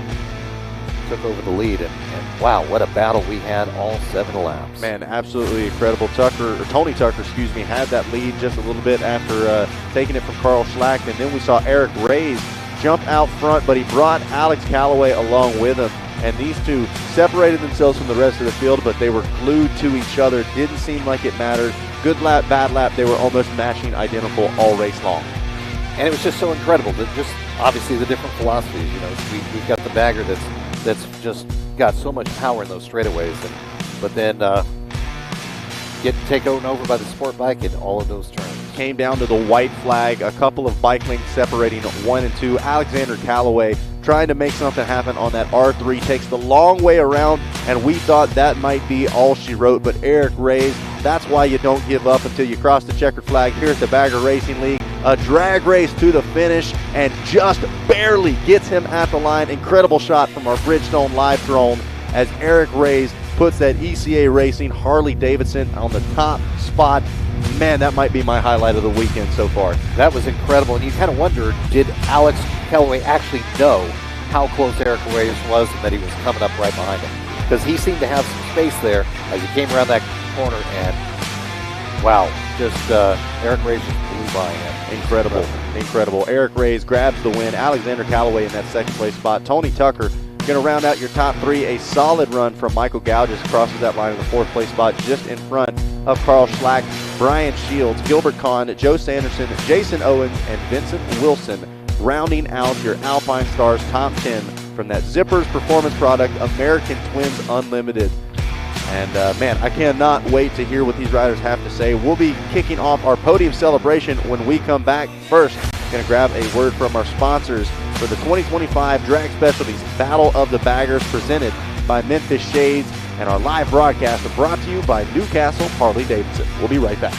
Q: took over the lead. And wow, what a battle we had all 7 laps.
A: Man, absolutely incredible. Tony Tucker, had that lead just a little bit after taking it from Carl Schlack. And then we saw Eric Ray's jump out front, but he brought Alex Callaway along with him. And these 2 separated themselves from the rest of the field, but they were glued to each other. Didn't seem like it mattered. Good lap, bad lap, they were almost matching identical all race long.
Q: And it was just so incredible that just obviously the different philosophies. We've got the bagger that's just got so much power in those straightaways, but then taken over by the sport bike in all of those turns.
A: Came down to the white flag, a couple of bike lengths separating 1 and 2. Alexander Callaway trying to make something happen on that R3, takes the long way around, and we thought that might be all she wrote, but Eric Ray's, that's why you don't give up until you cross the checkered flag here at the Bagger Racing League. A drag race to the finish and just barely gets him at the line. Incredible shot from our Bridgestone live drone as Eric Ray's puts that ECA Racing Harley Davidson on the top spot. Man, that might be my highlight of the weekend so far.
Q: That was incredible, and you kind of wonder, did Alex Callaway actually know how close Eric Reyes was and that he was coming up right behind him? Because he seemed to have some space there as he came around that corner, and wow, just Eric Reyes just blew by him.
A: Incredible. Eric Reyes grabs the win. Alexander Callaway in that second place spot. Tony Tucker going to round out your top 3. A solid run from Michael Gouges crosses that line in the 4th place spot just in front of Carl Schlack. Brian Shields, Gilbert Kahn, Joe Sanderson, Jason Owens, and Vincent Wilson rounding out your Alpine Stars top 10 from that Zippers Performance Product American Twins Unlimited. And man, I cannot wait to hear what these riders have to say. We'll be kicking off our podium celebration when we come back. First, going to grab a word from our sponsors for the 2025 Drag Specialties Battle of the Baggers, presented by Memphis Shades, and our live broadcast brought to you by Newcastle Harley Davidson. We'll be right back.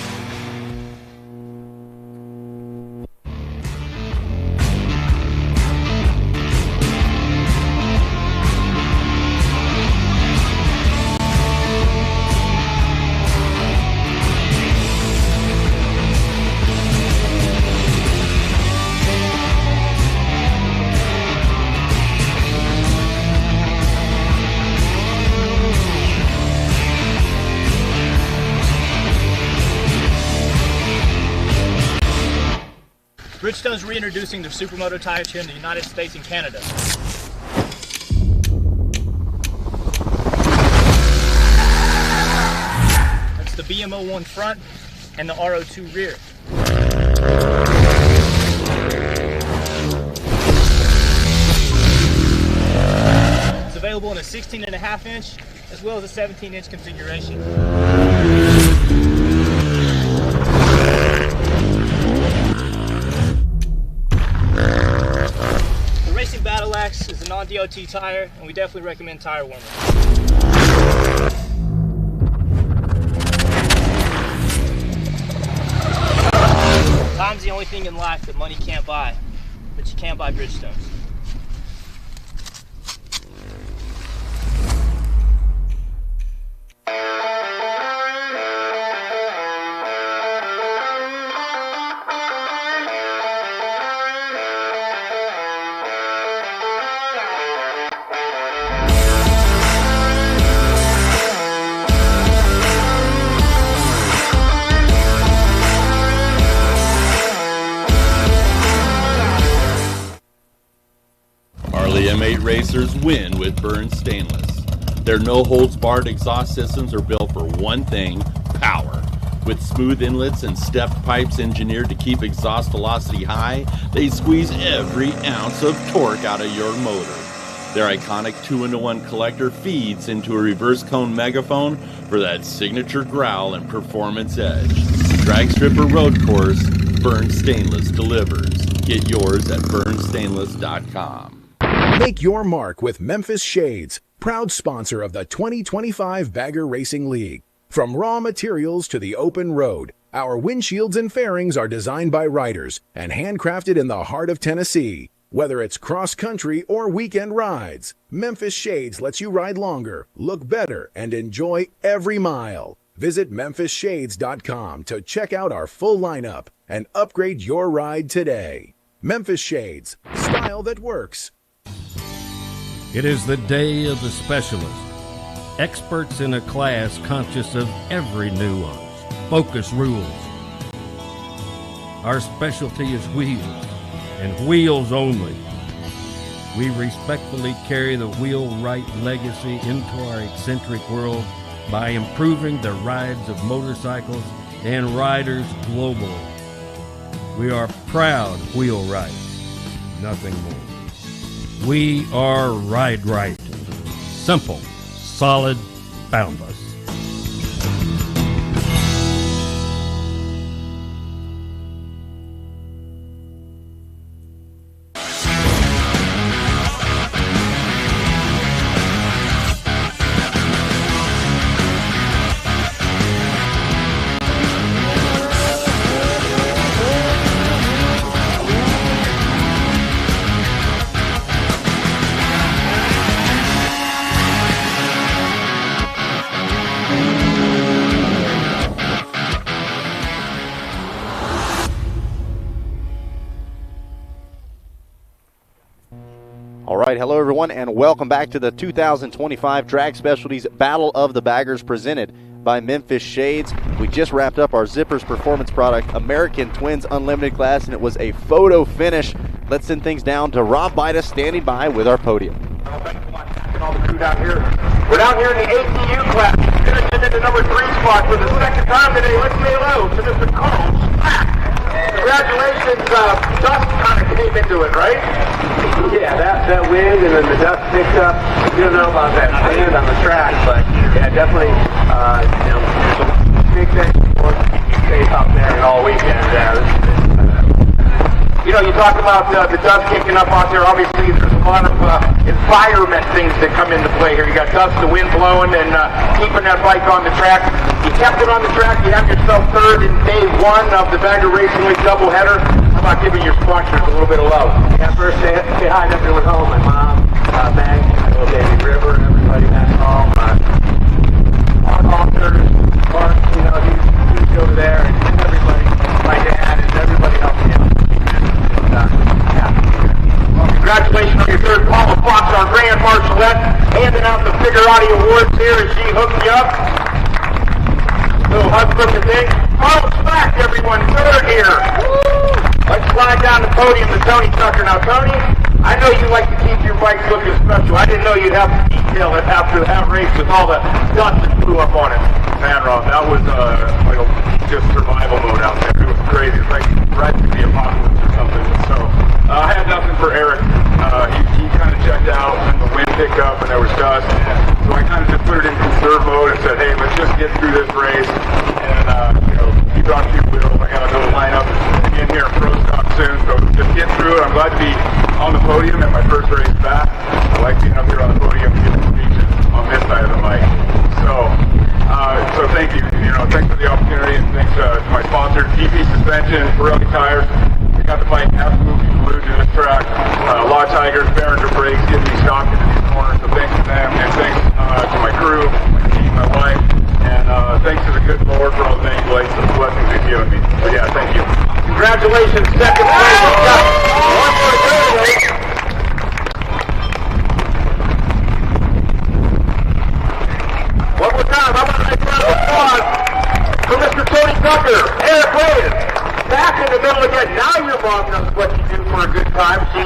C: Bridgestone's reintroducing their supermoto tires here in the United States and Canada. That's the BMO1 front and the RO2 rear. It's available in a 16.5 inch as well as a 17-inch configuration. The Racing Battle Axe is a non-DOT tire, and we definitely recommend tire warming. Time's the only thing in life that money can't buy, but you can buy Bridgestones.
G: M8 racers win with Burns Stainless. Their no-holds-barred exhaust systems are built for one thing, power. With smooth inlets and stepped pipes engineered to keep exhaust velocity high, they squeeze every ounce of torque out of your motor. Their iconic 2-in-1 collector feeds into a reverse cone megaphone for that signature growl and performance edge. Drag strip or road course, Burns Stainless delivers. Get yours at burnsstainless.com.
H: Make your mark with Memphis Shades, proud sponsor of the 2025 Bagger Racing League. From raw materials to the open road, our windshields and fairings are designed by riders and handcrafted in the heart of Tennessee. Whether it's cross-country or weekend rides, Memphis Shades lets you ride longer, look better, and enjoy every mile. Visit memphisshades.com to check out our full lineup and upgrade your ride today. Memphis Shades, style that works.
K: It is the day of the specialist. Experts in a class conscious of every nuance. Focus rules. Our specialty is wheels, and wheels only. We respectfully carry the wheelwright legacy into our eccentric world by improving the rides of motorcycles and riders globally. We are proud wheelwrights, nothing more. We are Ride Right. Simple, solid, boundless.
R: Hello everyone, and welcome back to the 2025 Drag Specialties Battle of the Baggers presented by Memphis Shades. We just wrapped up our Zippers Performance product, American Twins Unlimited class, and it was a photo finish. Let's send things down to Rob Bidas standing by with our podium.
D: All the crew down here. We're down here in the ATU class. Finishing into number 3 spot for the second time today. Let's say hello to Mr. Carl Slack. Congratulations, dust kind of came into it, right?
O: Yeah, that wind and then the dust picked up. You don't know about that wind on the track, but yeah, definitely, there's a big thing for safe out there all weekend.
D: You talk about the dust kicking up out there. Obviously, there's a lot of environment things that come into play here. You got dust, the wind blowing, and keeping that bike on the track. You kept it on the track. You have yourself third in day 1 of the Bagger Racing League doubleheader. How about giving your sponsors a little bit of love?
O: Yeah, first say hi to everyone home. My mom, Meg, little baby River, and everybody back home. Our officers, Mark, he's over there, and everybody, my dad, and everybody else.
D: Congratulations on your third. Paula Fox, our Grand Marshallette, handing out the Figurati Awards here as she hooks you up. Little hug from the thing. Carl Slack, everyone, third here. Let's slide down podium to Tony Tucker. Now, Tony, I know you like to keep your bikes looking special. I didn't know you'd have to detail it after that race with all the dust that flew up on it. Man, Rob, that was like just survival mode out there. It was crazy. It's like right to the apocalypse or something. So I had nothing for Eric. He kind of checked out and the wind picked up and there was dust. So I kind of just put it in conserve mode and said, hey, let's just get through this race and, keep on two wheels. I got another lineup in here in Pro Stock soon. So just get through it. I'm glad to be on the podium at my first race back. I like being up here on the podium and giving speeches on this side of the mic. So thank you. Thanks for the opportunity and thanks to my sponsor, TP Suspension, Pirelli Tires. We got the bike absolutely glued to this track. Law Tigers, Behringer Brakes, getting me stocked into these corners. So thanks to them and thanks to my crew, my team, my wife, and thanks to the good Lord for all the many blessings He's given me. So yeah, thank you. Congratulations, second place. We've got one more to go today. One more time, how about a nice round of applause for Mr. Tony Tucker, Eric Williams, back in the middle again. Now your mom knows what you do for a good time. She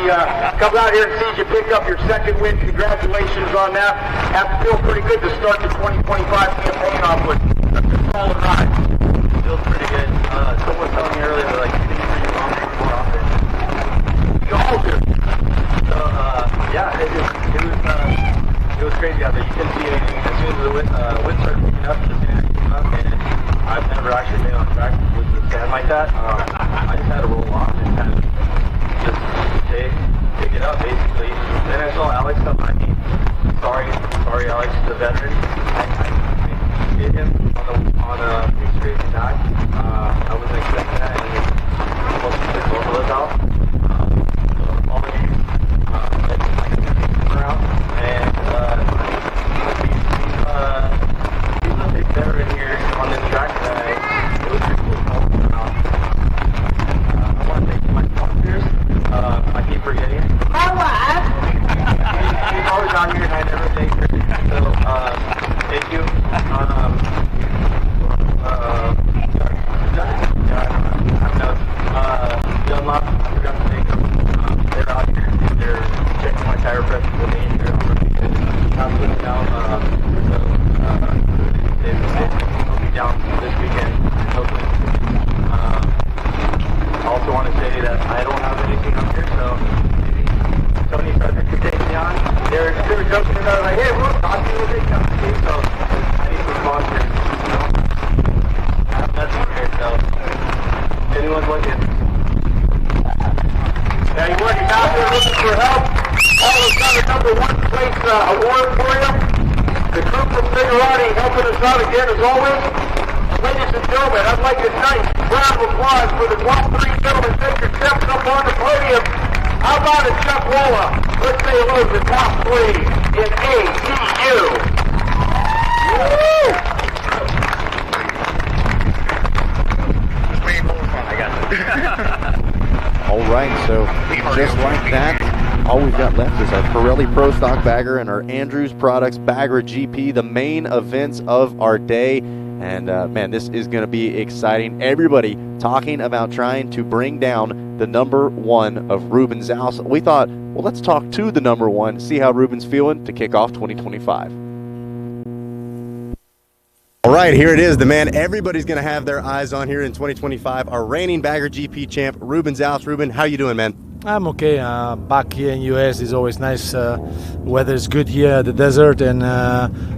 D: comes out here and sees you pick up your second win. Congratulations on that. Have to feel pretty good to start the 2025 campaign off with a solid ride.
E: Feels pretty good. Someone was telling me earlier that like you for your mom more often.
D: You all do.
E: So yeah, it was crazy out there. You couldn't see anything as soon as the wind started picking up. The sand came up, and I've never actually been on track with the sand like that. I just had to roll off and kind of just pick it up basically. Then I saw Alex come by me. Sorry, Alex, the veteran. I hit him on a big straight back. I wasn't expecting that, and it almost took both of us out. So all the games, I got around, and he's a big veteran here on this track. It was pretty cool to help him out. I want to thank my sponsors. I keep forgetting. My wife. She's always out here, and I never thank her. So thank you. Dunlop, I forgot to thank them. They're out here. They're checking my tire pressure with me. They're really good. I'm putting down. They'll be down this weekend. Hopefully. I also want to say that I don't have anything up here, so Tony Tucker could take me on. They were joking about it, like, hey, we'll talk to you when they come to you, so I need some sponsors. I have nothing here, so if anyone's looking.
D: Now you're working out there looking for help. All of us got a number one place award for you. The crew from Figurati helping us out again as always. Ladies and gentlemen, I'd like a nice round of applause for the top three gentlemen. Take your steps up on the podium. How about a Chuckwalla? Let's say hello to the top three in ATU. Woo!
R: All right, so just like that, all we've got left is our Pirelli Pro Stock bagger and our Andrews Products Bagger GP, the main events of our day. And man, this is going to be exciting. Everybody talking about trying to bring down the number one of Ruben Zaus. We thought, well, let's talk to the number one, see how Ruben's feeling to kick off 2025.
A: All right, here it is, the man everybody's going to have their eyes on here in 2025, our reigning Bagger GP champ, Ruben Zaus. Ruben, how you doing, man?
S: I'm okay. Back here in U.S. is always nice. Weather is good here at the desert and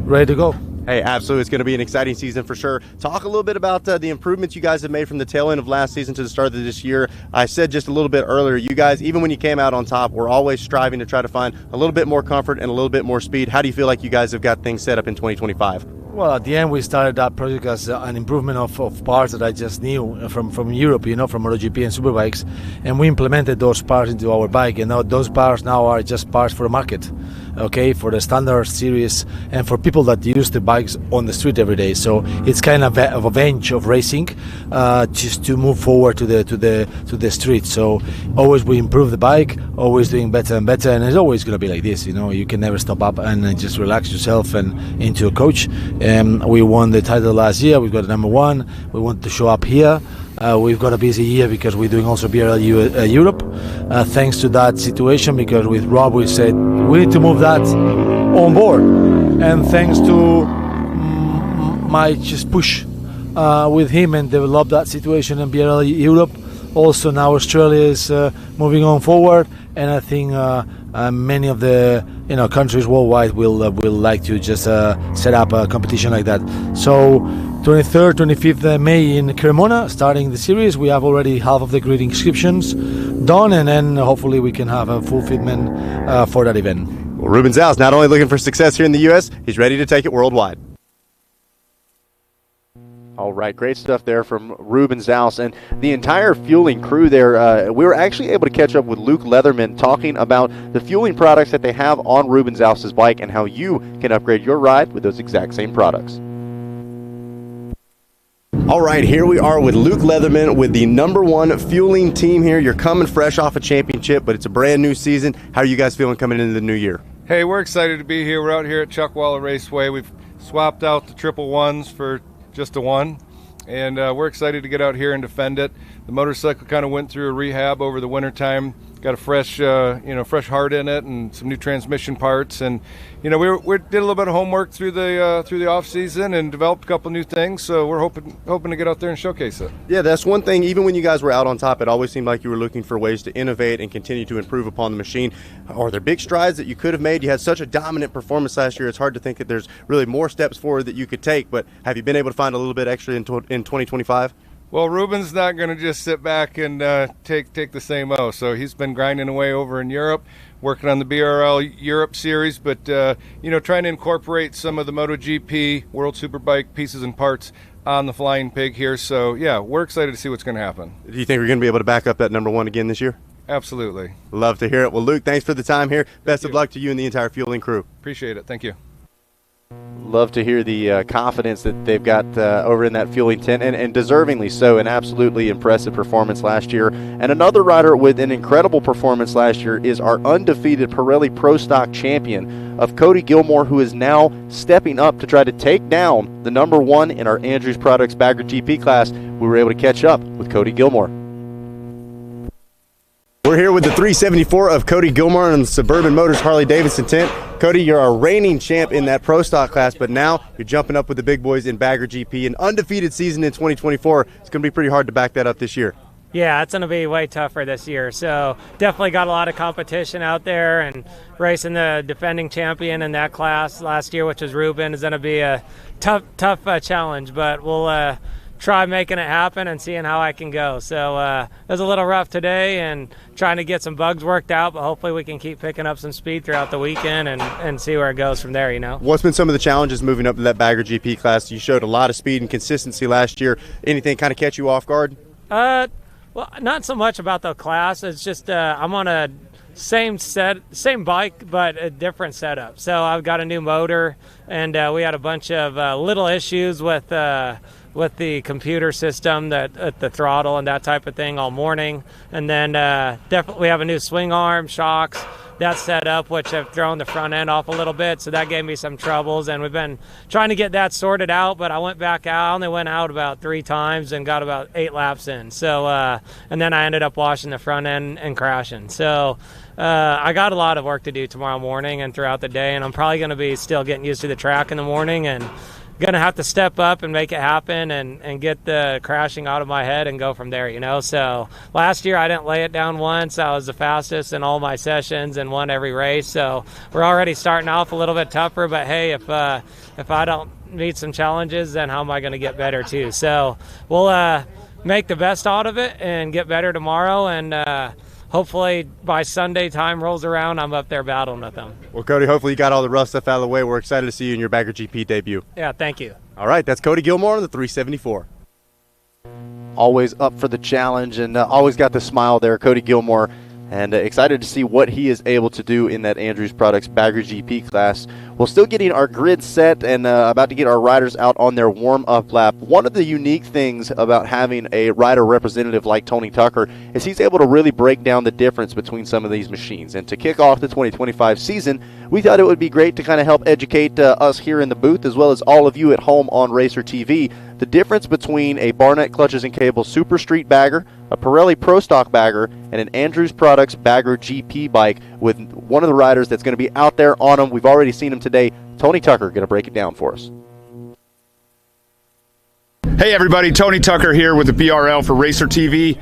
S: ready to go.
A: Hey, absolutely. It's going to be an exciting season for sure. Talk a little bit about the improvements you guys have made from the tail end of last season to the start of this year. I said just a little bit earlier, you guys, even when you came out on top, we're always striving to try to find a little bit more comfort and a little bit more speed. How do you feel like you guys have got things set up in 2025?
S: Well, at the end, we started that project as an improvement of parts that I just knew from Europe, from MotoGP and Superbikes, and we implemented those parts into our bike, and now those parts now are just parts for the market, okay, for the standard series and for people that use the bikes on the street every day. So it's kind of a bench of racing, just to move forward to the street. So always we improve the bike, always doing better and better, and it's always going to be like this. You can never stop up and just relax yourself and into a coach. We won the title last year. We got number one. We want to show up here we've got a busy year because we're doing also BRL Europe. Thanks to that situation, because with Rob we said we need to move that on board, and thanks to my just push with him and develop that situation in BRL Europe. Also now Australia is moving on forward, and I think many of the countries worldwide will like to just set up a competition like that. So 23rd, 25th May in Cremona, starting the series. We have already half of the grid inscriptions done, and then hopefully we can have a full fitment for that event.
A: Well, Ruben Zal's not only looking for success here in the U.S., he's ready to take it worldwide. All right, great stuff there from Ruben Zaus and the entire fueling crew there. We were actually able to catch up with Luke Leatherman talking about the fueling products that they have on Ruben Zaus's bike and how you can upgrade your ride with those exact same products. All right, here we are with Luke Leatherman with the #1 fueling team here. You're coming fresh off a championship, but it's a brand new season. How are you guys feeling coming into the new year?
T: Hey, we're excited to be here. We're out here at Chuckwalla Raceway. We've swapped out the 111s for just a one, and we're excited to get out here and defend it. The motorcycle kind of went through a rehab over the wintertime. Got a fresh, fresh heart in it, and some new transmission parts. And we did a little bit of homework through the off season and developed a couple new things. So we're hoping to get out there and showcase it.
A: Yeah, that's one thing. Even when you guys were out on top, it always seemed like you were looking for ways to innovate and continue to improve upon the machine. Are there big strides that you could have made? You had such a dominant performance last year. It's hard to think that there's really more steps forward that you could take. But have you been able to find a little bit extra in 2025?
T: Well, Ruben's not going to just sit back and take the same O. So he's been grinding away over in Europe, working on the BRL Europe series, but trying to incorporate some of the MotoGP World Superbike pieces and parts on the Flying Pig here. So yeah, we're excited to see what's going to happen.
A: Do you think we're going to be able to back up that #1 again this year?
T: Absolutely.
A: Love to hear it. Well, Luke, thanks for the time here. Best of luck to you and the entire fueling crew.
T: Appreciate it. Thank you.
R: Love to hear the confidence that they've got over in that fueling tent, and deservingly so. An absolutely impressive performance last year. And another rider with an incredible performance last year is our undefeated Pirelli Pro Stock champion of Cody Gilmore, who is now stepping up to try to take down the #1 in our Andrews Products Bagger GP class. We were able to catch up with Cody Gilmore. We're here with the 374 of Cody Gilmore on the Suburban Motors Harley-Davidson tent. Cody, you're our reigning champ in that Pro Stock class, but now you're jumping up with the big boys in Bagger GP. An undefeated season in 2024. It's going to be pretty hard to back that up this year.
U: Yeah, it's going to be way tougher this year. So definitely got a lot of competition out there, and racing the defending champion in that class last year, which was Ruben, is going to be a tough challenge, but we'll try making it happen and seeing how I can go. So it was a little rough today and trying to get some bugs worked out, but hopefully we can keep picking up some speed throughout the weekend and see where it goes from there,
A: What's been some of the challenges moving up to that Bagger GP class? You showed a lot of speed and consistency last year. Anything kind of catch you off guard?
U: Well, not so much about the class. It's just I'm on a same bike, but a different setup. So I've got a new motor, and we had a bunch of little issues with the computer system, at the throttle and that type of thing all morning. And then definitely we have a new swing arm, shocks, that set up, which have thrown the front end off a little bit. So that gave me some troubles, and we've been trying to get that sorted out, but I went back out. I only went out about 3 times and got about 8 laps in. So, and then I ended up washing the front end and crashing. So I got a lot of work to do tomorrow morning and throughout the day, and I'm probably going to be still getting used to the track in the morning, and going to have to step up and make it happen and get the crashing out of my head and go from there, So last year I didn't lay it down once. I was the fastest in all my sessions and won every race. So we're already starting off a little bit tougher, but hey, if I don't meet some challenges, then how am I going to get better too? So we'll make the best out of it and get better tomorrow, and hopefully by Sunday time rolls around, I'm up there battling with them.
A: Well, Cody, hopefully you got all the rough stuff out of the way. We're excited to see you in your Bagger GP debut.
U: Yeah, thank you.
A: All right, that's Cody Gilmore on the 374. Always up for the challenge and always got the smile there, Cody Gilmore. And excited to see what he is able to do in that Andrews Products Bagger GP class. We're still getting our grid set and about to get our riders out on their warm-up lap. One of the unique things about having a rider representative like Tony Tucker is he's able to really break down the difference between some of these machines. And to kick off the 2025 season, we thought it would be great to kind of help educate us here in the booth, as well as all of you at home on Racer TV,
R: the difference between a Barnett Clutches and Cables Super Street bagger, a Pirelli Pro Stock bagger, and an Andrews Products Bagger GP bike with one of the riders that's going to be out there on them. We've already seen him today. Tony Tucker going to break it down for us.
P: Hey everybody, Tony Tucker here with the BRL for Racer TV.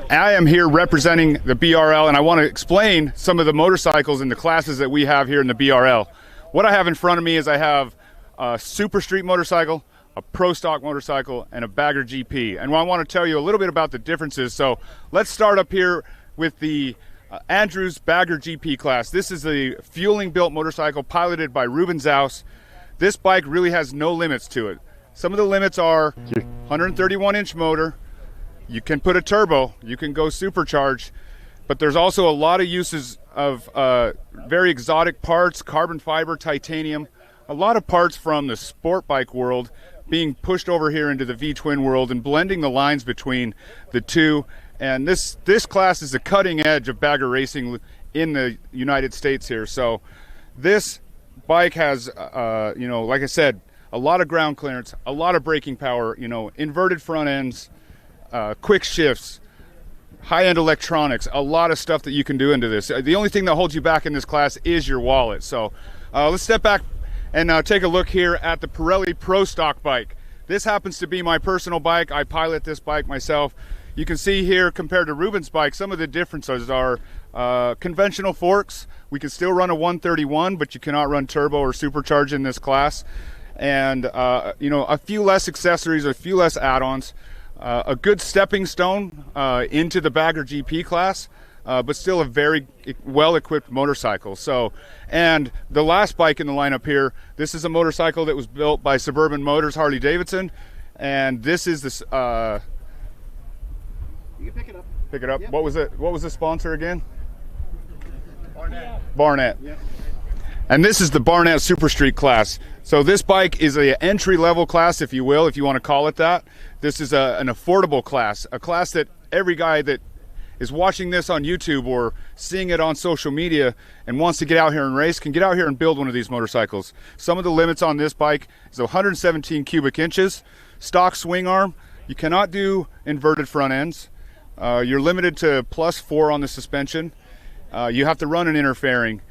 P: I am here representing the BRL, and I want to explain some of the motorcycles and the classes that we have here in the BRL. What I have in front of me is I have a Super Street motorcycle, a Pro Stock motorcycle, and a Bagger GP. And I want to tell you a little bit about the differences. So let's start up here with the Andrews Bagger GP class. This is a fueling built motorcycle piloted by Ruben Zaus. This bike really has no limits to it. Some of the limits are 131-inch motor. You can put a turbo. You can go supercharged. But there's also a lot of uses of very exotic parts, carbon fiber, titanium, a lot of parts from the sport bike world being pushed over here into the V-twin world and blending the lines between the two. And this class is the cutting edge of bagger racing in the United States here. So this bike has, like I said, a lot of ground clearance, a lot of braking power, inverted front ends, quick shifts, high-end electronics, a lot of stuff that you can do into this. The only thing that holds you back in this class is your wallet. So let's step back and take a look here at the Pirelli Pro Stock bike. This happens to be my personal bike. I pilot this bike myself. You can see here, compared to Ruben's bike, some of the differences are conventional forks. We can still run a 131, but you cannot run turbo or supercharge in this class. And a few less accessories, a few less add-ons, a good stepping stone into the Bagger GP class, but still a very well-equipped motorcycle. So, and the last bike in the lineup here, this is a motorcycle that was built by Suburban Motors Harley Davidson, and this is this. You can pick it up. Pick it up. Yep. What was it? What was the sponsor again? Barnett. Yep. And this is the Barnett Super Street class. So this bike is an entry-level class, if you will, if you want to call it that. This is an affordable class, a class that every guy that is watching this on YouTube or seeing it on social media and wants to get out here and race can get out here and build one of these motorcycles. Some of the limits on this bike is 117 cubic inches, stock swing arm. You cannot do inverted front ends. You're limited to +4 on the suspension. You have to run an interfering.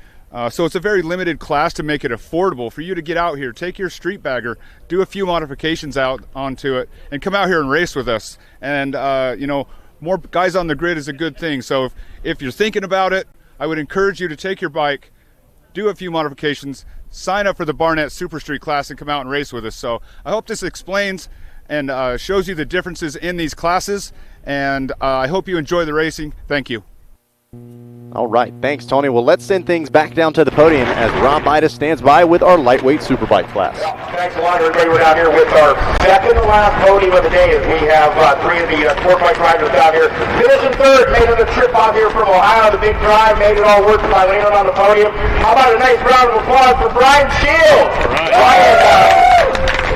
P: So it's a very limited class to make it affordable for you to get out here, take your street bagger, do a few modifications out onto it, and come out here and race with us. And, more guys on the grid is a good thing. So if you're thinking about it, I would encourage you to take your bike, do a few modifications, sign up for the Barnett Super Street class, and come out and race with us. So I hope this explains and shows you the differences in these classes. And I hope you enjoy the racing. Thank you.
R: All right, thanks, Tony. Well, let's send things back down to the podium as Rob Bidas stands by with our lightweight superbike class.
D: Thanks a lot, everybody. We're down here with our second to last podium of the day as we have three of the sport bike riders down here. Finishing third, made it a trip out here from Ohio, the big drive, made it all work by landing on the podium. How about a nice round of applause for Brian Shields?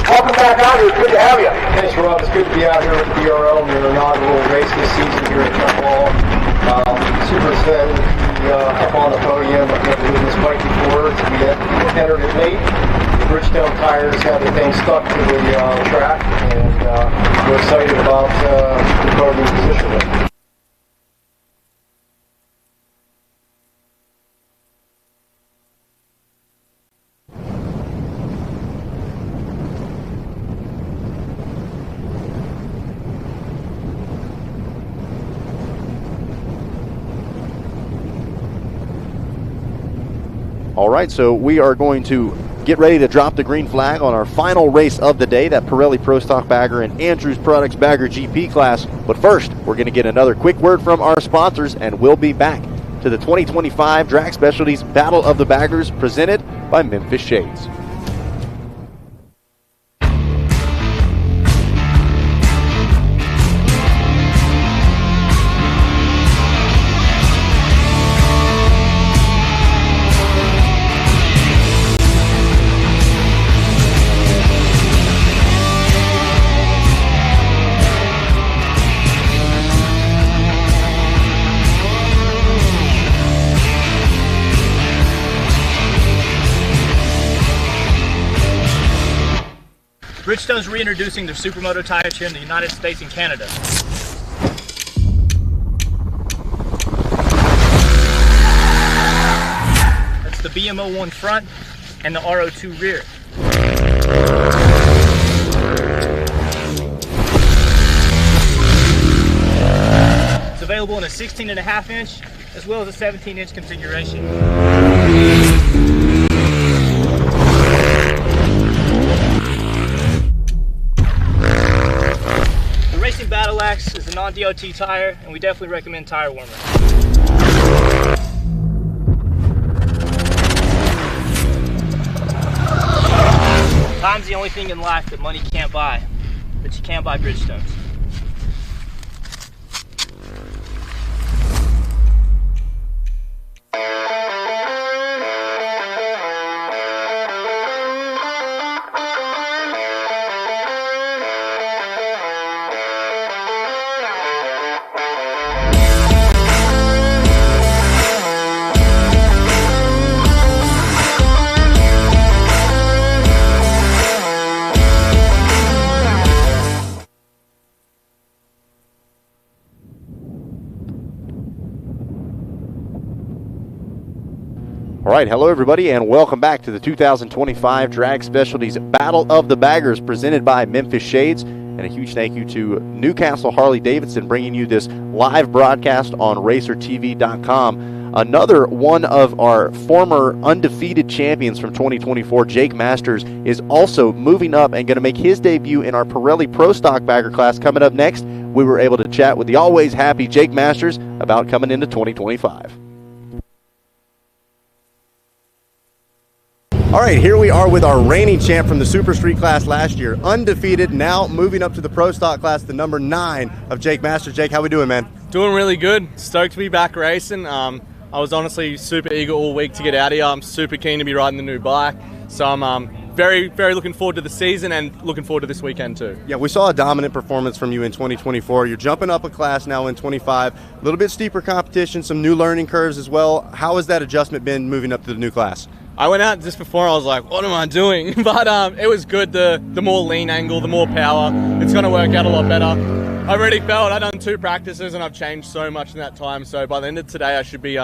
D: Welcome back out here. It's good to have you.
E: Thanks, Rob. It's good to be out here with the BRL and your inaugural race this season here at Chuckwalla. Super excited to be up on the podium. I've never ridden this bike before. We entered it late. The Bridgestone tires had the thing stuck to the track, and we're excited about the podium position.
R: All right, so we are going to get ready to drop the green flag on our final race of the day, that Pirelli Pro Stock Bagger and Andrews Products Bagger GP class. But first, we're going to get another quick word from our sponsors, and we'll be back to the 2025 Drag Specialties Battle of the Baggers presented by Memphis Shades.
C: Bridgestone's reintroducing their Supermoto tires here in the United States and Canada. That's the BMO1 front and the RO2 rear. It's available in a 16.5 inch as well as a 17 inch configuration. The Racing Battle Axe is a non-DOT tire, and we definitely recommend tire warmer. Time's the only thing in life that money can't buy, but you can buy Bridgestones.
R: All right, hello everybody, and welcome back to the 2025 Drag Specialties Battle of the Baggers presented by Memphis Shades. And a huge thank you to Newcastle Harley-Davidson bringing you this live broadcast on RacerTV.com. Another one of our former undefeated champions from 2024, Jake Masters, is also moving up and going to make his debut in our Pirelli Pro Stock Bagger class coming up next. We were able to chat with the always happy Jake Masters about coming into 2025. All right, here we are with our reigning champ from the Super Street class last year, undefeated, now moving up to the Pro Stock class, the number 9 of Jake Masters. Jake, how we doing, man?
F: Doing really good. Stoked to be back racing. I was honestly super eager all week to get out of here. I'm super keen to be riding the new bike. So I'm very, very looking forward to the season and looking forward to this weekend too.
A: Yeah, we saw a dominant performance from you in 2024. You're jumping up a class now in 25. A little bit steeper competition, some new learning curves as well. How has that adjustment been moving up to the new class?
F: I went out just before, I was like, what am I doing? But it was good, the more lean angle, the more power. It's going to work out a lot better. I already felt I've done 2 practices and I've changed so much in that time. So by the end of today, I should be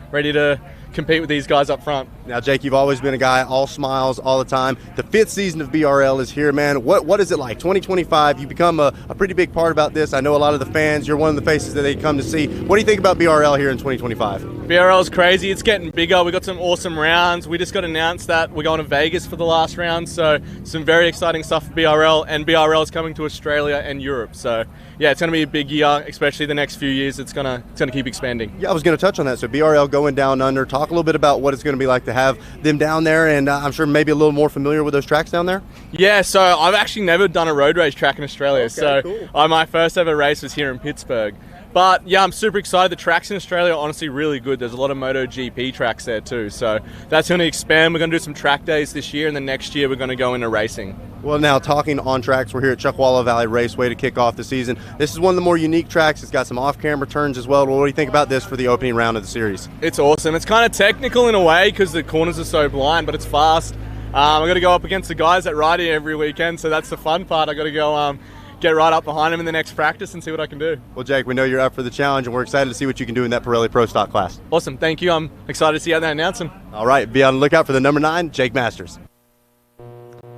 F: ready to compete with these guys up front.
A: Now, Jake, you've always been a guy all smiles all the time. The 5th season of BRL is here, man. What is it like? 2025, you become a pretty big part about this. I know a lot of the fans, you're one of the faces that they come to see. What do you think about BRL here in 2025?
F: BRL is crazy. It's getting bigger. We got some awesome rounds. We just got announced that we're going to Vegas for the last round, so some very exciting stuff for BRL, and BRL is coming to Australia and Europe. So yeah, it's going to be a big year, especially the next few years. It's going to keep expanding.
A: Yeah, I was going to touch on that. So BRL going down under. Talk a little bit about what it's going to be like to have them down there, and I'm sure maybe a little more familiar with those tracks down there.
F: Yeah, so I've actually never done a road race track in Australia.
A: Okay,
F: so
A: cool.
F: My first ever race was here in Pittsburgh. But yeah, I'm super excited. The tracks in Australia are honestly really good. There's a lot of MotoGP tracks there too. So that's going to expand. We're going to do some track days this year, and then next year we're going to go into racing.
A: Well, now talking on tracks, we're here at Chuckwalla Valley Raceway to kick off the season. This is one of the more unique tracks. It's got some off-camera turns as well. What do you think about this for the opening round of the series?
F: It's awesome. It's kind of technical in a way because the corners are so blind, but it's fast. I've got to go up against the guys that ride here every weekend, so that's the fun part. I've got to go get right up behind him in the next practice and see what I can do.
A: Well, Jake, we know you're up for the challenge, and we're excited to see what you can do in that Pirelli Pro Stock class.
F: Awesome. Thank you. I'm excited to see how they announce him.
A: All right. Be on the lookout for the number 9, Jake Masters.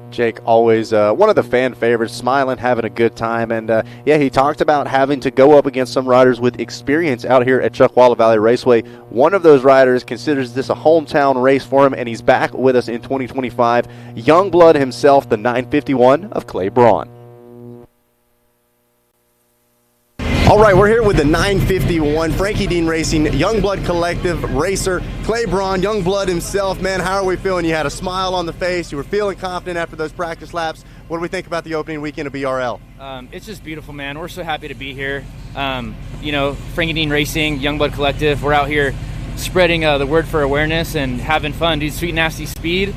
A: Jake, always one of the fan favorites, smiling, having a good time. And, yeah, he talked about having to go up against some riders with experience out here at Chuckwalla Valley Raceway. One of those riders considers this a hometown race for him, and he's back with us in 2025. Youngblood himself, the 951 of Clay Braun. All right, we're here with the 951 Frankie Dean Racing Youngblood Collective racer, Clay Braun, Youngblood himself. Man, how are we feeling? You had a smile on the face. You were feeling confident after those practice laps. What do we think about the opening weekend of BRL?
V: It's just beautiful, man. We're so happy to be here. You know, Frankie Dean Racing, Youngblood Collective, we're out here spreading the word for awareness and having fun. Dude, sweet, nasty speed.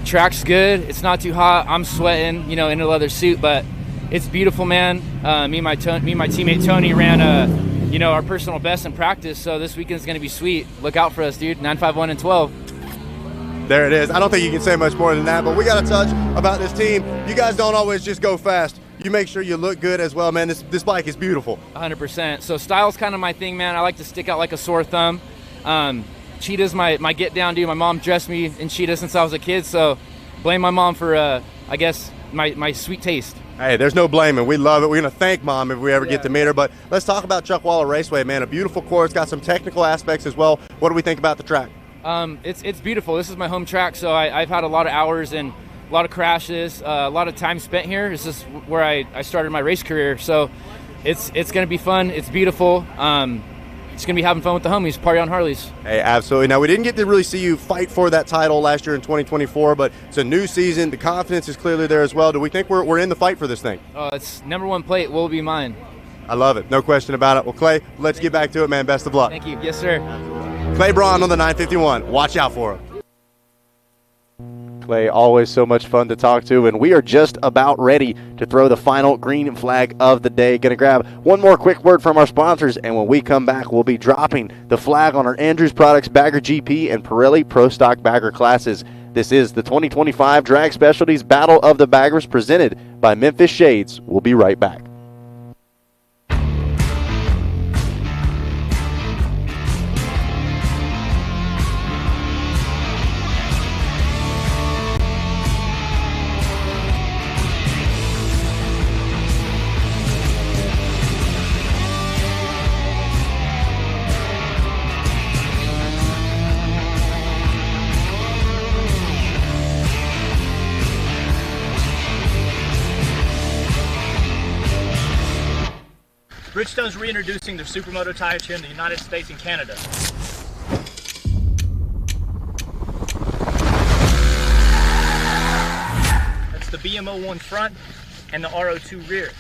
V: Track's good. It's not too hot. I'm sweating, you know, in a leather suit, but it's beautiful, man. Me and my teammate Tony ran, you know, our personal best in practice, so this weekend's going to be sweet. Look out for us, dude. 951 and 12.
A: There it is. I don't think you can say much more than that, but we got to touch about this team. You guys don't always just go fast. You make sure you look good as well, man. This bike is beautiful.
V: 100%. So style's kind of my thing, man. I like to stick out like a sore thumb. Cheetah's my get down dude. My mom dressed me in cheetah since I was a kid, so blame my mom for, I guess, my sweet taste.
A: Hey, there's no blaming. We love it. We're going to thank Mom if we ever get to meet her. But let's talk about Chuckwalla Raceway, man. A beautiful course, got some technical aspects as well. What do we think about the track?
V: It's beautiful. This is my home track, so I've had a lot of hours and a lot of crashes, a lot of time spent here. This is where I started my race career, so it's going to be fun. It's beautiful. It's going to be having fun with the homies, party on Harleys.
A: Hey, absolutely. Now, we didn't get to really see you fight for that title last year in 2024, but it's a new season. The confidence is clearly there as well. Do we think we're in the fight for this thing?
V: It's #1 plate will be mine.
A: I love it. No question about it. Well, Clay, let's get back to it, man. Best of luck.
V: Thank you. Yes, sir.
A: Clay Braun on the 951. Watch out for him. Clay, always so much fun to talk to, and we are just about ready to throw the final green flag of the day. Going to grab one more quick word from our sponsors, and when we come back, we'll be dropping the flag on our Andrews Products Bagger GP and Pirelli Pro Stock Bagger classes. This is the 2025 Drag Specialties Battle of the Baggers presented by Memphis Shades. We'll be right back.
C: Bridgestone's reintroducing their Supermoto tires here in the United States and Canada. That's the BMO1 front and the RO2 rear.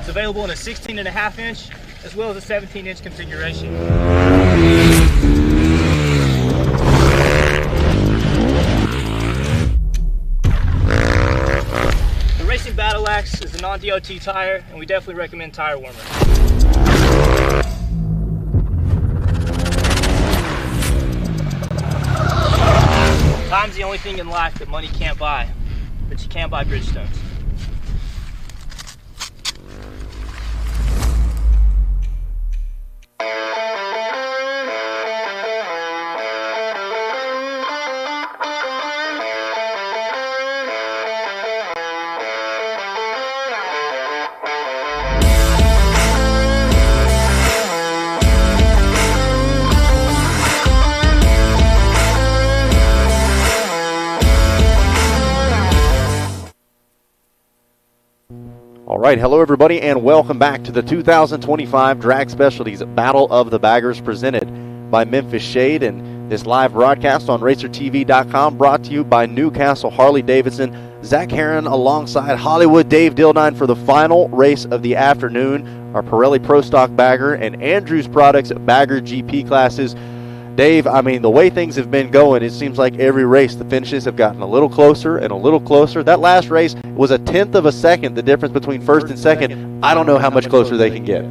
C: It's available in a 16.5 inch as well as a 17-inch configuration. Racing Battle Axe is a non-DOT tire, and we definitely recommend tire warmer. Time's the only thing in life that money can't buy, but you can buy Bridgestones.
R: All right, hello everybody, and welcome back to the 2025 Drag Specialties Battle of the Baggers presented by Memphis Shade, and this live broadcast on RacerTV.com brought to you by Newcastle Harley-Davidson. Zach Herron alongside Hollywood Dave Dildine for the final race of the afternoon, our Pirelli Pro Stock Bagger and Andrews Products Bagger GP classes. Dave, I mean, the way things have been going, it seems like every race the finishes have gotten a little closer and a little closer. That last race was a 1/10 of a second, the difference between first and second. I don't know how much closer they can get.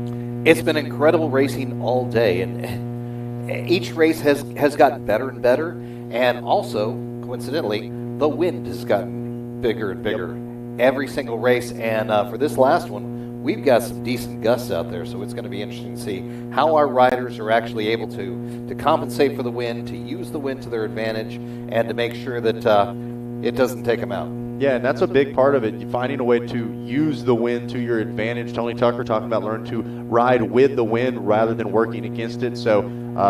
Q: It's been incredible racing all day, and each race has gotten better and better, and also, coincidentally, the wind has gotten bigger and bigger every single race, and for this last one, we've got some decent gusts out there, so it's going to be interesting to see how our riders are actually able to compensate for the wind, to use the wind to their advantage, and to make sure that it doesn't take them out.
R: Yeah, and that's a big part of it, finding a way to use the wind to your advantage. Tony Tucker talking about learning to ride with the wind rather than working against it. So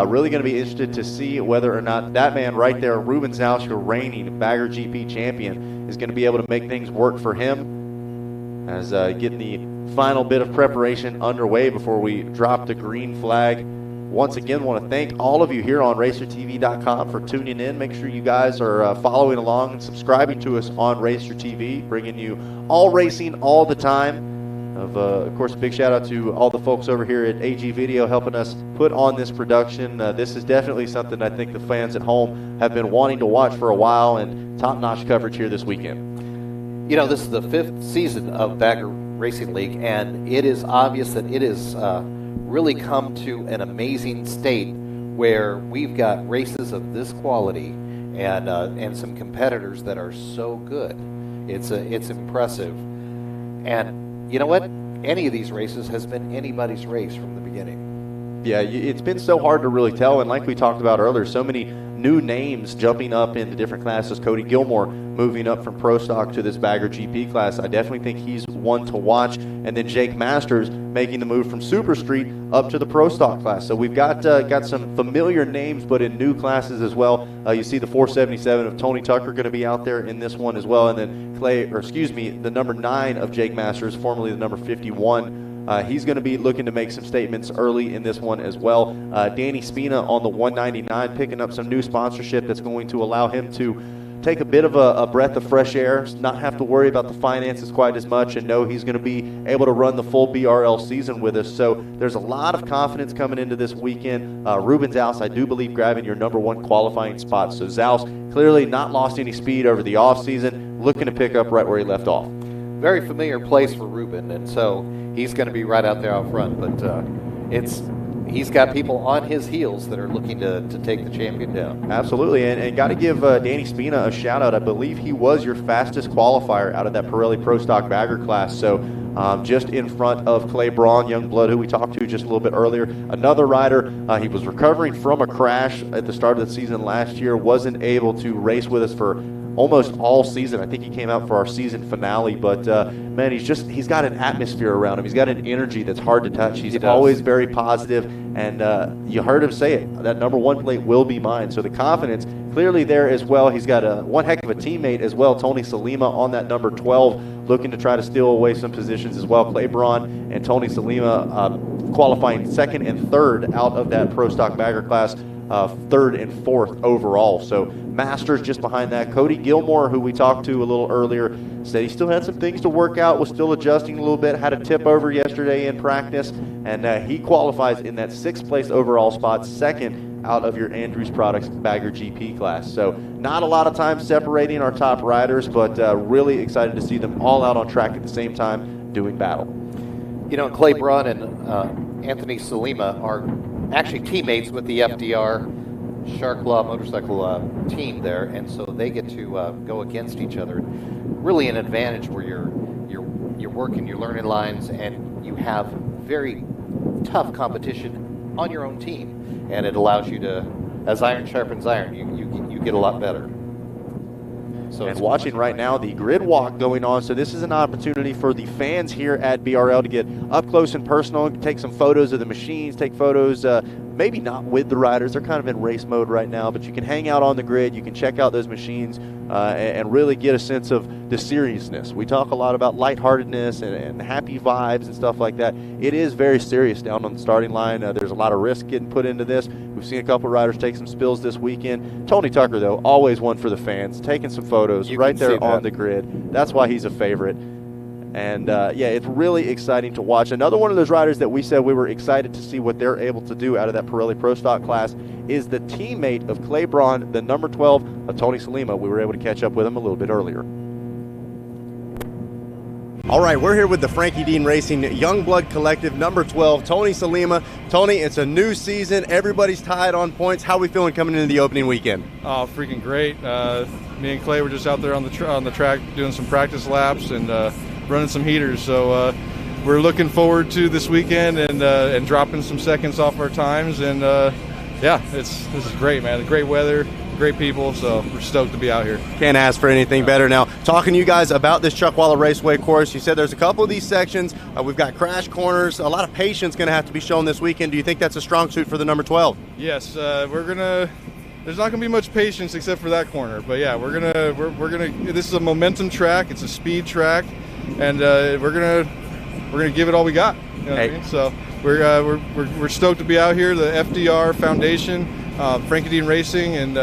R: really going to be interested to see whether or not that man right there, Ruben Zausch, your reigning Bagger GP champion, is going to be able to make things work for him as getting the final bit of preparation underway before we drop the green flag. Once again, want to thank all of you here on RacerTV.com for tuning in. Make sure you guys are following along and subscribing to us on Racer TV, bringing you all racing all the time. Of course, a big shout out to all the folks over here at AG Video helping us put on this production. This is definitely something I think the fans at home have been wanting to watch for a while, and top-notch coverage here this weekend.
Q: You know, this is the 5th season of Bagger Racing League, and it is obvious that it is really come to an amazing state where we've got races of this quality and some competitors that are so good. It's impressive. And you know what? Any of these races has been anybody's race from the beginning.
R: Yeah, it's been so hard to really tell, and like we talked about earlier, so many new names jumping up into different classes. Cody Gilmore moving up from Pro Stock to this Bagger GP class. I definitely think he's one to watch. And then Jake Masters making the move from Super Street up to the Pro Stock class. So we've got some familiar names, but in new classes as well. You see the 477 of Tony Tucker going to be out there in this one as well, and then the number 9 of Jake Masters, formerly the number 51. He's going to be looking to make some statements early in this one as well. Danny Spina on the 199 picking up some new sponsorship that's going to allow him to take a bit of a breath of fresh air, not have to worry about the finances quite as much, and know he's going to be able to run the full BRL season with us. So there's a lot of confidence coming into this weekend. Ruben Zaus, I do believe, grabbing your number 1 qualifying spot. So Zaus clearly not lost any speed over the offseason, looking to pick up right where he left off.
Q: Very familiar place for Ruben, and so he's going to be right out there out front. But he's got people on his heels that are looking to take the champion down.
R: Absolutely, and got to give Danny Spina a shout out. I believe he was your fastest qualifier out of that Pirelli Pro Stock Bagger class. So just in front of Clay Braun, young blood, who we talked to just a little bit earlier. Another rider, he was recovering from a crash at the start of the season last year, wasn't able to race with us for almost all season. I think he came out for our season finale, but man, he's got an atmosphere around him. He's got an energy that's hard to touch. He's always very positive, and you heard him say it, that number 1 plate will be mine. So the confidence clearly there as well. He's got one heck of a teammate as well, Tony Salima on that number 12, looking to try to steal away some positions as well. Clay Braun and Tony Salima qualifying 2nd and 3rd out of that Pro Stock Bagger class, 3rd and 4th overall. So Masters just behind that. Cody Gilmore, who we talked to a little earlier, said he still had some things to work out, was still adjusting a little bit, had a tip over yesterday in practice, and he qualifies in that 6th place overall spot, 2nd out of your Andrews Products Bagger GP class. So not a lot of time separating our top riders, but really excited to see them all out on track at the same time doing battle.
Q: You know, Clay Braun and Anthony Salima are actually teammates with the FDR Shark Law motorcycle team there, and so they get to go against each other. Really an advantage where you're working, you're learning lines, and you have very tough competition on your own team, and it allows you to, as iron sharpens iron, you get a lot better.
R: So and watching right now the grid walk going on, so this is an opportunity for the fans here at BRL to get up close and personal, take some photos of the machines, take photos maybe not with the riders, they're kind of in race mode right now, but you can hang out on the grid, you can check out those machines and really get a sense of the seriousness. We talk a lot about lightheartedness and happy vibes and stuff like that. It is very serious down on the starting line. There's a lot of risk getting put into this. We've seen a couple of riders take some spills this weekend. Tony Tucker, though, always one for the fans, taking some photos right there on the grid. That's why he's a favorite. And, yeah, it's really exciting to watch. Another one of those riders that we said we were excited to see what they're able to do out of that Pirelli Pro Stock class is the teammate of Clay Braun, the number 12 of Tony Salima. We were able to catch up with him a little bit earlier.
A: All right, we're here with the Frankie Dean Racing Youngblood Collective, number 12, Tony Salima. Tony, it's a new season. Everybody's tied on points. How are we feeling coming into the opening weekend?
T: Oh, freaking great. Me and Clay were just out there on the track doing some practice laps and running some heaters. So we're looking forward to this weekend and dropping some seconds off our times. And, yeah, this is great, man. Great weather. Great people, so we're stoked to be out here.
A: Can't ask for anything better. Now, talking to you guys about this Chuckwalla Raceway course, you said there's a couple of these sections. We've got crash corners. A lot of patience going to have to be shown this weekend. Do you think that's a strong suit for the number 12?
T: Yes, there's not going to be much patience except for that corner. But yeah, we're gonna. This is a momentum track. It's a speed track, and we're gonna give it all we got. You know what I mean? So we're stoked to be out here. The FDR Foundation. Frankie Dean Racing, and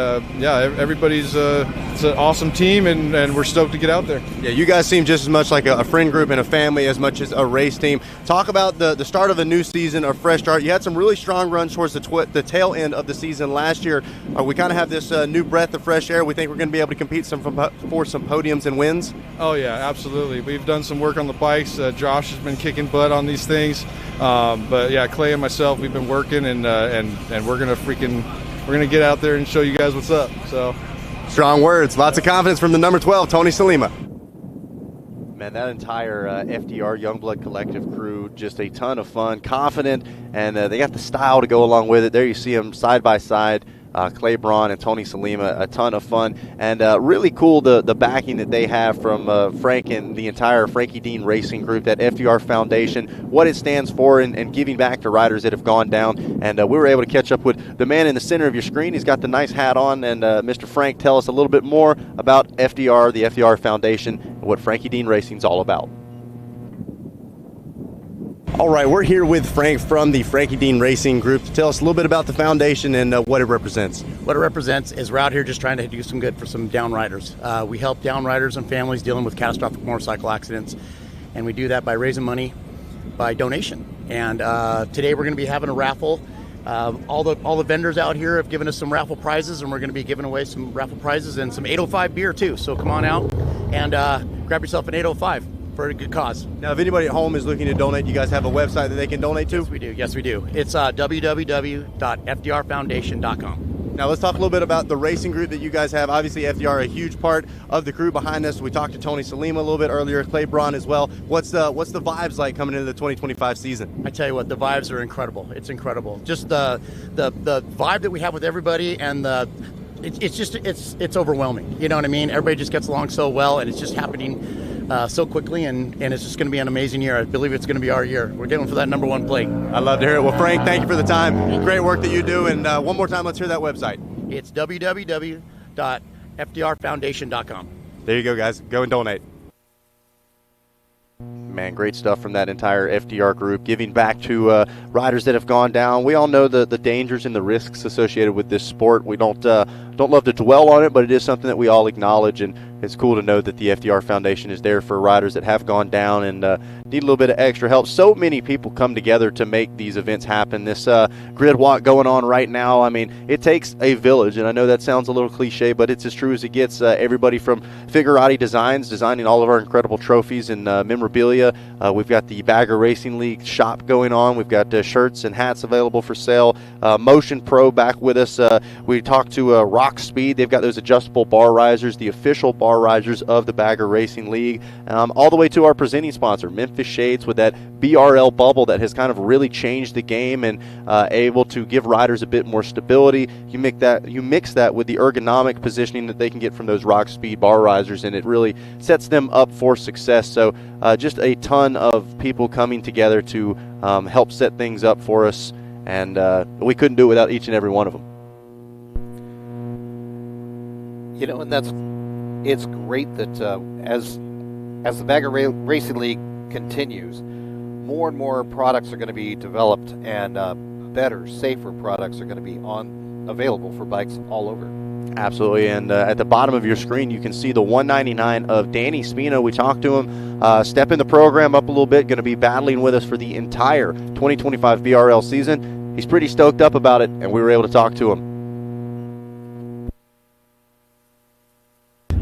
T: yeah, everybody's it's an awesome team, and we're stoked to get out there.
A: Yeah, you guys seem just as much like a friend group and a family as much as a race team. Talk about the start of a new season, a fresh start. You had some really strong runs towards the tail end of the season last year. We kind of have this new breath of fresh air. We think we're going to be able to compete for some podiums and wins.
T: Oh yeah, absolutely. We've done some work on the bikes. Josh has been kicking butt on these things, but yeah, Clay and myself, we've been working, and we're gonna get out there and show you guys what's up. So,
A: strong words, lots of confidence from the number 12, Tony Salima. Man, that entire FDR Youngblood Collective crew, just a ton of fun, confident, and they got the style to go along with it. There you see them side by side. Clay Braun and Tony Salima, a ton of fun, and really cool the backing that they have from Frank and the entire Frankie Dean Racing Group, that FDR Foundation, what it stands for, and giving back to riders that have gone down. And we were able to catch up with the man in the center of your screen. He's got the nice hat on, and Mr. Frank, tell us a little bit more about FDR, the FDR Foundation, and what Frankie Dean Racing's all about. All right, we're here with Frank from the Frankie Dean Racing Group to tell us a little bit about the foundation and what it represents.
B: What it represents is we're out here just trying to do some good for some down riders. We help down riders and families dealing with catastrophic motorcycle accidents, and we do that by raising money by donation. And today we're going to be having a raffle. All the vendors out here have given us some raffle prizes, and we're going to be giving away some raffle prizes and some 805 beer too. So come on out and grab yourself an 805. For a good cause.
A: Now, if anybody at home is looking to donate, you guys have a website that they can donate to?
B: Yes, we do. Yes, we do. It's www.fdrfoundation.com.
A: Now, let's talk a little bit about the racing group that you guys have. Obviously, FDR, a huge part of the crew behind us. We talked to Tony Salima a little bit earlier, Clay Braun as well. What's the vibes like coming into the 2025 season?
B: I tell you what, the vibes are incredible. It's incredible. Just the vibe that we have with everybody, and it's overwhelming. You know what I mean? Everybody just gets along so well, and it's just happening so quickly, and it's just going to be an amazing year. I believe it's going to be our year. We're going for that number one plate.
A: I love to hear it. Well, Frank, thank you for the time. Great work that you do. And one more time, let's hear that website.
B: It's www.fdrfoundation.com.
A: There you go, guys. Go and donate. Man, great stuff from that entire FDR group, giving back to riders that have gone down. We all know the dangers and the risks associated with this sport. We don't love to dwell on it, but it is something that we all acknowledge, and it's cool to know that the FDR Foundation is there for riders that have gone down and need a little bit of extra help. So many people come together to make these events happen. This grid walk going on right now, I mean, it takes a village, and I know that sounds a little cliche, but it's as true as it gets. Everybody from Figurati Designs, designing all of our incredible trophies and memorabilia. We've got the Bagger Racing League shop going on. We've got shirts and hats available for sale. Motion Pro back with us. We talked to Rock Speed. They've got those adjustable bar risers, the official bar risers of the Bagger Racing League, all the way to our presenting sponsor, Memphis Shades, with that BRL bubble that has kind of really changed the game and able to give riders a bit more stability. You mix that with the ergonomic positioning that they can get from those Rock Speed bar risers, and it really sets them up for success. So just a ton of people coming together to help set things up for us, and we couldn't do it without each and every one of them.
Q: You know, and it's great that as the Bagger Racing League continues, more and more products are going to be developed, and better, safer products are going to be available for bikes all over.
A: Absolutely, and at the bottom of your screen, you can see the 199 of Danny Spino. We talked to him, stepping the program up a little bit, going to be battling with us for the entire 2025 BRL season. He's pretty stoked up about it, and we were able to talk to him.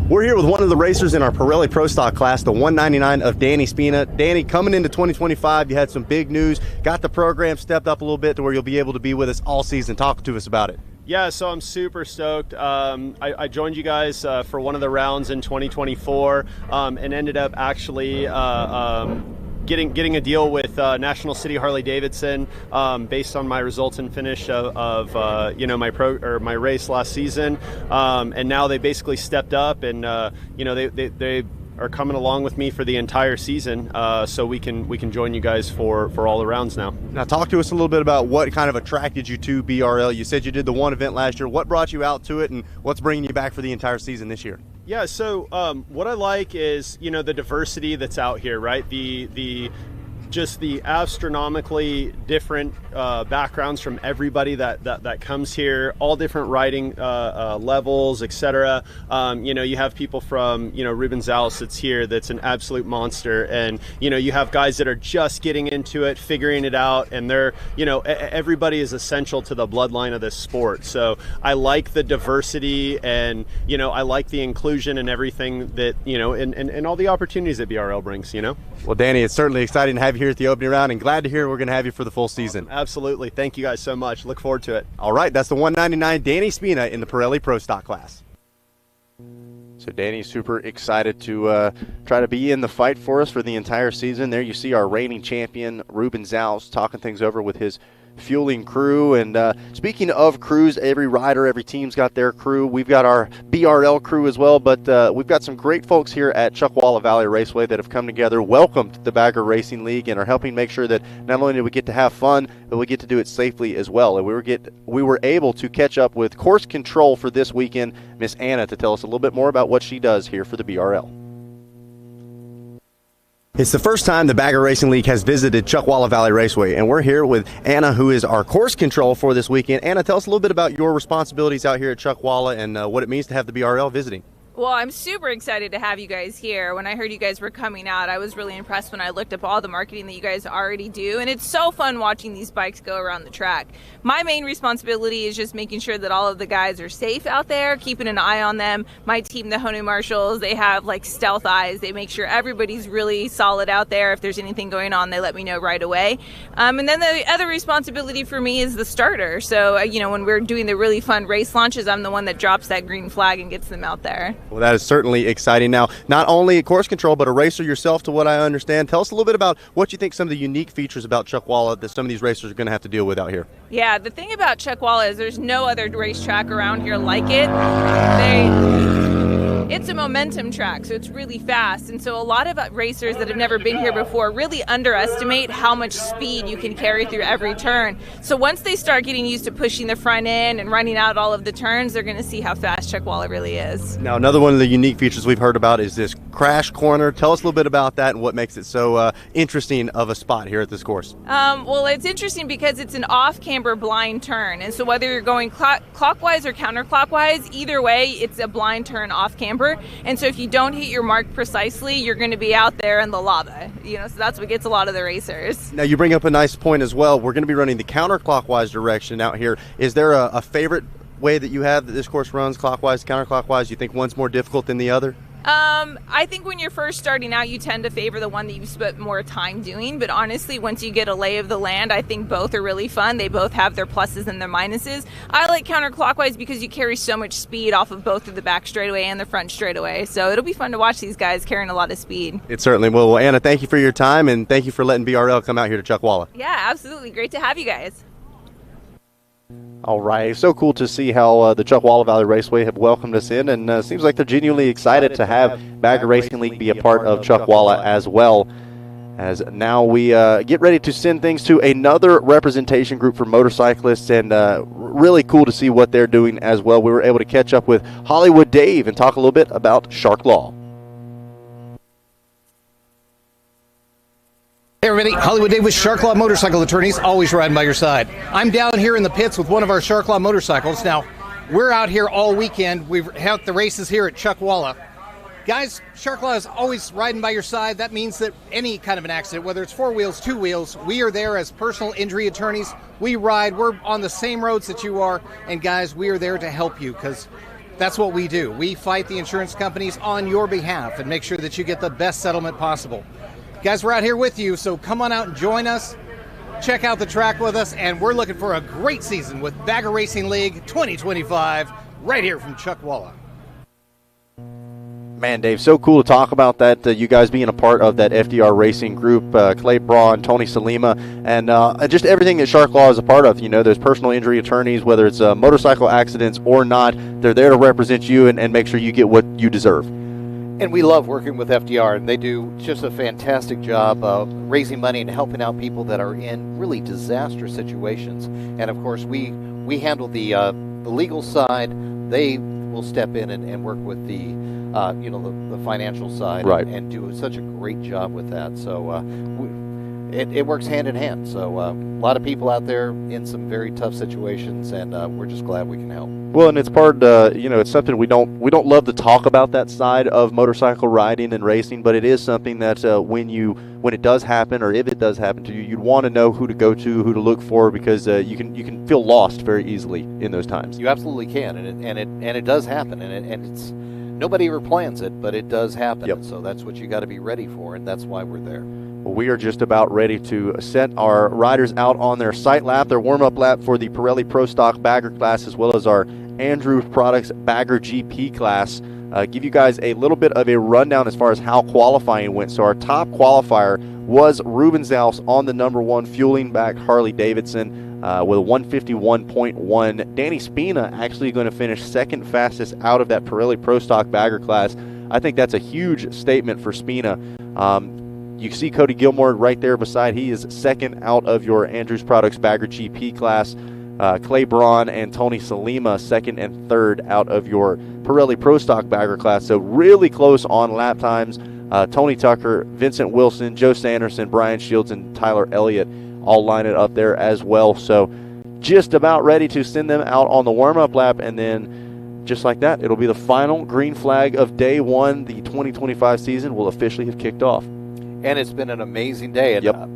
A: We're here with one of the racers in our Pirelli Pro Stock class, the 199 of Danny Spina. Danny, coming into 2025, you had some big news, got the program stepped up a little bit to where you'll be able to be with us all season. Talk to us about it.
E: Yeah, so I'm super stoked. I joined you guys for one of the rounds in 2024 and ended up actually getting a deal with National City Harley-Davidson based on my results and finish of my race last season, and now they basically stepped up, and they are coming along with me for the entire season, so we can join you guys for all the rounds now.
A: Now talk to us a little bit about what kind of attracted you to BRL. You said you did the one event last year. What brought you out to it, and what's bringing you back for the entire season this year?
E: Yeah, so what I like is, the diversity that's out here, right? The just the astronomically different backgrounds from everybody that comes here, all different riding levels, etc. You have people from, Ruben Zales that's here, that's an absolute monster, and you have guys that are just getting into it, figuring it out, and they're, everybody is essential to the bloodline of this sport. So I like the diversity, and I like the inclusion and everything that and all the opportunities that BRL brings.
A: Well, Danny, it's certainly exciting to have you here at the opening round, and glad to hear we're going to have you for the full season.
E: Awesome. Absolutely. Thank you guys so much. Look forward to it.
A: All right, that's the 199 Danny Spina in the Pirelli Pro Stock class. So Danny's super excited to try to be in the fight for us for the entire season. There you see our reigning champion, Ruben Zales, talking things over with his fueling crew. And speaking of crews, every rider, every team's got their crew. We've got our BRL crew as well, but we've got some great folks here at Chuckwalla Valley Raceway that have come together, welcomed the Bagger Racing League, and are helping make sure that not only do we get to have fun, but we get to do it safely as well. And we were able to catch up with course control for this weekend, Miss Anna, to tell us a little bit more about what she does here for the BRL. It's the first time the Bagger Racing League has visited Chuckwalla Valley Raceway, and we're here with Anna, who is our course control for this weekend. Anna, tell us a little bit about your responsibilities out here at Chuckwalla and what it means to have the BRL visiting.
I: Well, I'm super excited to have you guys here. When I heard you guys were coming out, I was really impressed when I looked up all the marketing that you guys already do, and it's so fun watching these bikes go around the track. My main responsibility is just making sure that all of the guys are safe out there, keeping an eye on them. My team, the Honu Marshals, they have like stealth eyes. They make sure everybody's really solid out there. If there's anything going on, they let me know right away. And then the other responsibility for me is the starter. So, when we're doing the really fun race launches, I'm the one that drops that green flag and gets them out there.
A: Well, that is certainly exciting. Now, not only a course control, but a racer yourself, to what I understand. Tell us a little bit about what you think some of the unique features about Chuckwalla that some of these racers are going to have to deal with out here.
I: Yeah, the thing about Chuckwalla is there's no other racetrack around here like it. It's a momentum track, so it's really fast, and so a lot of racers that have never been here before really underestimate how much speed you can carry through every turn. So once they start getting used to pushing the front end and running out all of the turns, they're going to see how fast Chuckwalla really is.
A: Now, another one of the unique features we've heard about is this crash corner. Tell us a little bit about that and what makes it so interesting of a spot here at this course.
I: Well, it's interesting because it's an off-camber blind turn, and so whether you're going clockwise or counterclockwise, either way, it's a blind turn off-camber. And so if you don't hit your mark precisely, you're going to be out there in the lava. So that's what gets a lot of the racers.
A: Now, you bring up a nice point as well. We're going to be running the counterclockwise direction out here. Is there a favorite way that you have that this course runs, clockwise, counterclockwise? You think one's more difficult than the other?
I: I think when you're first starting out, you tend to favor the one that you've spent more time doing. But honestly, once you get a lay of the land, I think both are really fun. They both have their pluses and their minuses. I like counterclockwise because you carry so much speed off of both of the back straightaway and the front straightaway. So it'll be fun to watch these guys carrying a lot of speed.
A: It certainly will. Well, Anna, thank you for your time, and thank you for letting BRL come out here to Chuckwalla.
I: Yeah, absolutely. Great to have you guys.
R: All right, so cool to see how the Chuckwalla Valley Raceway have welcomed us in, and seems like they're genuinely excited to have Bagger Racing League be a part of Chuckwalla as well. As now we get ready to send things to another representation group for motorcyclists, and really cool to see what they're doing as well. We were able to catch up with Hollywood Dave and talk a little bit about Shark Law.
J: Hey everybody, Hollywood Dave with Shark Law Motorcycle Attorneys, always riding by your side. I'm down here in the pits with one of our Shark Law motorcycles. Now, we're out here all weekend. We've had the races here at Chuckwalla. Guys, Shark Law is always riding by your side. That means that any kind of an accident, whether it's 4 wheels, 2 wheels, we are there as personal injury attorneys. We ride, we're on the same roads that you are, and guys, we are there to help you because that's what we do. We fight the insurance companies on your behalf and make sure that you get the best settlement possible. Guys, we're out here with you, so come on out and join us. Check out the track with us, and we're looking for a great season with Bagger Racing League 2025 right here from Chuckwalla.
R: Man, Dave, so cool to talk about that, you guys being a part of that FDR Racing group, Clay Braun, Tony Salima, and just everything that Shark Law is a part of. There's personal injury attorneys, whether it's motorcycle accidents or not. They're there to represent you and make sure you get what you deserve.
Q: And we love working with FDR, and they do just a fantastic job of raising money and helping out people that are in really disastrous situations. And of course, we handle the legal side. They will step in and work with the the financial side,
R: right,
Q: and do such a great job with that. So it works hand in hand. So a lot of people out there in some very tough situations, and we're just glad we can help.
R: Well, and it's part, it's something we don't love to talk about, that side of motorcycle riding and racing, but it is something that when it does happen, or if it does happen to you, you'd want to know who to go to, who to look for, because you can feel lost very easily in those times.
Q: You absolutely can, and it does happen, and it's nobody ever plans it, but it does happen.
R: Yep.
Q: And so that's what you got to be ready for, and that's why we're there.
R: Well, we are just about ready to set our riders out on their sight lap, their warm-up lap for the Pirelli Pro Stock Bagger class, as well as our Andrews Products Bagger GP class. Give you guys a little bit of a rundown as far as how qualifying went. So our top qualifier was Ruben Zalfs on the number 1 fueling back Harley Davidson with a 151.1. Danny Spina actually going to finish second fastest out of that Pirelli Pro Stock Bagger class. I think that's a huge statement for Spina. You see Cody Gilmore right there beside. He is second out of your Andrews Products Bagger GP class. Clay Braun and Tony Salima second and third out of your Pirelli Pro Stock Bagger class. So really close on lap times. Tony Tucker, Vincent Wilson, Joe Sanderson, Brian Shields, and Tyler Elliott all line it up there as well. So just about ready to send them out on the warm-up lap, and then just like that, it'll be the final green flag of day one. The 2025 season will officially have kicked off.
Q: And it's been an amazing day. And
R: Yep.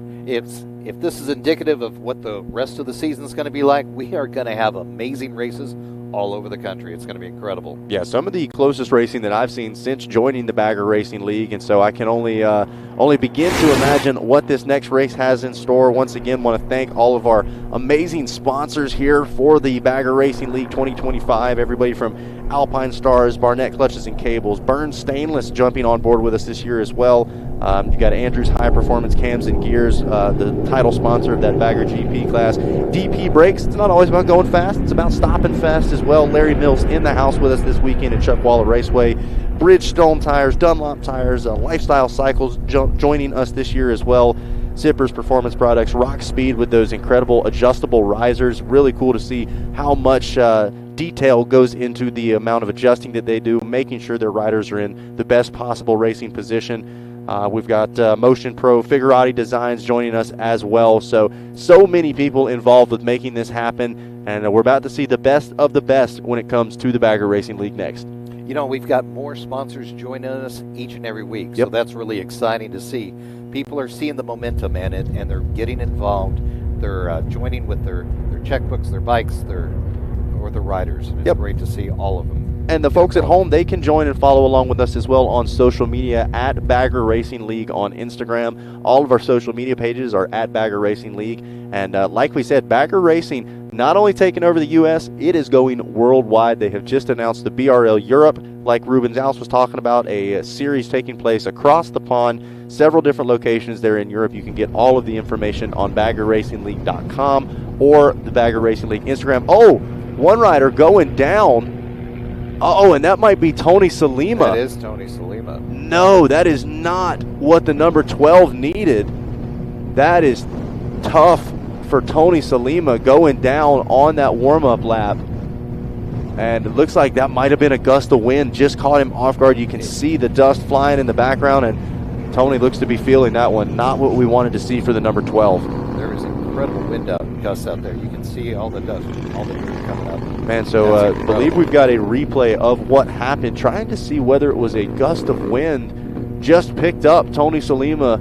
Q: If this is indicative of what the rest of the season is going to be like, we are going to have amazing races all over the country. It's going to be incredible.
R: Yeah, some of the closest racing that I've seen since joining the Bagger Racing League, and so I can only begin to imagine what this next race has in store. Once again, want to thank all of our amazing sponsors here for the Bagger Racing League 2025. Everybody from Alpine Stars, Barnett Clutches and Cables, Burns Stainless jumping on board with us this year as well. You've got Andrews High Performance Cams and Gears, the title sponsor of that Bagger GP class. DP Brakes, it's not always about going fast, it's about stopping fast as well. Larry Mills in the house with us this weekend at Chuckwalla Raceway. Bridgestone Tires, Dunlop Tires, Lifestyle Cycles joining us this year as well. Zippers Performance Products, Rock Speed with those incredible adjustable risers. Really cool to see how much detail goes into the amount of adjusting that they do, making sure their riders are in the best possible racing position. We've got Motion Pro Figurati Designs joining us as well. So many people involved with making this happen, and we're about to see the best of the best when it comes to the Bagger Racing League next.
Q: You know, we've got more sponsors joining us each and every week, so that's really exciting to see. People are seeing the momentum and they're getting involved. They're joining with their checkbooks, their bikes, their riders. And it's great to see all of them.
R: And the folks at home, they can join and follow along with us as well on social media at Bagger Racing League on Instagram. All of our social media pages are at Bagger Racing League. And like we said, Bagger Racing not only taking over the U.S., it is going worldwide. They have just announced the BRL Europe, like Ruben Zalfs was talking about, a series taking place across the pond, several different locations there in Europe. You can get all of the information on baggerracingleague.com or the Bagger Racing League Instagram. Oh, one rider going down. Oh, and that might be Tony Salima.
Q: That is Tony Salima.
R: No, that is not what the number 12 needed. That is tough for Tony Salima going down on that warm-up lap. And it looks like that might have been a gust of wind. Just caught him off guard. You can see the dust flying in the background, and Tony looks to be feeling that one. Not what we wanted to see for the number 12.
Q: There is incredible wind gusts out there. You can see all the dust, all the wind coming up.
R: Man, so I believe we've got a replay of what happened, trying to see whether it was a gust of wind. Just picked up Tony Salima.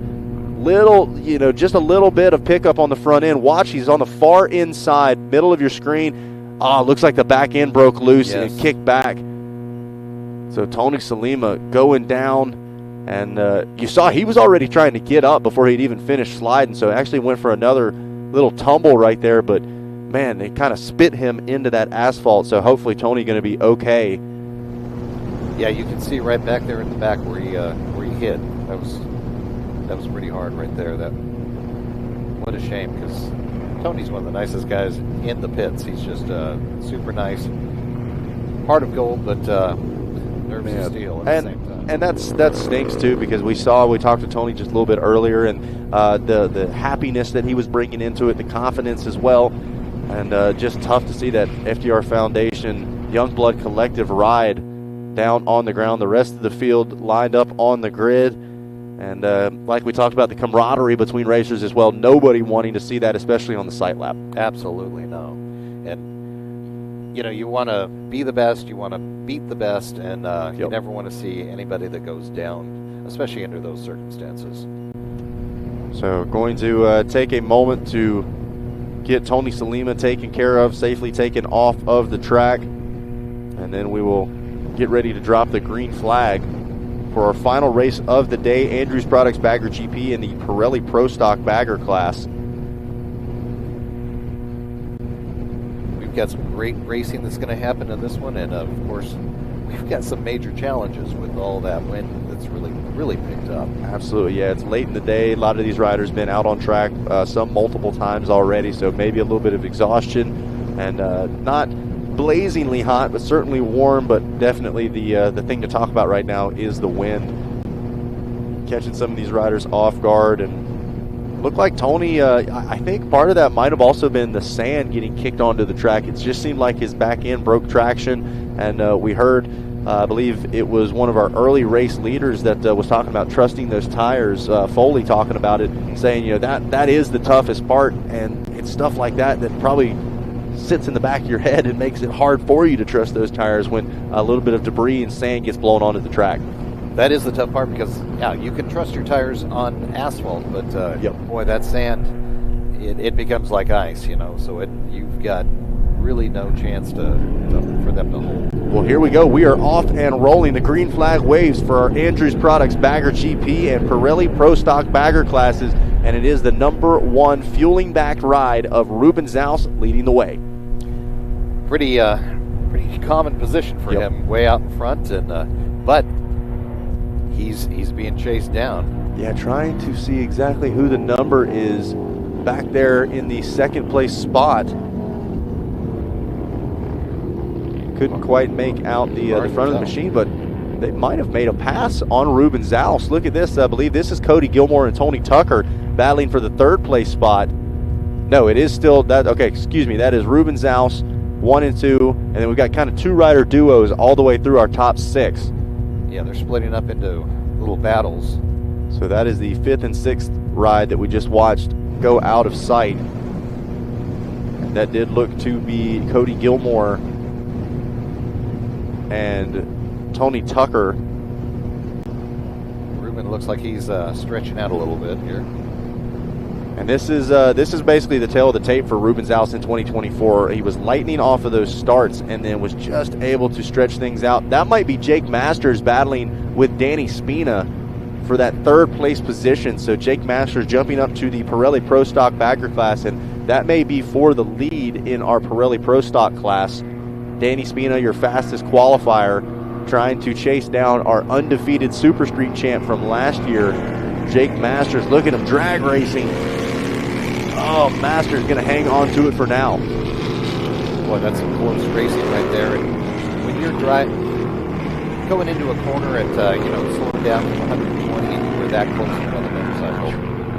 R: Just a little bit of pickup on the front end. Watch, he's on the far inside, middle of your screen. Looks like the back end broke loose and kicked back. So Tony Salima going down, and you saw he was already trying to get up before he'd even finished sliding, so actually went for another little tumble right there, but man, it kind of spit him into that asphalt, so hopefully Tony going to be okay.
Q: Yeah, you can see right back there in the back where he hit. That was pretty hard right there. What a shame, because Tony's one of the nicest guys in the pits. He's just super nice, heart of gold, but nerves of steel at the same time.
R: And that stinks too, because we talked to Tony just a little bit earlier, and the happiness that he was bringing into it, the confidence as well, and just tough to see that FDR Foundation Youngblood Collective ride down on the ground. The rest of the field lined up on the grid. And like we talked about, the camaraderie between racers as well, nobody wanting to see that, especially on the sight lap.
Q: Absolutely no. And, you know, you want to be the best, you want to beat the best, and you never want to see anybody that goes down, especially under those circumstances.
R: So going to take a moment to get Tony Salima taken care of, safely taken off of the track, and then we will get ready to drop the green flag for our final race of the day, Andrews Products Bagger GP in the Pirelli Pro Stock Bagger class.
Q: We've got some great racing that's going to happen in this one, and of course, we've got some major challenges with all that wind that's really picked up.
R: Absolutely, yeah. It's late in the day. A lot of these riders been out on track, some multiple times already, so maybe a little bit of exhaustion, and not blazingly hot, but certainly warm. But definitely the thing to talk about right now is the wind, catching some of these riders off guard. And looked like Tony, I think part of that might have also been the sand getting kicked onto the track. It just seemed like his back end broke traction, and we heard, I believe it was one of our early race leaders that was talking about trusting those tires, Foley talking about it, saying, you know, that is the toughest part, and it's stuff like that probably sits in the back of your head and makes it hard for you to trust those tires when a little bit of debris and sand gets blown onto the track.
Q: That is the tough part, because yeah, you can trust your tires on asphalt, but boy, that sand, it becomes like ice, you know, so you've got really no chance for them to hold.
R: Well, here we go. We are off and rolling. The green flag waves for our Andrews Products Bagger GP and Pirelli Pro Stock Bagger classes, and it is the number 1 fueling back ride of Ruben Zaus leading the way.
Q: Pretty common position for him, way out in front, and but he's being chased down.
R: Yeah, trying to see exactly who the number is back there in the second place spot. Couldn't quite make out the front of the machine, but they might have made a pass on Ruben Zaus. Look at this. I believe this is Cody Gilmore and Tony Tucker battling for the third place spot. No, it is still that. Okay, excuse me. That is Ruben Zaus, 1 and 2, and then we've got kind of 2 rider duos all the way through our top 6.
Q: Yeah, they're splitting up into little battles.
R: So that is the 5th and 6th ride that we just watched go out of sight. And that did look to be Cody Gilmore and Tony Tucker.
Q: Ruben looks like he's stretching out a little bit here.
R: And this is basically the tail of the tape for Ruben Zaus in 2024. He was lightning off of those starts and then was just able to stretch things out. That might be Jake Masters battling with Danny Spina for that 3rd place position. So Jake Masters jumping up to the Pirelli Pro Stock Bagger class, and that may be for the lead in our Pirelli Pro Stock class. Danny Spina, your fastest qualifier, trying to chase down our undefeated Super Street champ from last year, Jake Masters. Look at him drag racing. Oh, Masters going to hang on to it for now.
Q: Boy, that's some close racing right there. And when you're going into a corner at, slowing down from 120 and you're that close to the motorcycle,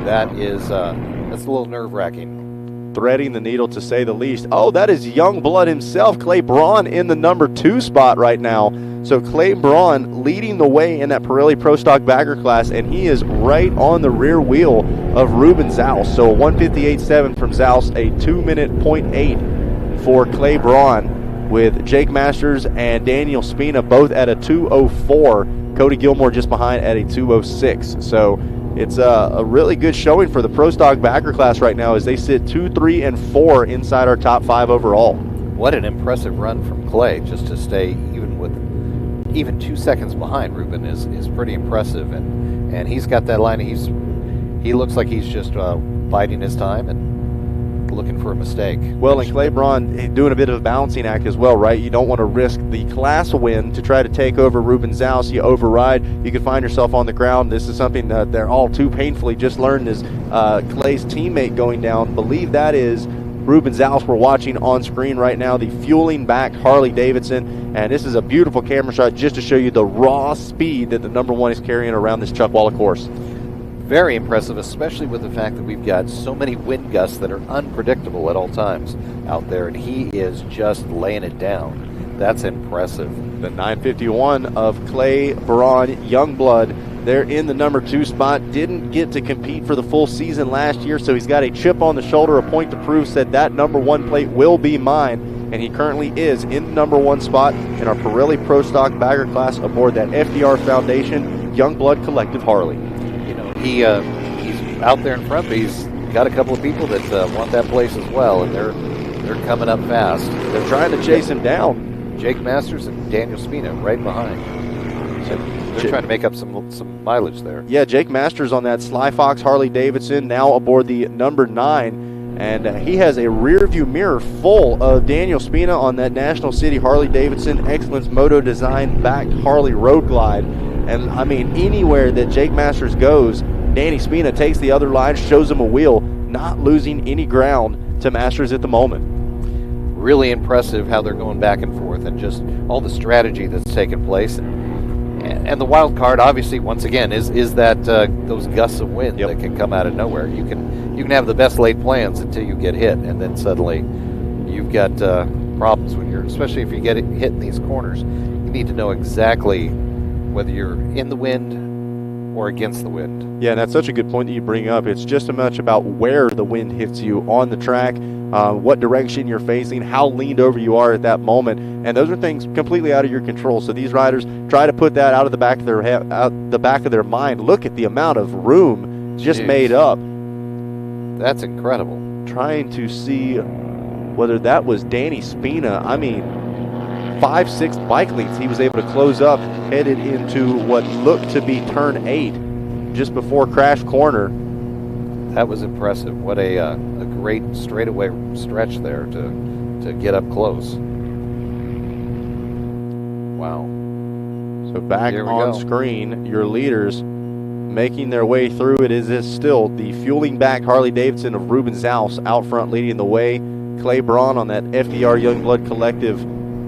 Q: that's a little nerve-wracking.
R: Threading the needle, to say the least. Oh, that is young blood himself, Clay Braun, in the number 2 spot right now. So Clay Braun leading the way in that Pirelli Pro Stock Bagger class, and he is right on the rear wheel of Ruben Zaus. So a 1:58.7 from Zaus, a 2-minute .8 for Clay Braun, with Jake Masters and Daniel Spina both at a 2:04. Cody Gilmore just behind at a 2:06. So it's a really good showing for the Pro Stock Bagger class right now, as they sit 2, 3, and 4 inside our top 5 overall.
Q: What an impressive run from Clay, just to stay even 2 seconds behind Ruben is pretty impressive, and he's got that line. He looks like he's just biding his time and looking for a mistake.
R: Well, and Clay Braun doing a bit of a balancing act as well, right? You don't want to risk the class win to try to take over Ruben Zaus. You override, you could find yourself on the ground. This is something that they're all too painfully just learned, is Clay's teammate going down. Believe that is Ruben Zaus we're watching on screen right now, the fueling back Harley Davidson. And this is a beautiful camera shot just to show you the raw speed that the number 1 is carrying around this Chuckwalla course.
Q: Very impressive, especially with the fact that we've got so many wind gusts that are unpredictable at all times out there, and he is just laying it down. That's impressive.
R: The 951 of Clay Braun Youngblood there in the number 2 spot. Didn't get to compete for the full season last year, so he's got a chip on the shoulder, a point to prove, said that number 1 plate will be mine, and he currently is in the number 1 spot in our Pirelli Pro Stock bagger class aboard that FDR Foundation Youngblood Collective Harley.
Q: You know, he's out there in front, but he's got a couple of people that want that place as well, and they're coming up fast.
R: They're trying to chase him down.
Q: Jake Masters and Daniel Spina right behind. So they're trying to make up some mileage there.
R: Yeah, Jake Masters on that Sly Fox Harley Davidson, now aboard the number 9. And he has a rear view mirror full of Daniel Spina on that National City Harley Davidson Excellence Moto Design backed Harley Road Glide. And I mean, anywhere that Jake Masters goes, Danny Spina takes the other line, shows him a wheel, not losing any ground to Masters at the moment.
Q: Really impressive how they're going back and forth, and just all the strategy that's taken place. And the wild card, obviously, once again, is that those gusts of wind that can come out of nowhere. You can have the best laid plans until you get hit, and then suddenly you've got problems when especially if you get hit in these corners. You need to know exactly whether you're in the wind or against the wind.
R: Yeah, and that's such a good point that you bring up. It's just as much about where the wind hits you on the track, what direction you're facing, how leaned over you are at that moment, and those are things completely out of your control. So these riders try to put that out of the back of their head, out the back of their mind. Look at the amount of room just made up.
Q: That's incredible.
R: Trying to see whether that was Danny Spina. I mean, 5-6 bike lengths he was able to close up, headed into what looked to be turn 8 just before crash corner.
Q: That was impressive. What a great straightaway stretch there to get up close. Wow.
R: So back on screen, your leaders making their way through. It is still the fueling back Harley Davidson of Ruben Zaus out front leading the way. Clay Braun on that FDR Youngblood Collective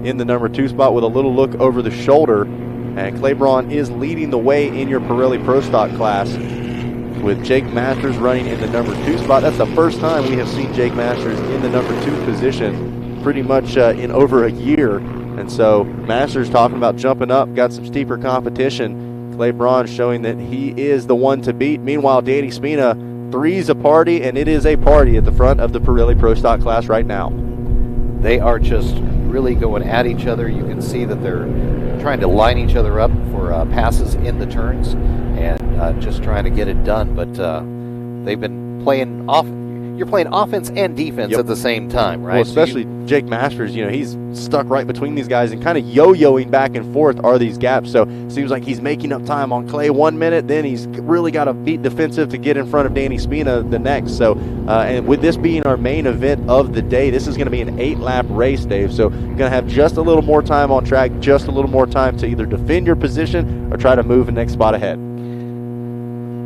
R: in the number 2 spot with a little look over the shoulder. And Clay Braun is leading the way in your Pirelli Pro Stock class, with Jake Masters running in the number 2 spot. That's the first time we have seen Jake Masters in the number 2 position pretty much in over a year. And so Masters talking about jumping up, got some steeper competition. Clay Braun showing that he is the one to beat. Meanwhile, Danny Spina, 3's a party, and it is a party at the front of the Pirelli Pro Stock class right now.
Q: They are just really going at each other. You can see that they're trying to line each other up for passes in the turns, and just trying to get it done. But they've been playing off. You're playing offense and defense at the same time, right?
R: Well, especially Jake Masters, you know, he's stuck right between these guys and kind of yo-yoing back and forth are these gaps. So it seems like he's making up time on Clay 1 minute, then he's really got to beat defensive to get in front of Danny Spina the next. So, and with this being our main event of the day, this is going to be an 8-lap race, Dave. So you're going to have just a little more time on track, just a little more time to either defend your position or try to move the next spot ahead.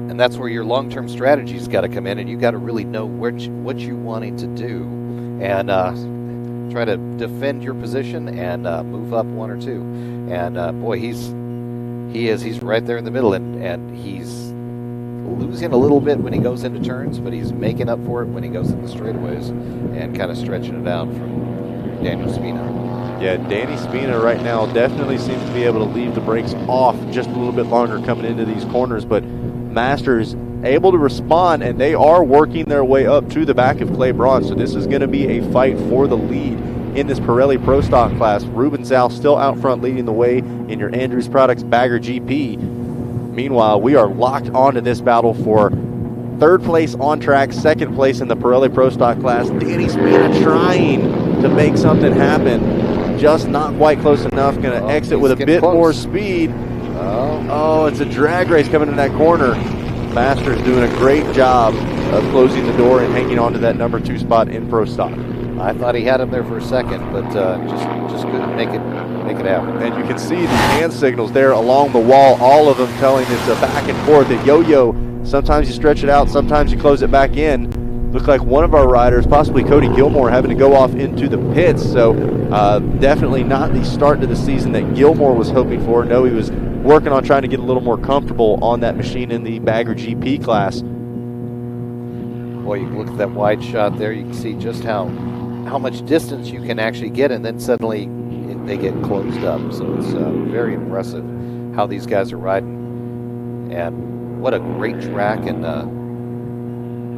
Q: And that's where your long-term strategy's got to come in, and you got to really know what you wanting to do, and try to defend your position and move up 1 or 2. And boy, he's right there in the middle, and he's losing a little bit when he goes into turns, but he's making up for it when he goes into straightaways and kind of stretching it out from Daniel Spina.
R: Yeah, Danny Spina right now definitely seems to be able to leave the brakes off just a little bit longer coming into these corners, but Masters able to respond, and they are working their way up to the back of Clay Braun. So this is going to be a fight for the lead in this Pirelli Pro Stock class. Ruben Zaus still out front leading the way in your Andrews Products Bagger GP. Meanwhile, we are locked onto this battle for 3rd place on track, 2nd place in the Pirelli Pro Stock class. Danny Spina trying to make something happen, just not quite close enough. Going to exit with a bit more speed. Oh, it's a drag race coming in that corner. Masters doing a great job of closing the door and hanging on to that number 2 spot in Pro Stock.
Q: I thought he had him there for a second, but just couldn't make it happen.
R: And you can see the hand signals there along the wall, all of them telling it's a back and forth, a yo-yo. Sometimes you stretch it out, sometimes you close it back in. Looked like one of our riders, possibly Cody Gilmore, having to go off into the pits. So definitely not the start to the season that Gilmore was hoping for. No, he was working on trying to get a little more comfortable on that machine in the Bagger GP class.
Q: Boy, you can look at that wide shot there. You can see just how much distance you can actually get, and then suddenly they get closed up. So it's very impressive how these guys are riding. And what a great track and a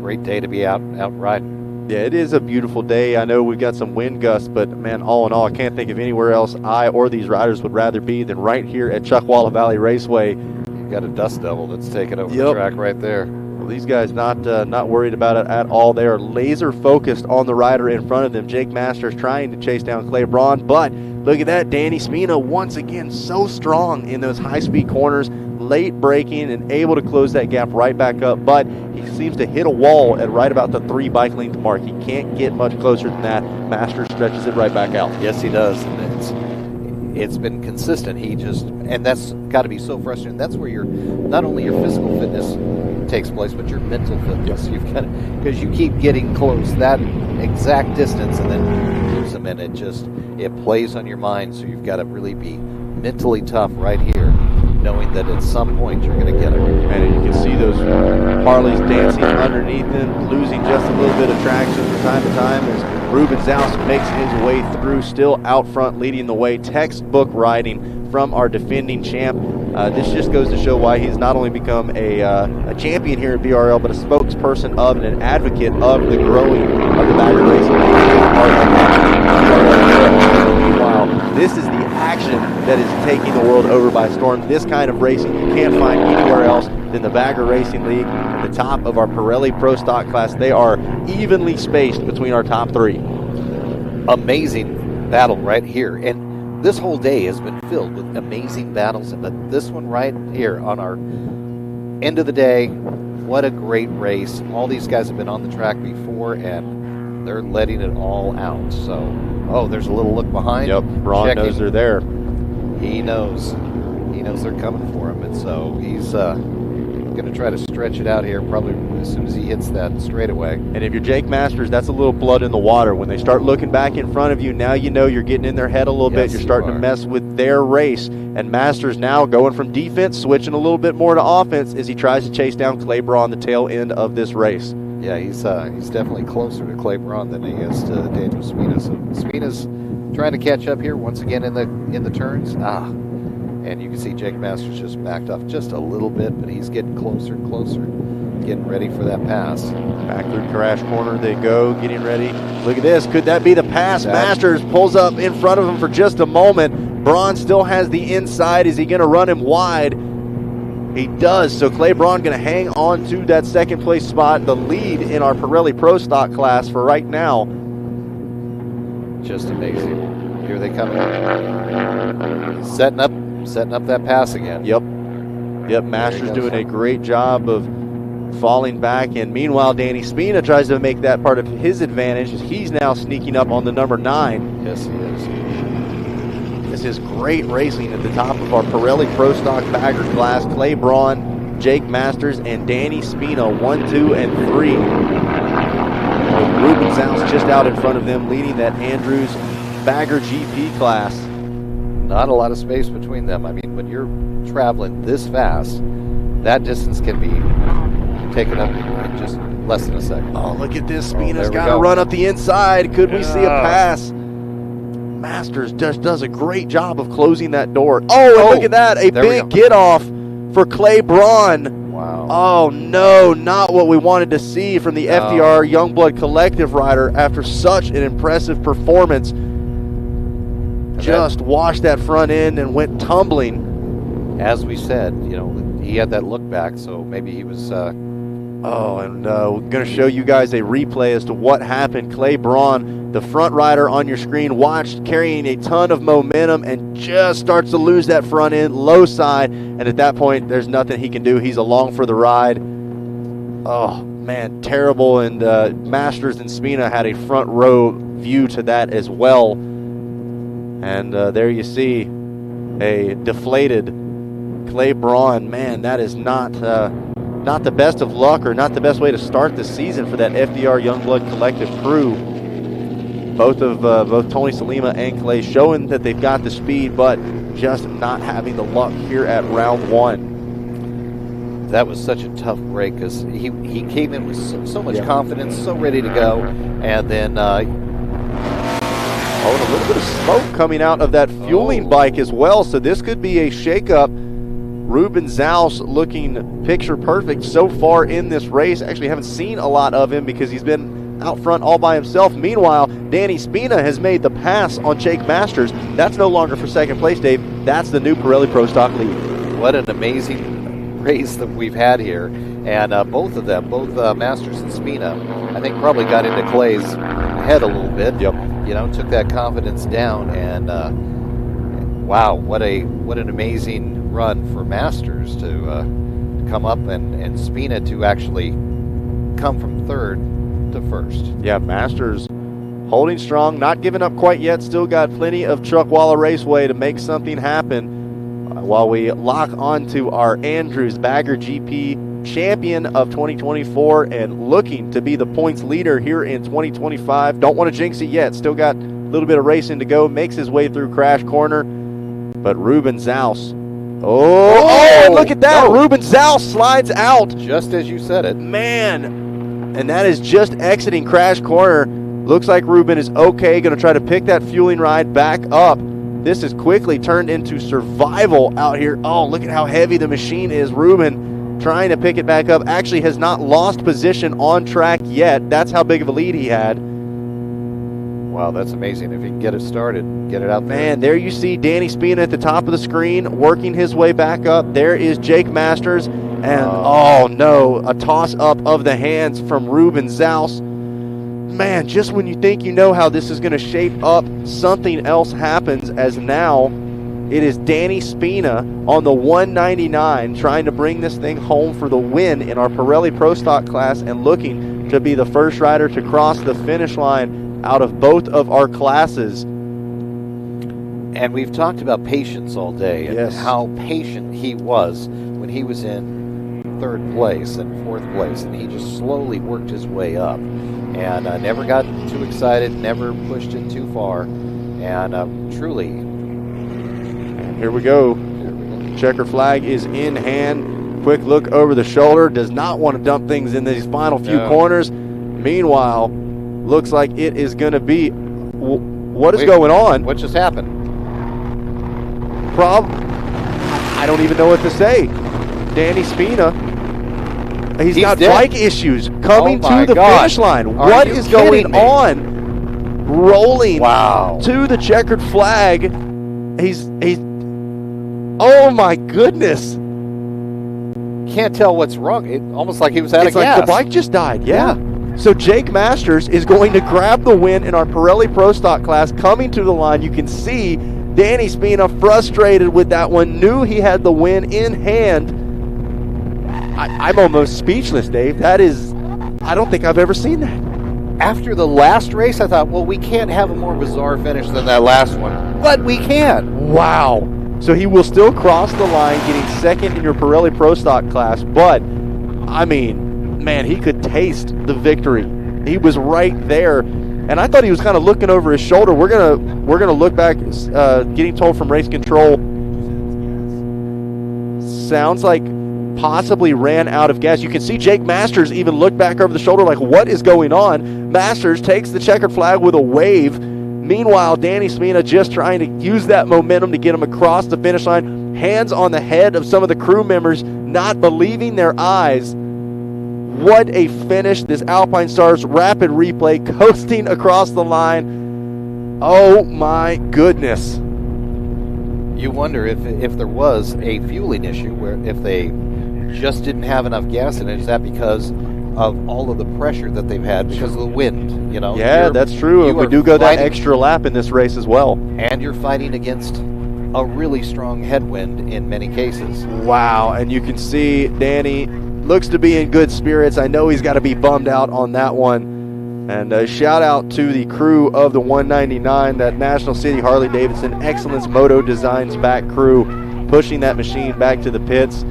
Q: great day to be out riding.
R: Yeah, it is a beautiful day. I know we've got some wind gusts, but man, all in all, I can't think of anywhere else I or these riders would rather be than right here at Chuckwalla Valley Raceway.
Q: You've got a dust devil that's taking over the track right there.
R: Well, these guys not worried about it at all. They are laser focused on the rider in front of them. Jake Masters trying to chase down Clay Braun, but look at that. Danny Spina once again so strong in those high-speed corners, late braking and able to close that gap right back up, but he seems to hit a wall at right about the 3 bike length mark. He can't get much closer than that. Masters stretches it right back out.
Q: Yes, he does. And it's been consistent. And that's got to be so frustrating. That's where not only your physical fitness takes place, but your mental fitness. You've got because you keep getting close that exact distance, and then you lose them, and it plays on your mind. So you've got to really be mentally tough right here, knowing that at some point you're going to get it.
R: And you can see those Harleys dancing underneath them, losing just a little bit of traction from time to time as Ruben Zaus makes his way through, still out front leading the way. Textbook riding from our defending champ. This just goes to show why he's not only become a champion here at BRL, but a spokesperson of and an advocate of the growing of the bagger racing. Meanwhile, this is the action that is taking the world over by storm. This kind of racing you can't find anywhere else than the Bagger Racing League. At the top of our Pirelli Pro Stock class, they are evenly spaced between our top 3.
Q: Amazing battle right here. And this whole day has been filled with amazing battles. But this one right here on our end of the day, what a great race. All these guys have been on the track before, and they're letting it all out. So, there's a little look behind.
R: Yep, Braun knows they're there.
Q: He knows they're coming for him, and so he's going to try to stretch it out here probably as soon as he hits that straightaway.
R: And if you're Jake Masters, that's a little blood in the water. When they start looking back in front of you, now you know you're getting in their head a little bit. You're starting to mess with their race. And Masters now going from defense, switching a little bit more to offense as he tries to chase down Clay Braun the tail end of this race.
Q: Yeah, he's definitely closer to Clay Braun than he is to Daniel Spina. So Spina's trying to catch up here once again in the turns. And you can see Jake Masters just backed off just a little bit, but he's getting closer and closer, getting ready for that pass.
R: Back through crash corner they go, getting ready. Look at this. Could that be the pass? Masters pulls up in front of him for just a moment. Braun still has the inside. Is he going to run him wide? He does. So Clay Braun going to hang on to that second place spot, the lead in our Pirelli Pro Stock class for right now.
Q: Just amazing. Here they come. Setting up that pass again.
R: Yep, Masters doing a great job of falling back, and meanwhile Danny Spina tries to make that part of his advantage as he's now sneaking up on the number 9.
Q: Yes, he is.
R: This is great racing at the top of our Pirelli Pro Stock bagger class. Clay Braun, Jake Masters, and Danny Spina, 1, 2, and 3. Ruben Zaus just out in front of them, leading that Andrews Bagger GP class.
Q: Not a lot of space between them. I mean, when you're traveling this fast, that distance can be taken up in just less than a second.
R: Oh, look at this. Spina's got to run up the inside. Could we see a pass? Masters just does a great job of closing that door. Oh, and look at that. A big get off for Clay Braun.
Q: Wow.
R: Oh, no, not what we wanted to see from the FDR Youngblood Collective rider after such an impressive performance. Just washed that front end and went tumbling.
Q: As we said, he had that look back, so maybe he was...
R: we're going to show you guys a replay as to what happened. Clay Braun, the front rider on your screen, watched carrying a ton of momentum and just starts to lose that front end, low side, and at that point, there's nothing he can do. He's along for the ride. Oh, man, terrible, and Masters and Spina had a front row view to that as well. And there you see a deflated Clay Braun. Man, that is not the best of luck or not the best way to start the season for that FDR Youngblood Collective crew. Both Tony Salima and Clay showing that they've got the speed, but just not having the luck here at round 1.
Q: That was such a tough break because he came in with so much confidence, so ready to go, and then...
R: and a little bit of smoke coming out of that fueling bike as well, so this could be a shakeup Ruben Zaus looking picture perfect so far in this race. Actually, haven't seen a lot of him because he's been out front all by himself. Meanwhile, Danny Spina has made the pass on Jake Masters. That's no longer for second place, Dave. That's the new Pirelli Pro Stock lead.
Q: What an amazing race that we've had here. And both of them, both Masters and Spina, I think probably got into Clay's head a little bit.
R: Yep.
Q: You know, took that confidence down. And wow, what an amazing run for Masters to come up and Spina to actually come from third to first.
R: Yeah, Masters holding strong, not giving up quite yet. Still got plenty of Chuckwalla Raceway to make something happen. While we lock on to our Andrews Bagger GP champion of 2024 and looking to be the points leader here in 2025. Don't want to jinx it yet. Still got a little bit of racing to go. Makes his way through Crash Corner. But Ruben Zaus. Oh, look at that. No. Ruben Zaus slides out.
Q: Just as you said it.
R: Man. And that is just exiting Crash Corner. Looks like Ruben is okay. Going to try to pick that fueling ride back up. This has quickly turned into survival out here. Oh, look at how heavy the machine is. Ruben trying to pick it back up. Actually has not lost position on track yet. That's how big of a lead he had.
Q: Wow, that's amazing. If he can get it started, get it out there.
R: Man, there you see Danny Spina at the top of the screen, working his way back up. There is Jake Masters. And, oh no, a toss-up of the hands from Ruben Zaus. Man, just when you think you know how this is going to shape up, something else happens, as now it is Danny Spina on the 199 trying to bring this thing home for the win in our Pirelli Pro Stock class and looking to be the first rider to cross the finish line out of both of our classes.
Q: And we've talked about patience all day and how patient he was when he was in third place and fourth place, and he just slowly worked his way up. And never got too excited, never pushed it too far, and truly.
R: And here we go. Checker flag is in hand. Quick look over the shoulder. Does not want to dump things in these final few corners. Meanwhile, looks like it is going to be. What is going on?
Q: What just happened?
R: I don't even know what to say. Danny Spina. He's got dead. Bike issues coming to the finish line. What is going on? Rolling to the checkered flag. He's oh my goodness.
Q: Can't tell what's wrong. It almost like he was out of gas.
R: It's like the bike just died. Yeah. So Jake Masters is going to grab the win in our Pirelli Pro Stock class, coming to the line. You can see Danny Spina frustrated with that one, knew he had the win in hand. I'm almost speechless, Dave. That is, I don't think I've ever seen that.
Q: After the last race, I thought, well, we can't have a more bizarre finish than that last one. But we can.
R: Wow. So he will still cross the line, getting second in your Pirelli Pro Stock class. But, I mean, man, he could taste the victory. He was right there. And I thought he was kind of looking over his shoulder. We're gonna look back, getting told from race control. Sounds like possibly ran out of gas. You can see Jake Masters even look back over the shoulder like, what is going on? Masters takes the checkered flag with a wave. Meanwhile, Danny Spina just trying to use that momentum to get him across the finish line. Hands on the head of some of the crew members, not believing their eyes. What a finish. This Alpine Stars rapid replay coasting across the line. Oh my goodness.
Q: You wonder if there was a fueling issue, where if they just didn't have enough gas in it, is that because of all of the pressure that they've had because of the wind, you know?
R: Yeah, that's true. We do go that extra lap in this race as well.
Q: And you're fighting against a really strong headwind in many cases.
R: Wow, and you can see Danny looks to be in good spirits. I know he's got to be bummed out on that one. And a shout out to the crew of the 199, that National City Harley-Davidson Excellence Moto Designs back crew, pushing that machine back to the pits.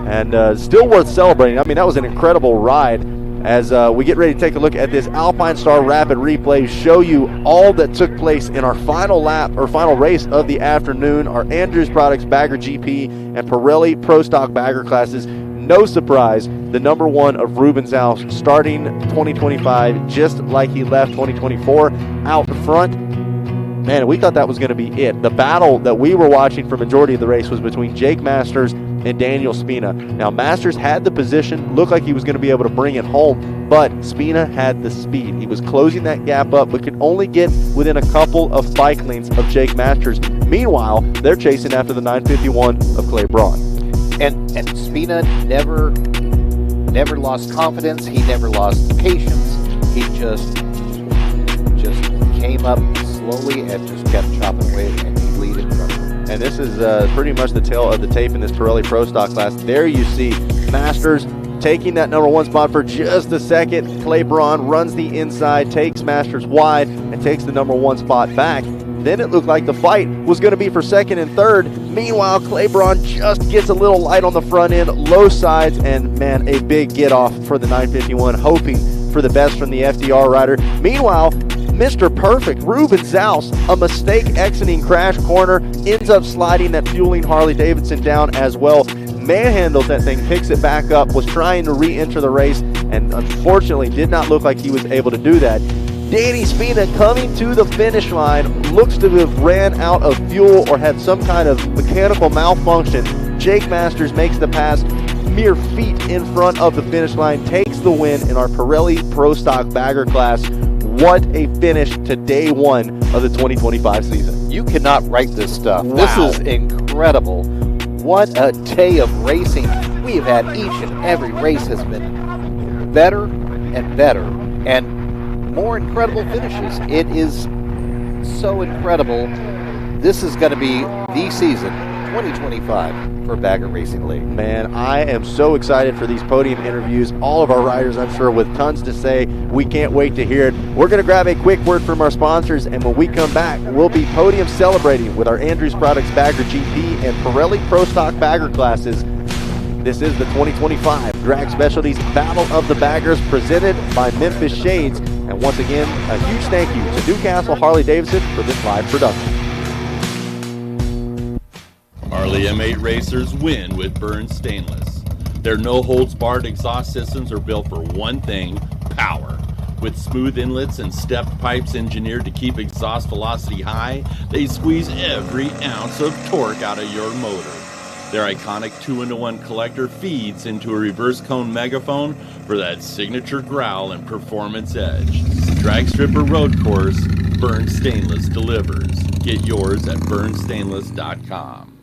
R: And still worth celebrating. I mean, that was an incredible ride. As we get ready to take a look at this Alpine Star Rapid Replay, show you all that took place in our final lap or final race of the afternoon, our Andrews Products Bagger GP and Pirelli Pro Stock Bagger classes. No surprise, the number one of Ruben Zaus starting 2025 just like he left 2024 out front. Man, we thought that was going to be it. The battle that we were watching for majority of the race was between Jake Masters in Daniel Spina. Now, Masters had the position, looked like he was going to be able to bring it home, but Spina had the speed. He was closing that gap up, but could only get within a couple of bike lengths of Jake Masters. Meanwhile, they're chasing after the 951 of Clay Braun.
Q: And Spina never lost confidence. He never lost patience. He just came up slowly and just kept chopping away and he'd lead in front of him.
R: And this is pretty much the tail of the tape in this Pirelli Pro Stock class. There you see Masters taking that number 1 spot for just a second. Clay Braun runs the inside, takes Masters wide, and takes the number 1 spot back. Then it looked like the fight was going to be for second and third. Meanwhile, Clay Braun just gets a little light on the front end, low sides, and man, a big get off for the 951, hoping for the best from the FDR rider. Meanwhile, Mr. Perfect, Ruben Zaus, a mistake exiting crash corner, ends up sliding that fueling Harley Davidson down as well. Manhandles that thing, picks it back up, was trying to re-enter the race, and unfortunately did not look like he was able to do that. Danny Spina coming to the finish line, looks to have ran out of fuel or had some kind of mechanical malfunction. Jake Masters makes the pass mere feet in front of the finish line, takes the win in our Pirelli Pro Stock Bagger class. What a finish to day 1 of the 2025 season.
Q: You cannot write this stuff.
R: Wow.
Q: This is incredible. What a day of racing. We have had each and every race has been better and better and more incredible finishes. It is so incredible. This is going to be the season 2025 for Bagger Racing League.
R: Man, I am so excited for these podium interviews. All of our riders, I'm sure, with tons to say. We can't wait to hear it. We're going to grab a quick word from our sponsors, and when we come back, we'll be podium celebrating with our Andrews Products Bagger GP and Pirelli Pro Stock Bagger classes. This is the 2025 Drag Specialties Battle of the Baggers presented by Memphis Shades. And once again, a huge thank you to Newcastle Harley Davidson for this live production.
G: Harley M8 racers win with Burns Stainless. Their no-holds-barred exhaust systems are built for one thing, power. With smooth inlets and stepped pipes engineered to keep exhaust velocity high, they squeeze every ounce of torque out of your motor. Their iconic 2-in-1 collector feeds into a reverse cone megaphone for that signature growl and performance edge. Drag strip or road course, Burns Stainless delivers. Get yours at burnstainless.com.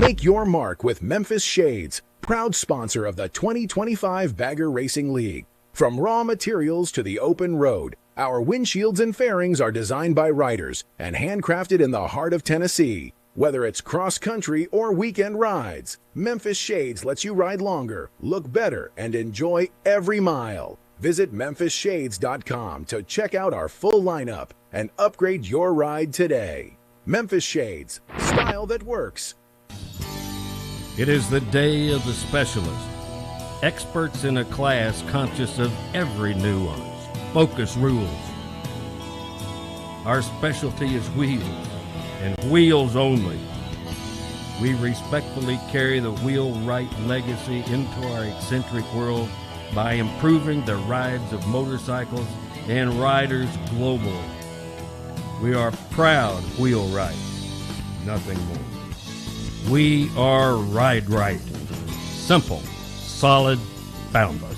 H: Make your mark with Memphis Shades, proud sponsor of the 2025 Bagger Racing League. From raw materials to the open road, our windshields and fairings are designed by riders and handcrafted in the heart of Tennessee. Whether it's cross-country or weekend rides, Memphis Shades lets you ride longer, look better, and enjoy every mile. Visit memphisshades.com to check out our full lineup and upgrade your ride today. Memphis Shades, style that works.
K: It is the day of the specialist. Experts in a class conscious of every nuance. Focus rules. Our specialty is wheels, and wheels only. We respectfully carry the wheelwright legacy into our eccentric world by improving the rides of motorcycles and riders globally. We are proud wheelwrights, nothing more. We are Ride Right. Simple, solid, boundless.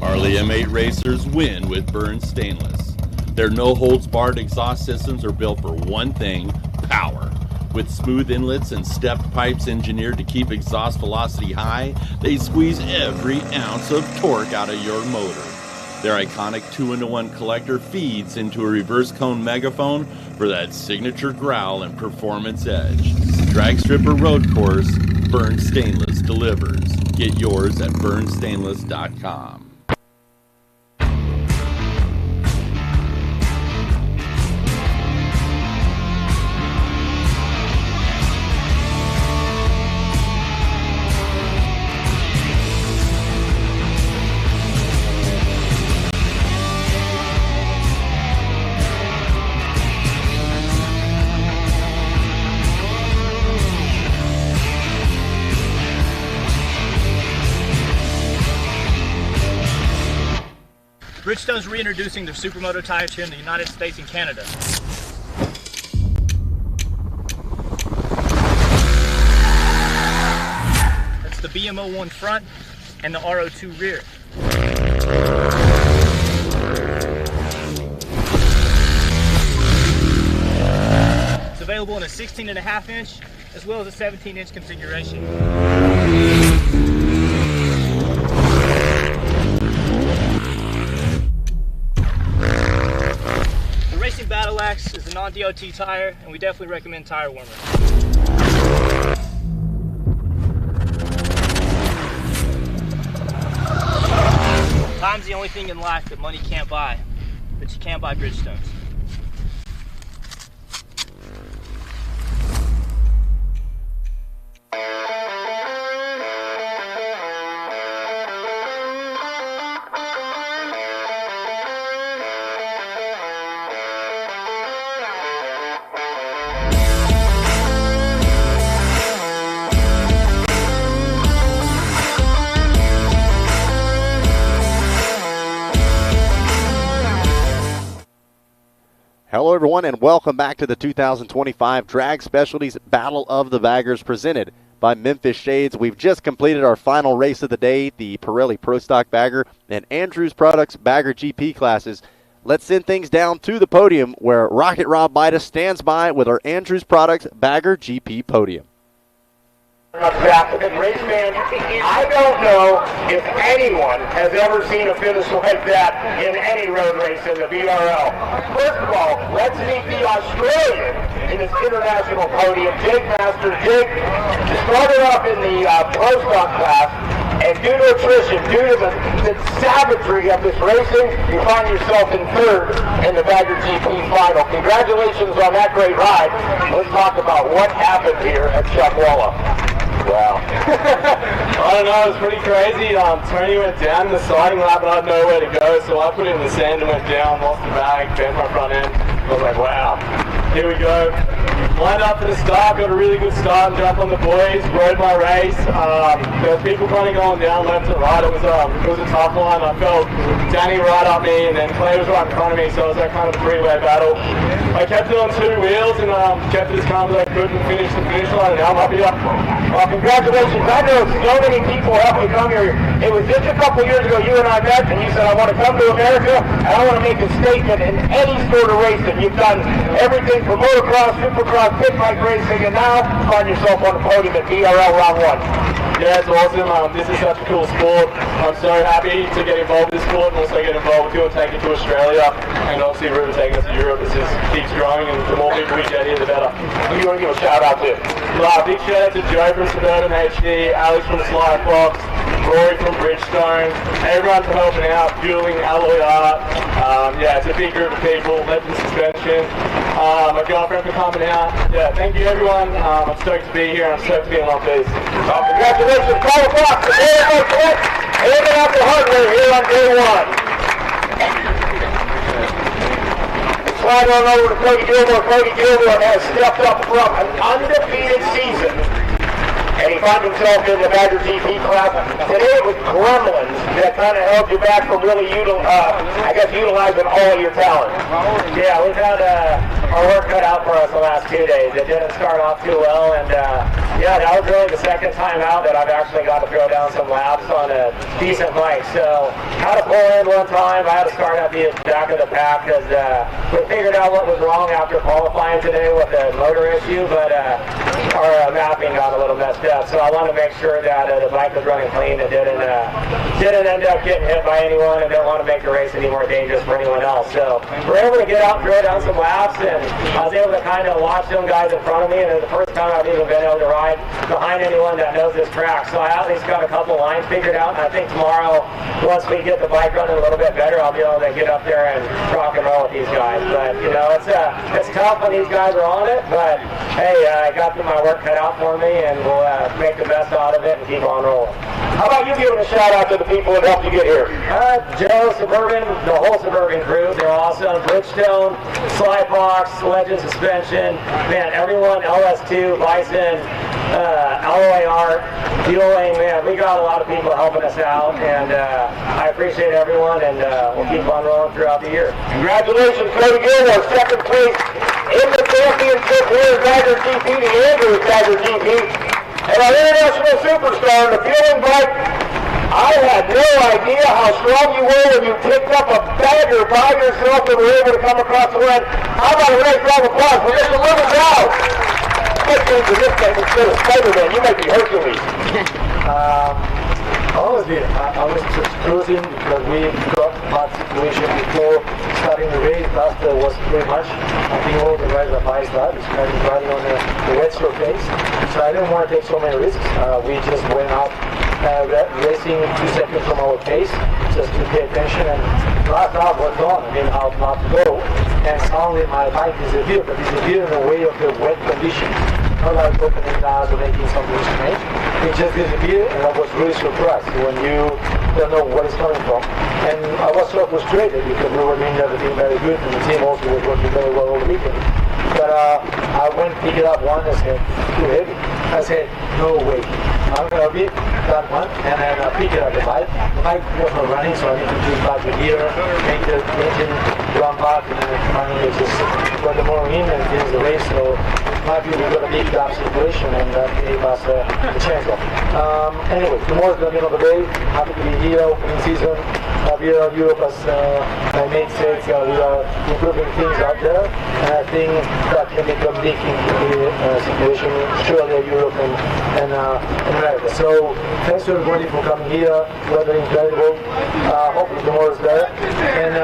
G: Harley M8 racers win with Burns Stainless. Their no-holds-barred exhaust systems are built for one thing, power. With smooth inlets and stepped pipes engineered to keep exhaust velocity high, they squeeze every ounce of torque out of your motor. Their iconic 2-in-1 collector feeds into a reverse cone megaphone for that signature growl and performance edge. Drag strip or road course, Burns Stainless delivers. Get yours at burnstainless.com.
C: Bridgestone's reintroducing their supermoto tires here in the United States and Canada. That's the BMO1 front and the RO2 rear. It's available in a 16.5 inch as well as a 17 inch configuration. The Racing Battle Axe is a non-DOT tire, and we definitely recommend tire warmer. Time's the only thing in life that money can't buy, but you can buy Bridgestones.
R: Hello, everyone, and welcome back to the 2025 Drag Specialties Battle of the Baggers presented by Memphis Shades. We've just completed our final race of the day, the Pirelli Pro Stock Bagger and Andrews Products Bagger GP classes. Let's send things down to the podium where Rocket Rob Bida stands by with our Andrews Products Bagger GP podium.
D: Race man, I don't know if anyone has ever seen a finish like that in any road race in the BRL. First of all, let's meet the Australian in his international podium, Jake Masters. Jake started off in the Pro Stock class, and due to attrition, due to the savagery of this racing, you find yourself in third in the Bagger GP final. Congratulations on that great ride. Let's talk about what happened here at Chuckwalla. Wow.
E: I don't know, it was pretty crazy. Tony went down in the sliding lap and I had nowhere to go, so I put it in the sand and went down, lost the bag, bent my front end. I was like, wow, here we go. Lined up for the start, got a really good start and jump on the boys, rode my race. There was people kind of going down left and right. It was a tough one. I felt Danny right up me and then Clay was right in front of me, so it was that kind of three-way battle. I kept it on two wheels and kept it as calm as I could and finished the finish line, and now I'm up here.
D: Well, congratulations. I know so many people helped me come here. It was just a couple years ago you and I met, and you said, I want to come to America, and I want to make a statement in any sort of racing. You've done everything from motocross, supercross, pit bike racing, and now find yourself on the podium at BRL Round 1.
E: Yeah, it's awesome. This is such a cool sport. I'm so happy to get involved in this sport and also get involved with it and take it to Australia, and obviously River taking us to Europe. This just keeps growing, and the more people we get here, the better.
D: Who do you want to give a shout out to?
E: Big shout out to Joe from Suburban HD, Alex from Sly Fox, Rory from Bridgestone, everyone for helping out, fueling, alloy art. Yeah, it's a big group of people, Legend Suspension, my girlfriend for coming out. Yeah, thank you everyone. I'm stoked to be here, and I'm stoked to be in Las Vegas.
D: Congratulations, Paul Fox, handing out the hardware here on day one. Slide on over to Cody Gilmore. Cody Gilmore has stepped up from an undefeated season, and he finds himself in the Bagger GP class. Today it was gremlins that kind of held you back from really utilizing all of your talent.
E: Yeah, we've had our work cut out for us the last 2 days. It didn't start off too well, and yeah, that was really the second time out that I've actually got to throw down some laps on a decent bike. So I had to pull in one time. I had to start at the back of the pack because we figured out what was wrong after qualifying today with the motor issue, but our mapping got a little messed up. So I wanted to make sure that the bike was running clean and didn't end up getting hit by anyone, and didn't want to make the race any more dangerous for anyone else. So we're able to get out and throw down some laps, and I was able to kind of watch some guys in front of me, and it was the first time I've even been able to ride behind anyone that knows this track. So I at least got a couple lines figured out, and I think tomorrow, once we get the bike running a little bit better, I'll be able to get up there and rock and roll with these guys. But, you know, it's tough when these guys are on it, but hey, I got my work cut out for me, and we'll make the best out of it and keep on rolling.
D: How about you giving a shout out to the people that helped you get here?
E: Joe, Suburban, the whole Suburban crew, they're awesome. Bridgestone, Sly Fox, Legend Suspension, man, everyone, LS2, Bison,
D: Alloy Art, fueling, man, we got a lot of people helping us out, and I appreciate everyone, and we'll keep on rolling throughout the year.
L: Congratulations, Cody Gilmore, second place in the championship here at Bagger GP, the Andrews Bagger GP. And our international superstar, the fueling bike, I had no idea how strong you were when you picked up a bagger by yourself and were able to come across the line. How about a nice round of applause for Mr. Rivers out? Get into this thing instead of Spider-Man, you might be Hercules.
N: Honestly, I was just cruising because we got bad situation before starting the race. Last was pretty much, I think all the guys are biased that, riding on the wet surface. So I didn't want to take so many risks. We just went out racing 2 seconds from our pace just to pay attention. And last lap was on, I mean, how not to go. And suddenly my bike disappeared, but disappeared in the way of the wet conditions. Not like opening doors or making something strange. It just disappeared, and I was really surprised when you don't know what it's coming from. And I was so frustrated because we were doing everything very good, and the team also was working very well over the weekend. But I went pick it up one and said, too heavy. I said, no way. I'm going to beat that one, and then I pick it up the bike. The bike was not running, so I need to choose back the gear, make the engine run back, and then finally just put the motor in and finish the race. So might be we're going to beat that situation, and that gave us a chance of. Anyway, tomorrow's the middle of the day. Happy to be here, opening season. We are in Europe, as my mate said, we are improving things out there, and I think that can become big into the situation in Australia, Europe, and America. So thanks to everybody for coming here. Weather incredible. Hopefully tomorrow's there. And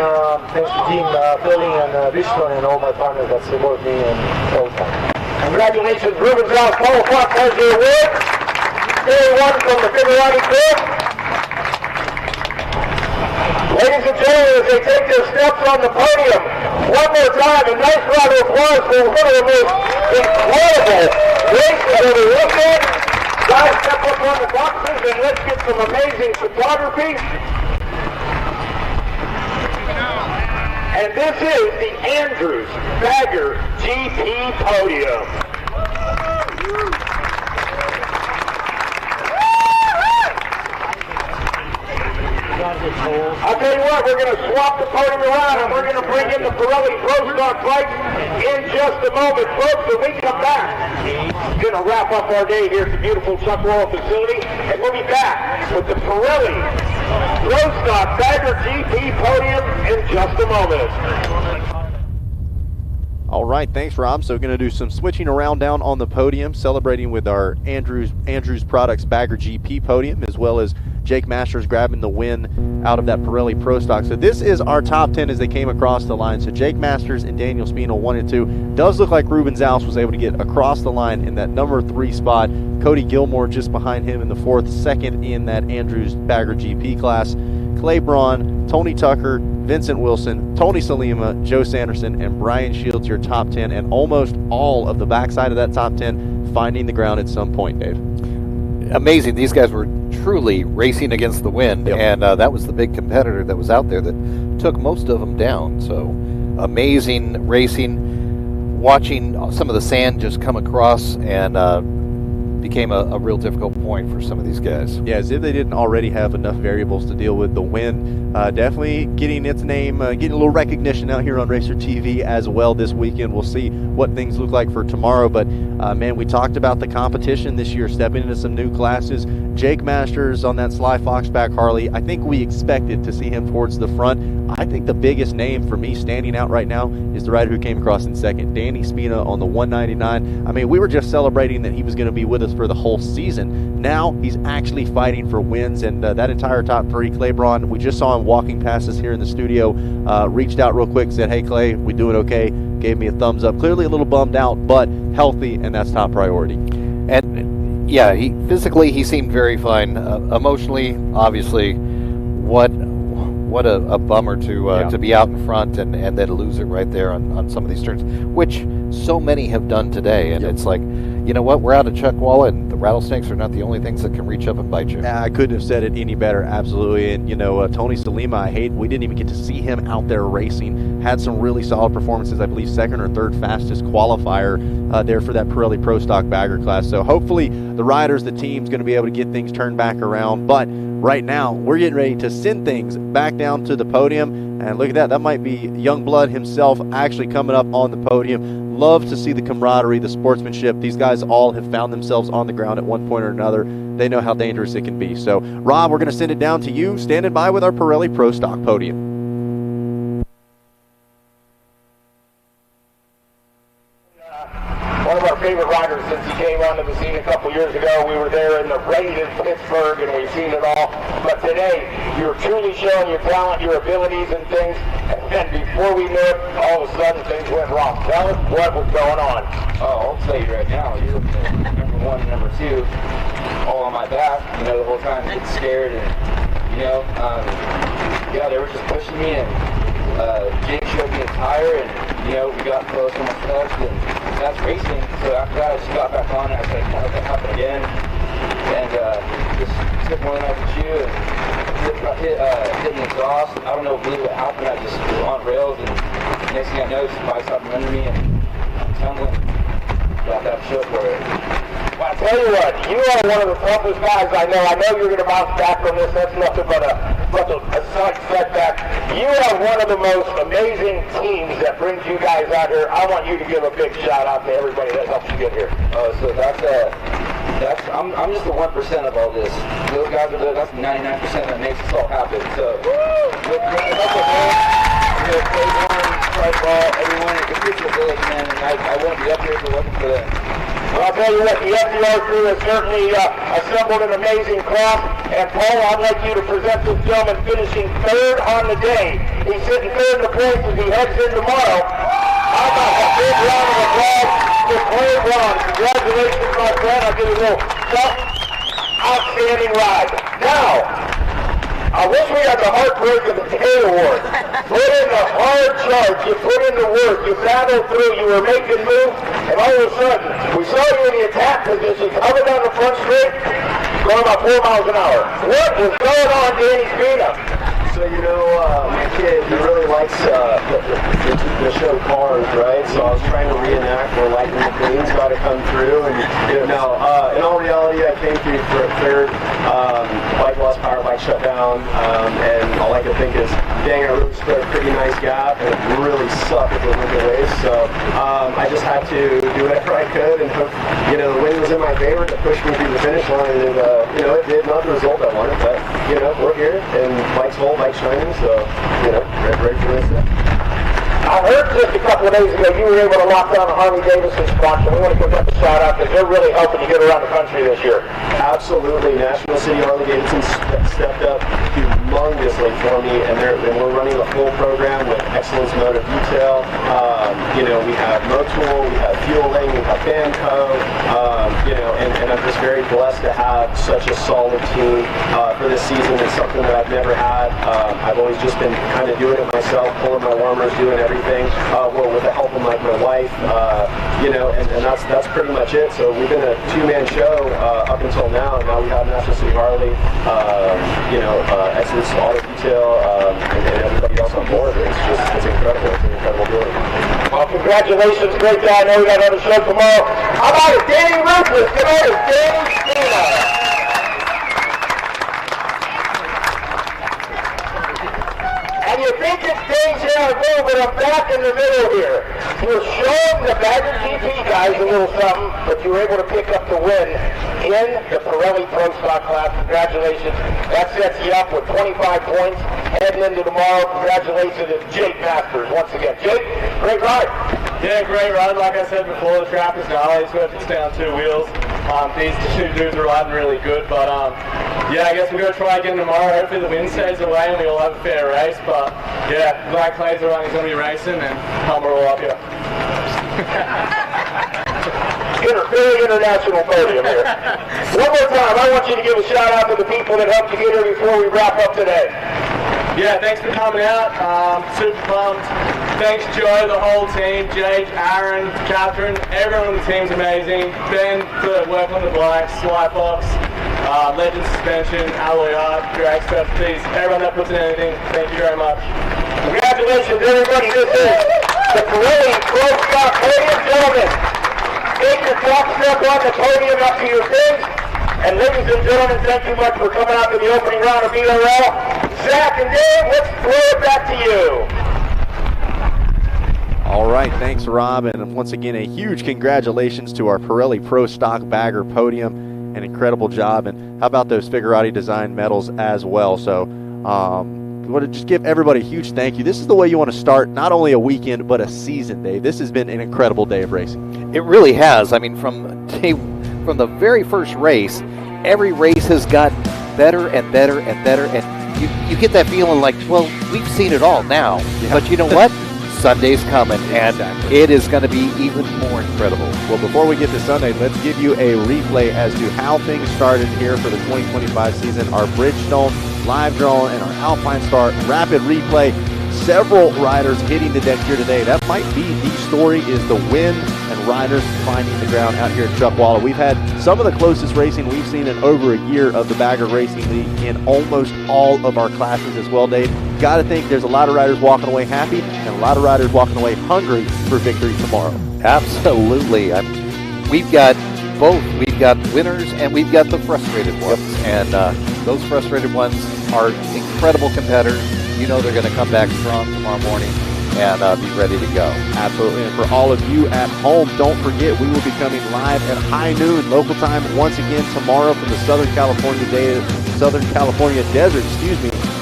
N: thanks to team Philly and Bridgestone and all my partners that support me and all the time.
L: Congratulations, Rubens out. Paul Fox has the award. Day one from the Figurati Club. Ladies and gentlemen, as they take their steps on the podium, one more time, a nice round of applause for one of the most incredible races of the weekend. Guys, step up on the boxes and let's get some amazing photography. And this is the Andrews Bagger GP podium. I'll tell you what, we're going to swap the podium around and we're going to bring in the Pirelli Pro Stock bikes in just a moment. Folks, when we come back, we're going to wrap up our day here at the beautiful Chuckwalla facility, and we'll be back with the Pirelli Pro Stock Bagger GP podium in just a moment.
R: All right, thanks, Rob. So we're going to do some switching around down on the podium, celebrating with our Andrews Products Bagger GP podium, as well as Jake Masters grabbing the win out of that Pirelli Pro Stock. So this is our top 10 as they came across the line. So Jake Masters and Daniel Spino 1 and 2. Does look like Ruben Zaus was able to get across the line in that number 3 spot. Cody Gilmore just behind him in the 4th, second in that Andrews Bagger GP class. Clay Braun, Tony Tucker, Vincent Wilson, Tony Salima, Joe Sanderson, and Brian Shields, your top 10, and almost all of the backside of that top 10 finding the ground at some point, Dave.
Q: Amazing. These guys were truly racing against the wind, and that was the big competitor that was out there that took most of them down. So amazing racing, watching some of the sand just come across and became a real difficult point for some of these guys.
R: Yeah, as if they didn't already have enough variables to deal with. The wind definitely getting its name, getting a little recognition out here on Racer TV as well this weekend. We'll see what things look like for tomorrow, but man, we talked about the competition this year, stepping into some new classes. Jake Masters on that Sly Foxback Harley, I think we expected to see him towards the front. I think the biggest name for me standing out right now is the rider who came across in second, Danny Spina on the 199. I mean, we were just celebrating that he was going to be with us for the whole season. Now he's actually fighting for wins, and that entire top 3, Clay Braun, we just saw him walking past us here in the studio, reached out real quick, said, hey Clay, we doing okay? Gave me a thumbs up. Clearly a little bummed out, but healthy, and that's top priority.
Q: And yeah, physically he seemed very fine. Emotionally, obviously, what a bummer to be out in front and then lose it right there on some of these turns, which so many have done today. And it's like, you know what, we're out of Chuckwalla, and the rattlesnakes are not the only things that can reach up and bite you.
R: I couldn't have said it any better, absolutely. And, Tony Salima, we didn't even get to see him out there racing. Had some really solid performances, I believe second or third fastest qualifier there for that Pirelli Pro Stock bagger class. So hopefully the riders, the team's going to be able to get things turned back around. But right now, we're getting ready to send things back down to the podium. And look at that. That might be Youngblood himself actually coming up on the podium. Love to see the camaraderie, the sportsmanship. These guys all have found themselves on the ground at one point or another. They know how dangerous it can be. So, Rob, we're going to send it down to you, standing by with our Pirelli Pro Stock podium.
L: One of our favorite riders since he came onto the scene a couple years ago. We were there in the rain in Pittsburgh, and we've seen it all. But today, you're truly showing your talent, your abilities and things. And before we knew it, all of a sudden things went wrong. Tell us what was going on.
M: Oh, I'll tell you right now. You're looking at number one and number two all on my back, the whole time, getting scared. And, they were just pushing me. And Jake showed me a tire, and, we got close on my touch. And that's racing. So after that, I just got back on it. I said, I hope that happen again. And just took more than I could chew. And hit the exhaust. I don't know what happened. I just was on rails, and next thing I know, somebody stopped under me, and I'm tumbling. Got that show for it.
L: Well, I tell you what, you are one of the toughest guys I know. I know you're going to bounce back from this. That's nothing but a slight setback. You have one of the most amazing teams that brings you guys out here. I want you to give a big shout out to everybody that helps you get here.
M: So I'm just the 1% of all this. Those guys are that's 99% that makes this all happen. So with help of them, Claiborne, Ball, everyone, it's just a village, man, and I wouldn't be up here if it wasn't for them.
L: Well, I'll tell you what, the FDR crew has certainly assembled an amazing crop. And Paul, I'd like you to present this gentleman finishing third on the day. He's sitting third in the points as he heads in tomorrow. How about a big round of applause for Claiborne? Congratulations, my friend. I'll give you a little tough, outstanding ride. Now, I wish we had the Heartbreak of the Day award. Put in the hard charge, you put in the work, you battled through, you were making moves, and all of a sudden, we saw you in the attack position, coming down the front straight, going about 4 miles an hour. What was going on, Danny Spina?
E: So, my kid, he really likes the show Cars, right? So I was trying to reenact where Lightning McQueen's got to come through. And, in all reality, I came through for a third. Bike lost power, bike shut down. And all I could think is, dang, I really split a pretty nice gap. And it really sucked at the end of the race. So I just had to do whatever I could and hope, the wind was in my favor to push me through the finish line. And, it did not the result I wanted. But, we're here. And bike's whole, bike's shining. So, ready for this.
L: I heard just a couple of days ago you were able to lock down the Harley-Davidson sponsor. We want to give them a shout out because they're really helping you get around the country this year.
E: Absolutely. National City Harley-Davidson stepped up humongously for me, and we're running the full program with Excellence Motor Detail. We have Motul, we have Fueling, we have Banco, and I'm just very blessed to have such a solid team for this season. It's something that I've never had. I've always just been kind of doing it myself, pulling my warmers, doing everything, with the help of my wife, and that's pretty much it. So we've been a two-man show up until now. Now we have National City Harley, Excellence Auto Detail, and everybody else on board. It's incredible. It's an incredible feeling.
L: Well, congratulations, great guy. I know we got another show tomorrow. How about it, Danny Ruthless? Tonight is Danny Spina. And you think it's deja vu, but I'm back in the middle here. You're showing the Bagger GP guys a little something, but you were able to pick up the win in the Pirelli Pro Stock class. Congratulations. That sets you up with 25 points heading into tomorrow. Congratulations to Jake Masters once again. Jake, great ride.
O: Yeah, great ride. Like I said before, the track is gnarly, so it's down 2 wheels. These two dudes are riding really good, but I guess we're going to try again tomorrow. Hopefully the wind stays away and we'll have a fair race, but yeah, glad Clay's around, he's going to be racing, and Palmer will up here.
L: Very international podium here. One more time, I want you to give a shout out to the people that helped you get here before we wrap up today.
O: yeah, thanks for coming out. Super pumped. Thanks, Joe, the whole team, Jake, Aaron, Catherine, everyone on the team's amazing. Ben for work on the bikes, Slyfox, Legend Suspension, Alloy Art, Drag Specialties, everyone that puts in anything, thank you very much.
L: Congratulations, everybody. This is the Pirelli Pro Stock Podium. Gentlemen, take your top step on the podium up to your things. And ladies and gentlemen, thank you much for coming out to the opening round of BRL. Zach and Dave, let's throw it back to you.
R: All right, thanks, Rob. And once again, a huge congratulations to our Pirelli Pro Stock Bagger Podium. An incredible job. And how about those Figurati design medals as well? So, we want to just give everybody a huge thank you. This is the way you want to start not only a weekend, but a season, Dave. This has been an incredible day of racing.
Q: It really has. I mean, from the very first race, every race has gotten better and better and better, and you get that feeling like, well, we've seen it all now. Yeah. But you know what? Sunday's coming, and it is going to be even more incredible.
R: Well, before we get to Sunday, let's give you a replay as to how things started here for the 2025 season. Our Bridgestone live drone and our Alpine Star rapid replay. Several riders hitting the deck here today. That might be the story, is the wind and riders finding the ground out here at Chuckwalla. We've had some of the closest racing we've seen in over a year of the Bagger Racing League in almost all of our classes as well, Dave. Got to think there's a lot of riders walking away happy and a lot of riders walking away hungry for victory tomorrow.
Q: Absolutely. We've got both. We've got winners and we've got the frustrated ones. And those frustrated ones are incredible competitors. You know they're going to come back strong tomorrow morning and be ready to go.
R: Absolutely. And for all of you at home, don't forget we will be coming live at high noon local time once again tomorrow from the Southern California Desert,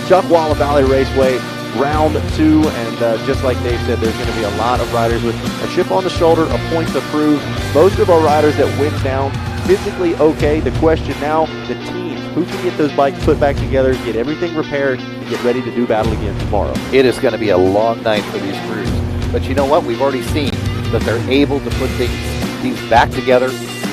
R: Chuckwalla Valley Raceway, round 2. And just like Dave said, there's going to be a lot of riders with a chip on the shoulder, a point to prove. Most of our riders that went down physically okay. The question now, the team, who can get those bikes put back together, get everything repaired, and get ready to do battle again tomorrow.
Q: It is going to be a long night for these crews. But you know what? We've already seen that they're able to put things back together.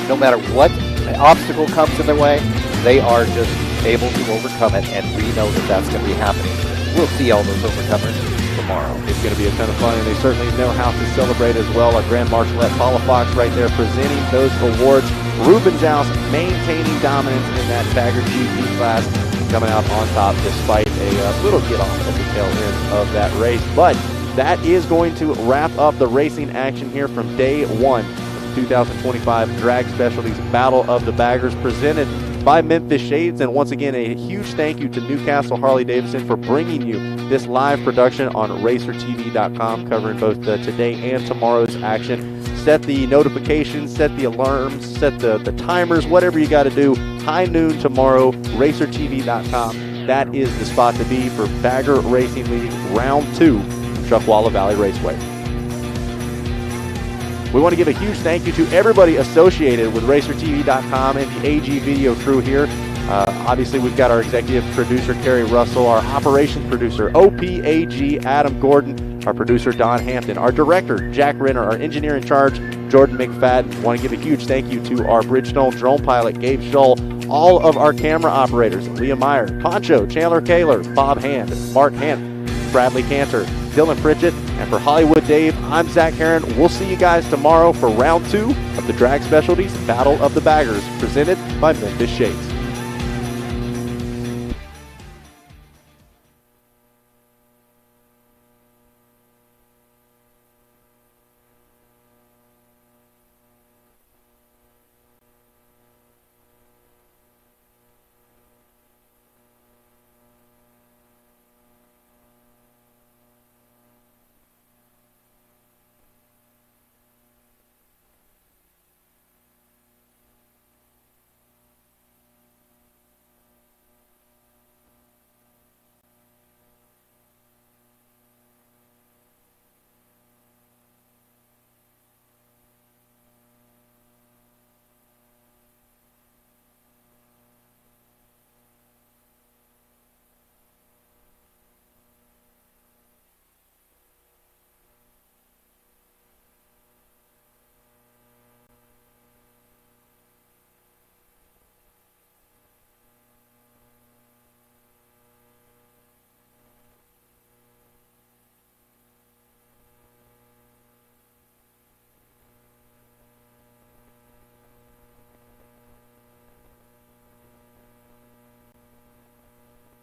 Q: No matter what obstacle comes in their way, they are just able to overcome it, and we know that that's going to be happening. We'll see all those overcomers tomorrow.
R: It's going to be a ton of fun, and they certainly know how to celebrate as well. Our Grand Marshal Paula Fox right there presenting those awards. Ruben Zaus maintaining dominance in that Bagger GP class, coming out on top despite a little get-off at the tail end of that race. But that is going to wrap up the racing action here from day 1 of the 2025 Drag Specialties Battle of the Baggers, presented by Memphis Shades. And once again, a huge thank you to Newcastle Harley-Davidson for bringing you this live production on RacerTV.com, covering both the today and tomorrow's action. Set the notifications, set the alarms, set the timers, whatever you got to do. High noon tomorrow, RacerTV.com. That is the spot to be for Bagger Racing League Round 2, Chuckwalla Valley Raceway. We want to give a huge thank you to everybody associated with RacerTV.com and the AG Video crew here. Obviously, we've got our executive producer, Kerry Russell, our operations producer, OPAG, Adam Gordon, our producer, Don Hampton, our director, Jack Renner, our engineer in charge, Jordan McFadden. Want to give a huge thank you to our Bridgestone drone pilot, Gabe Schull, all of our camera operators, Leah Meyer, Poncho, Chandler Kaler, Bob Hand, Mark Hant, Bradley Cantor, Dylan Pritchett, and for Hollywood Dave, I'm Zach Herron. We'll see you guys tomorrow for round 2 of the Drag Specialties Battle of the Baggers, presented by Memphis Shades.